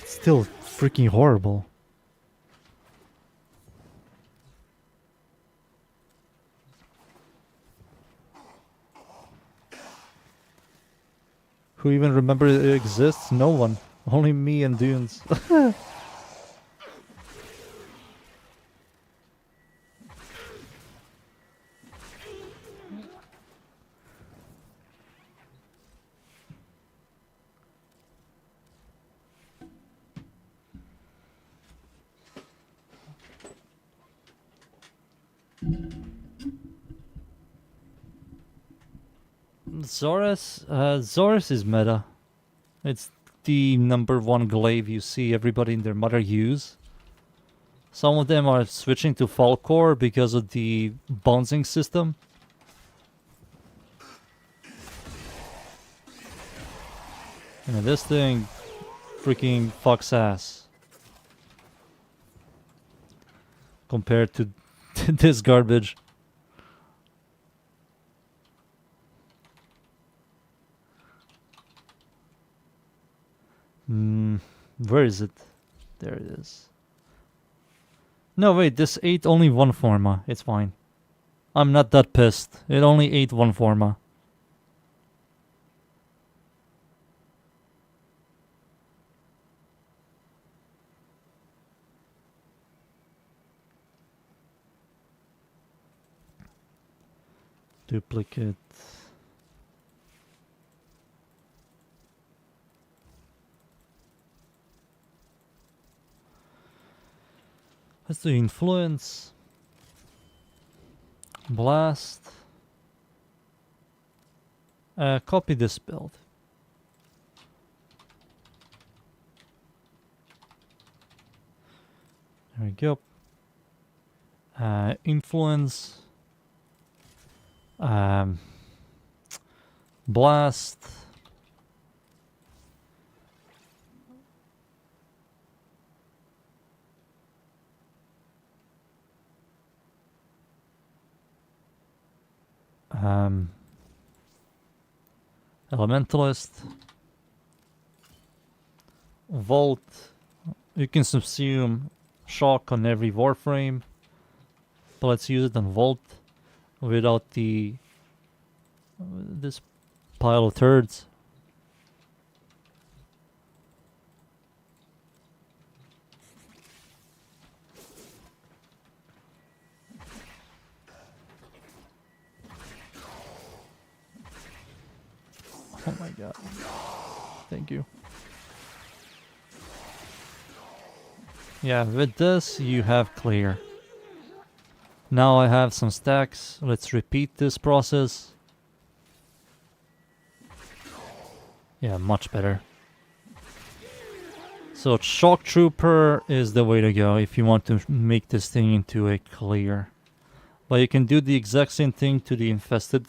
It's still freaking horrible. Who even remembers it exists? No one. Only me and Dunes. Zorus is meta. It's the #1 glaive you see everybody and their mother use. Some of them are switching to Falcor because of the bouncing system. And this thing freaking fucks ass. Compared to this garbage. Where is it? There it is. No, wait, this ate only one forma. It's fine. I'm not that pissed. It only ate one forma. Duplicate. Let's do influence. Blast. Copy this build. There we go. Influence. Blast. Elementalist. Volt. You can subsume shock on every Warframe, but let's use it on Volt without the this pile of turds. Oh my god. Thank you. Yeah, with this you have clear. Now I have some stacks. Let's repeat this process. Yeah, much better. So Shock Trooper is the way to go if you want to make this thing into a clear. But you can do the exact same thing to the Infested.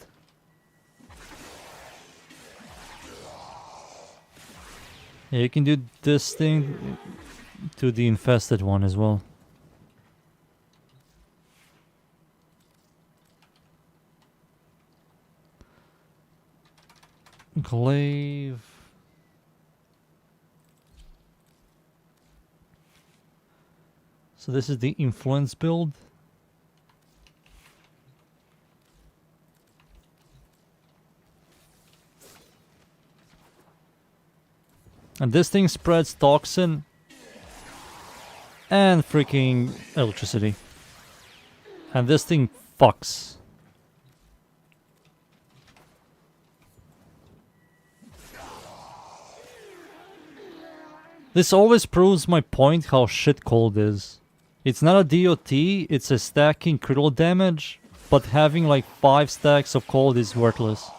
Yeah, you can do this thing to the Infested one as well. Glaive. So this is the influence build. And this thing spreads toxin and freaking electricity. And this thing fucks. This always proves my point how shit cold is. It's not a DOT, it's a stacking critical damage, but having like 5 stacks of cold is worthless.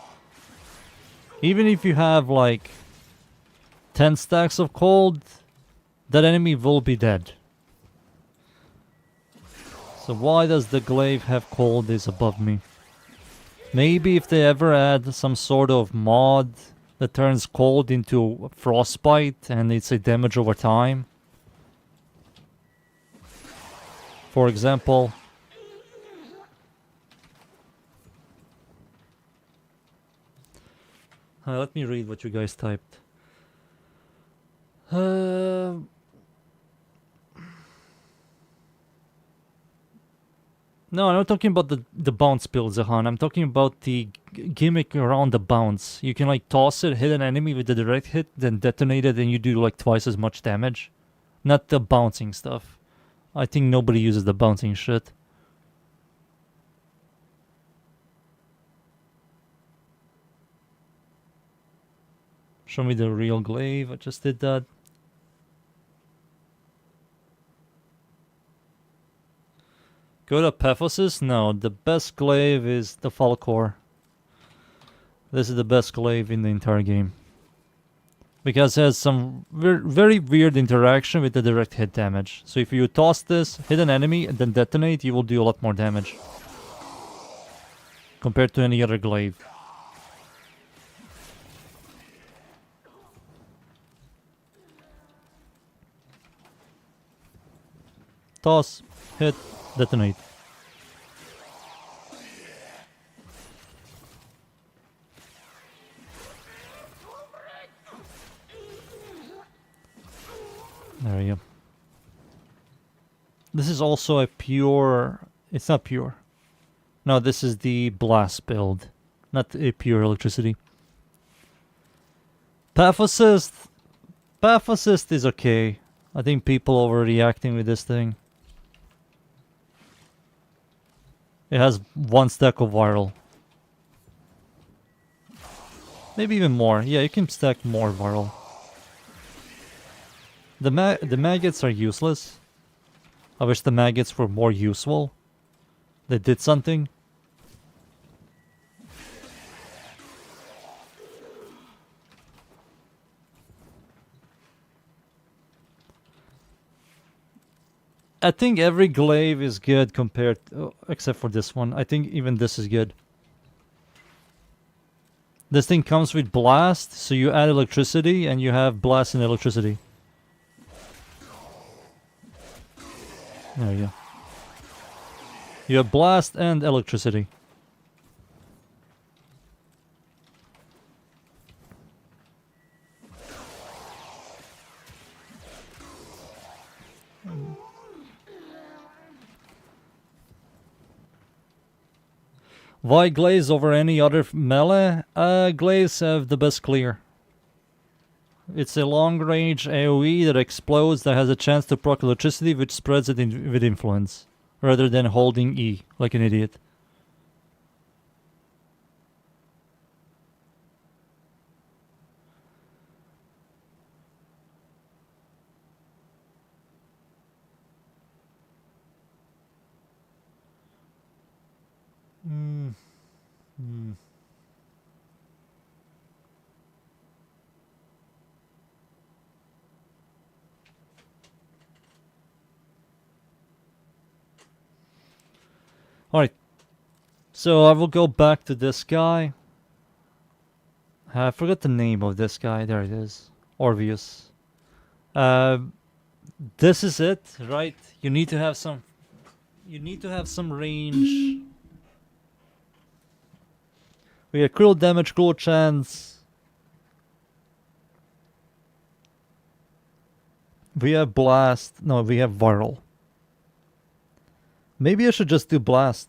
Even if you have like 10 stacks of cold, that enemy will be dead. So why does the glaive have cold is above me? Maybe if they ever add some sort of mod that turns cold into frostbite and it's a damage over time. For example, let me read what you guys typed. No, I'm not talking about the bounce build, Zahan. I'm talking about the gimmick around the bounce. You can like toss it, hit an enemy with the direct hit, then detonate it, and you do like twice as much damage. Not the bouncing stuff. I think nobody uses the bouncing shit. Show me the real glaive. I just did that. Go to Epiphysis? No, the best glaive is the Falcor. This is the best glaive in the entire game. Because it has some very weird interaction with the direct hit damage. So if you toss this, hit an enemy, and then detonate, you will do a lot more damage. Compared to any other glaive. Toss, hit, detonate. There you go. This is also a pure... It's not pure. No, this is the blast build. Not a pure electricity. Path Assist. Path Assist is okay. I think people overreacting with this thing. It has 1 stack of viral. Maybe even more. Yeah, you can stack more viral. The maggots are useless. I wish the maggots were more useful. They did something. I think every glaive is good compared to, except for this one. I think even this is good. This thing comes with blast, so you add electricity and you have blast and electricity. There you go. You have blast and electricity. Why glaives over any other melee? Glaives have the best clear. It's a long-range AoE that explodes that has a chance to proc electricity which spreads it with influence, rather than holding E like an idiot. Alright, so I will go back to this guy. I forgot the name of this guy. There it is. Orvius. This is it, right? You need to have some... You need to have some range. We have critical damage, critical chance. We have blast. No, we have viral. Maybe I should just do blast.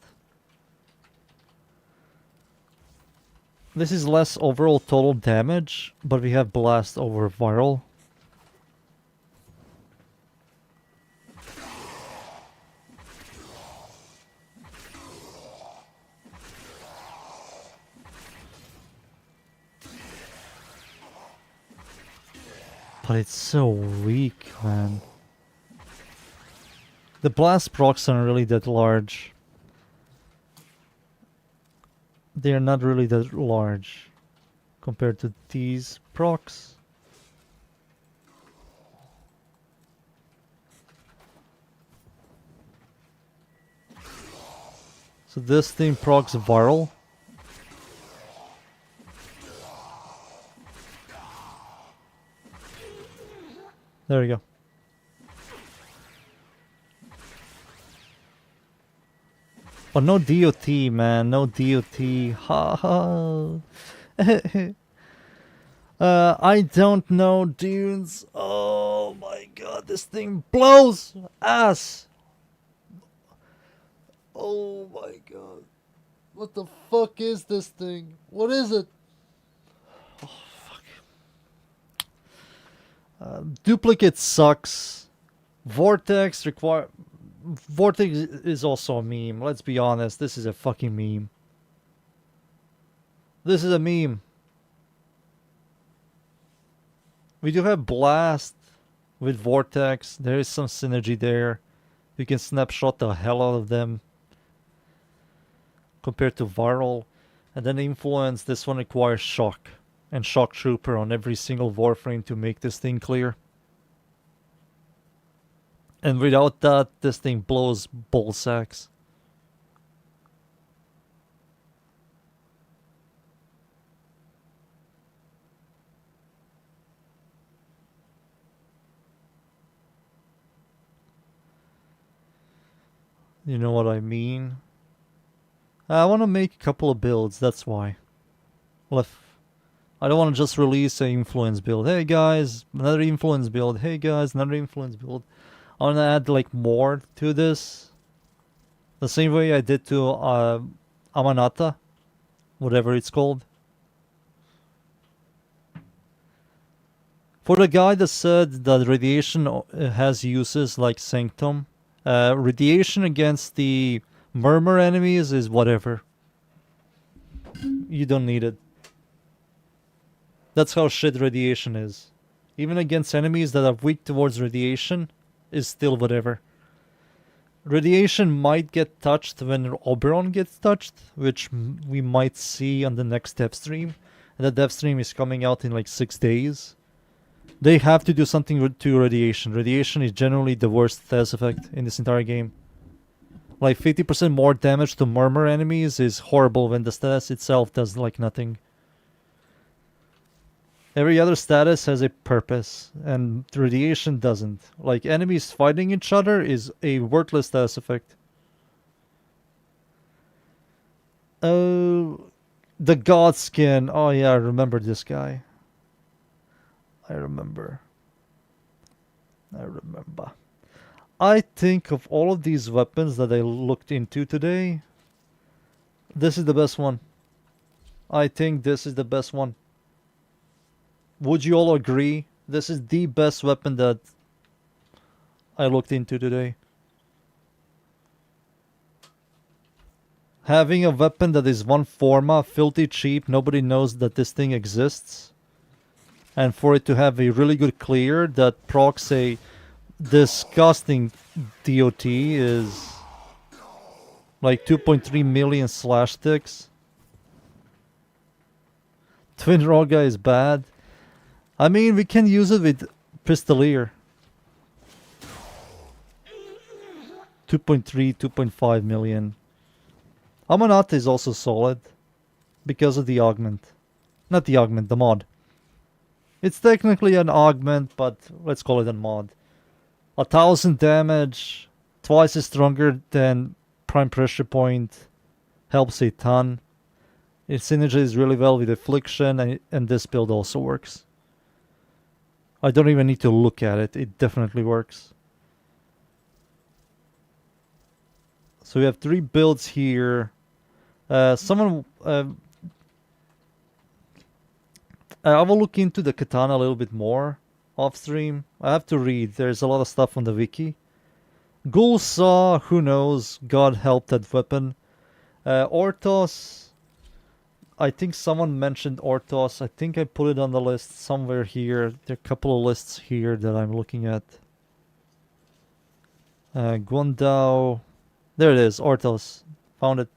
This is less overall total damage, but we have blast over viral. But it's so weak, man. The blast procs aren't really that large. They are not really that large compared to these procs. So this thing procs viral. There we go. But no DOT, man. No DOT. Ha ha. I don't know, dudes. Oh my god, this thing blows ass. Oh my god. What the fuck is this thing? What is it? Oh, fuck. Duplicate sucks. Vortex is also a meme. Let's be honest. This is a fucking meme. This is a meme. We do have Blast with Vortex. There is some synergy there. You can snapshot the hell out of them compared to Viral. And then Influence, this one requires Shock and Shock Trooper on every single Warframe to make this thing clear. And without that, this thing blows ball sacks. You know what I mean? I want to make a couple of builds, that's why. Well, I don't want to just release an influence build. Hey guys, another influence build. Hey guys, another influence build. I want to add like more to this. The same way I did to Amanata. Whatever it's called. For the guy that said that radiation has uses like Sanctum. Radiation against the Murmur enemies is whatever. You don't need it. That's how shit radiation is. Even against enemies that are weak towards radiation, is still whatever. Radiation might get touched when Oberon gets touched, which we might see on the next dev stream. And the dev stream is coming out in like 6 days. They have to do something to radiation. Radiation is generally the worst status effect in this entire game. Like 50% more damage to Murmur enemies is horrible when the status itself does like nothing. Every other status has a purpose, and radiation doesn't. Like enemies fighting each other is a worthless status effect. Oh, the God Skin. Oh yeah, I remember this guy. I remember. I think of all of these weapons that I looked into today, this is the best one. I think this is the best one. Would you all agree? This is the best weapon that I looked into today. Having a weapon that is one forma, filthy cheap, nobody knows that this thing exists. And for it to have a really good clear that procs a disgusting DOT is like 2.3 million slash ticks. Twin Roga is bad. I mean, we can use it with Pistolier. 2.3, 2.5 million. Amanat is also solid because of the augment. Not the augment, the mod. It's technically an augment, but let's call it a mod. 1,000 damage, twice as stronger than Prime Pressure Point, helps a ton. It synergizes really well with Affliction, and this build also works. I don't even need to look at it, it definitely works. So we have 3 builds here. I will look into the katana a little bit more off stream. I have to read. There's a lot of stuff on the wiki. Ghoul Saw, who knows? God help that weapon. Orthos. I think someone mentioned Orthos. I think I put it on the list somewhere here. There are a couple of lists here that I'm looking at. Guandao. There it is, Orthos. Found it.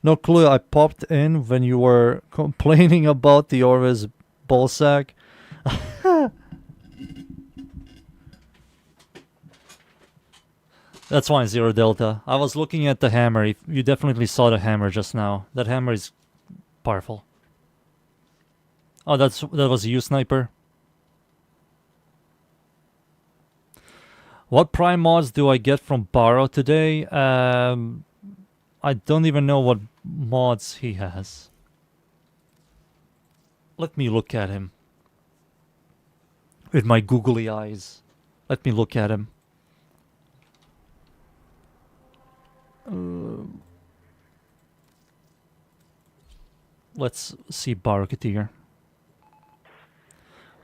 No clue, I popped in when you were complaining about the Orvis ballsack. That's fine, Zero Delta. I was looking at the hammer. You definitely saw the hammer just now. That hammer is powerful. Oh, that was you, Sniper. What prime mods do I get from Baro today? I don't even know what mods he has. Let me look at him. With my googly eyes. Let me look at him. Let's see Barketeer.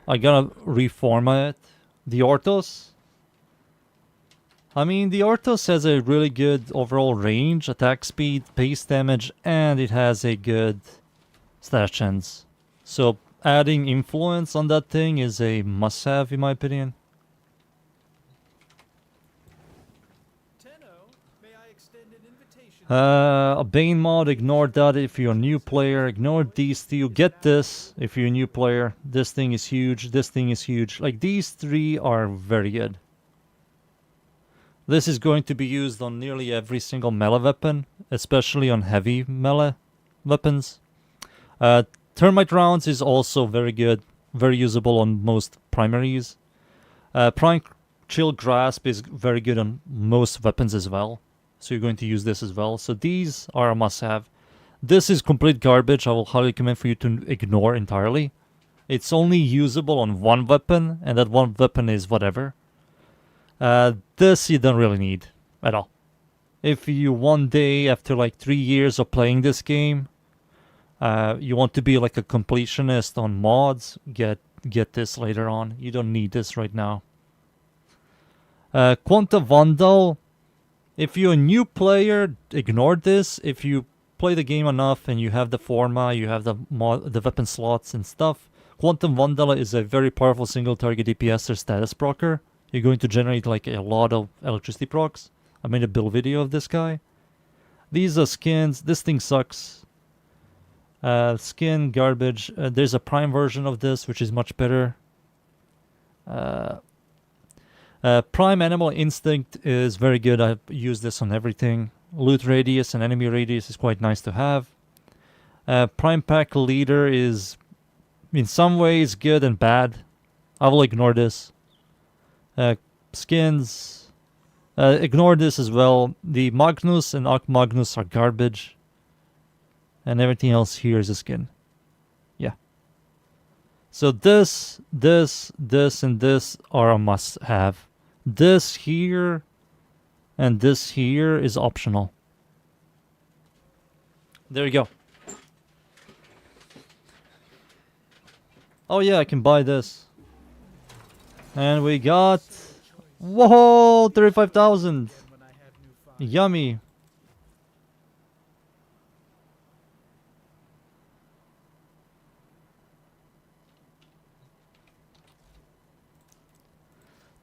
I gotta reformat it. The Orthos. I mean, the Orthos has a really good overall range, attack speed, base damage, and it has a good slash chance. So adding influence on that thing is a must-have in my opinion. A Bane mod, ignore that if you're a new player. Ignore these two. Get this if you're a new player. This thing is huge. This thing is huge. Like, these three are very good. This is going to be used on nearly every single melee weapon, especially on heavy melee weapons. Termite rounds is also very good. Very usable on most primaries. Prime Chill Grasp is very good on most weapons as well. So you're going to use this as well. So these are a must-have. This is complete garbage. I will highly recommend for you to ignore entirely. It's only usable on one weapon, and that one weapon is whatever. This you don't really need at all. If you one day after like 3 years of playing this game, you want to be like a completionist on mods, get this later on. You don't need this right now. Quanta Vandal. If you're a new player, ignore this. If you play the game enough and you have the forma, you have the weapon slots and stuff, Quantum Vandala is a very powerful single target DPS or status procer. You're going to generate like a lot of electricity procs. I made a build video of this guy. These are skins. This thing sucks. Skin, garbage. There's a prime version of this, which is much better. Prime Animal Instinct is very good. I use this on everything. Loot Radius and Enemy Radius is quite nice to have. Prime Pack Leader is in some ways good and bad. I will ignore this. Skins. Ignore this as well. The Magnus and Arch Magnus are garbage. And everything else here is a skin. Yeah. So this, and this are a must-have. This here and this here is optional. There you go. Oh yeah, I can buy this. And we got... Whoa! 35,000! Yummy!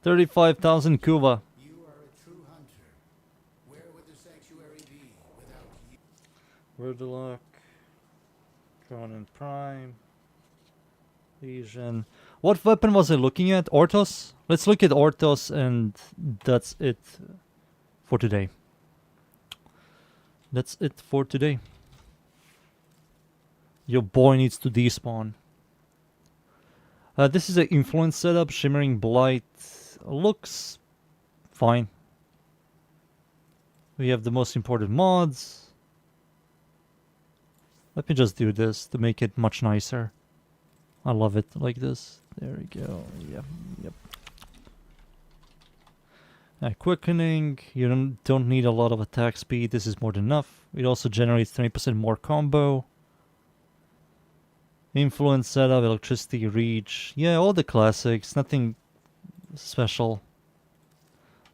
$35,000 Cuba. You are a true hunter. Where would the sanctuary be without you? Word of luck. Cronin Prime. Legion. What weapon was I looking at? Orthos? Let's look at Orthos, and that's it for today. That's it for today. Your boy needs to despawn. This is an influence setup. Shimmering Blight looks fine. We have the most important mods. Let me just do this to make it much nicer. I love it like this. There we go. Yep. Quickening. You don't need a lot of attack speed. This is more than enough. It also generates 20% more combo. Influence setup, electricity reach. Yeah, all the classics. Nothing special.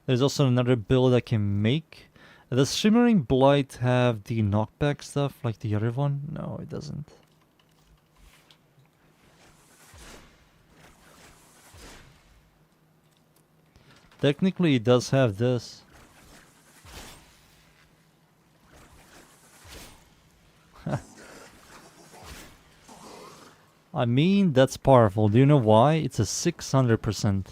There's also another build I can make. Does Shimmering Blight have the knockback stuff like the other one? No, it doesn't. Technically, it does have this. I mean, that's powerful. Do you know why? It's a 600%.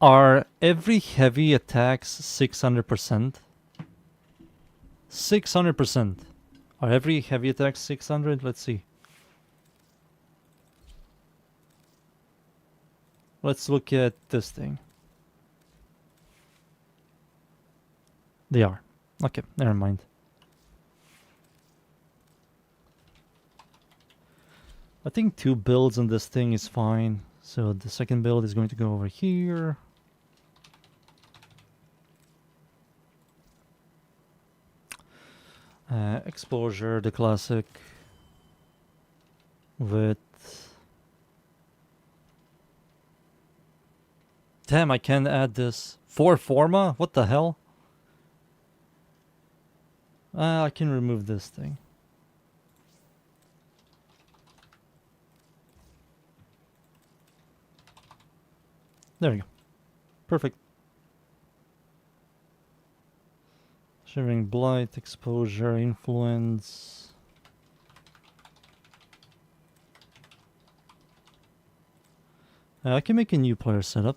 Are every heavy attacks 600%? 600%. Are every heavy attacks 600? Let's see. Let's look at this thing. They are. Okay, never mind. I think 2 builds on this thing is fine. So the second build is going to go over here. Exposure, the classic. With... Damn, I can't add this. 4 Forma? What the hell? I can remove this thing. There we go. Perfect. Shivering Blight, Exposure, Influence. I can make a new player setup.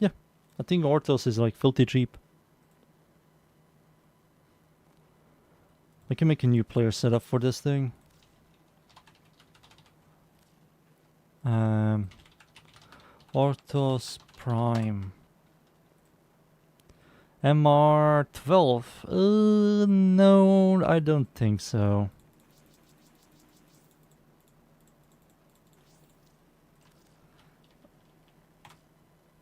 Yeah, I think Orthos is like filthy cheap. I can make a new player setup for this thing. Orthos Prime. MR12. No, I don't think so.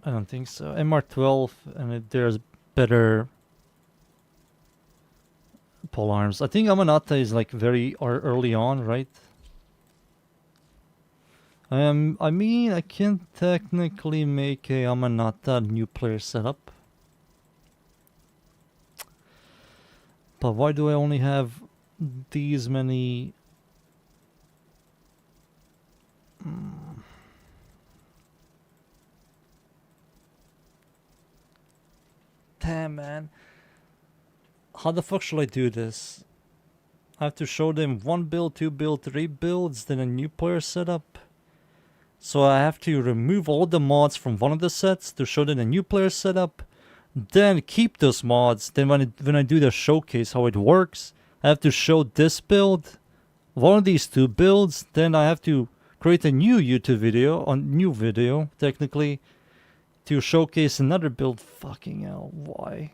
I don't think so. MR12, and there's better pole arms. I think Amanata is like very early on, right? I mean, I can technically make a Amanata new player setup. But why do I only have these many? Damn, man. How the fuck shall I do this? I have to show them 1 build, 2 build, 3 builds, then a new player setup. So I have to remove all the mods from one of the sets to show them a new player setup. Then keep those mods. Then when I do the showcase how it works, I have to show this build, one of these 2 builds. Then I have to create a new YouTube video, technically, to showcase another build. Fucking hell, why?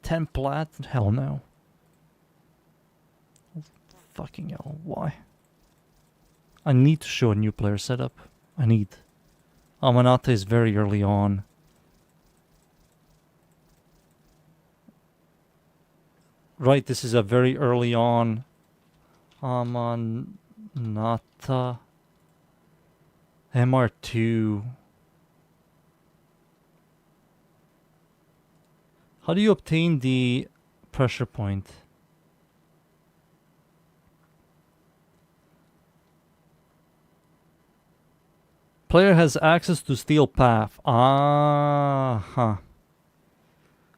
10 plat? Hell no. Fucking hell, why? I need to show a new player setup. I need. Amanata is very early on. Right, this is a very early on Amanata MR2. How do you obtain the pressure point? Player has access to steel path. Ah-huh.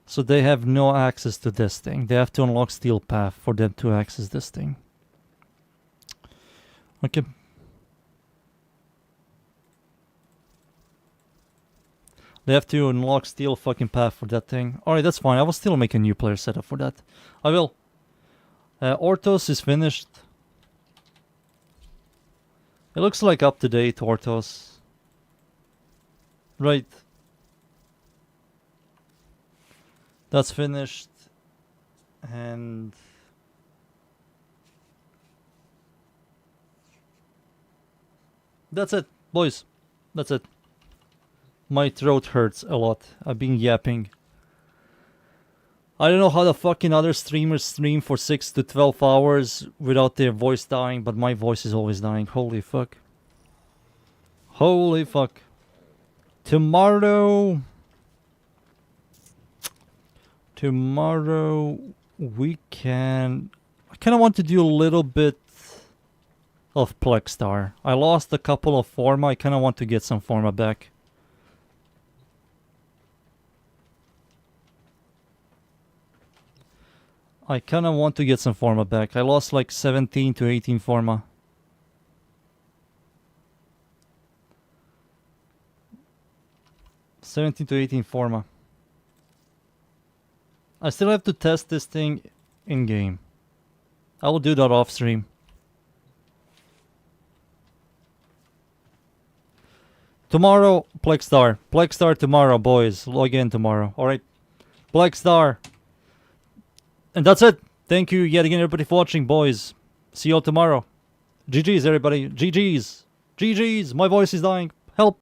So they have no access to this thing. They have to unlock steel path for them to access this thing. Okay. They have to unlock steel fucking path for that thing. Alright, that's fine. I will still make a new player setup for that. I will. Orthos is finished. It looks like up to date Orthos. Right. That's finished. And that's it, boys. That's it. My throat hurts a lot. I've been yapping. I don't know how the fucking other streamers stream for 6 to 12 hours without their voice dying, but my voice is always dying. Holy fuck. Holy fuck. Tomorrow we can... I kind of want to do a little bit of Plexstar. I lost a couple of Forma. I kind of want to get some Forma back. I kind of want to get some Forma back. I lost like 17 to 18 Forma. Forma. I still have to test this thing in game. I will do that off stream. Tomorrow, Plexstar. Plexstar tomorrow, boys. Log in tomorrow. Alright. Plexstar. And that's it. Thank you yet again, everybody, for watching, boys. See you all tomorrow. GG's, everybody. GG's. GG's. My voice is dying.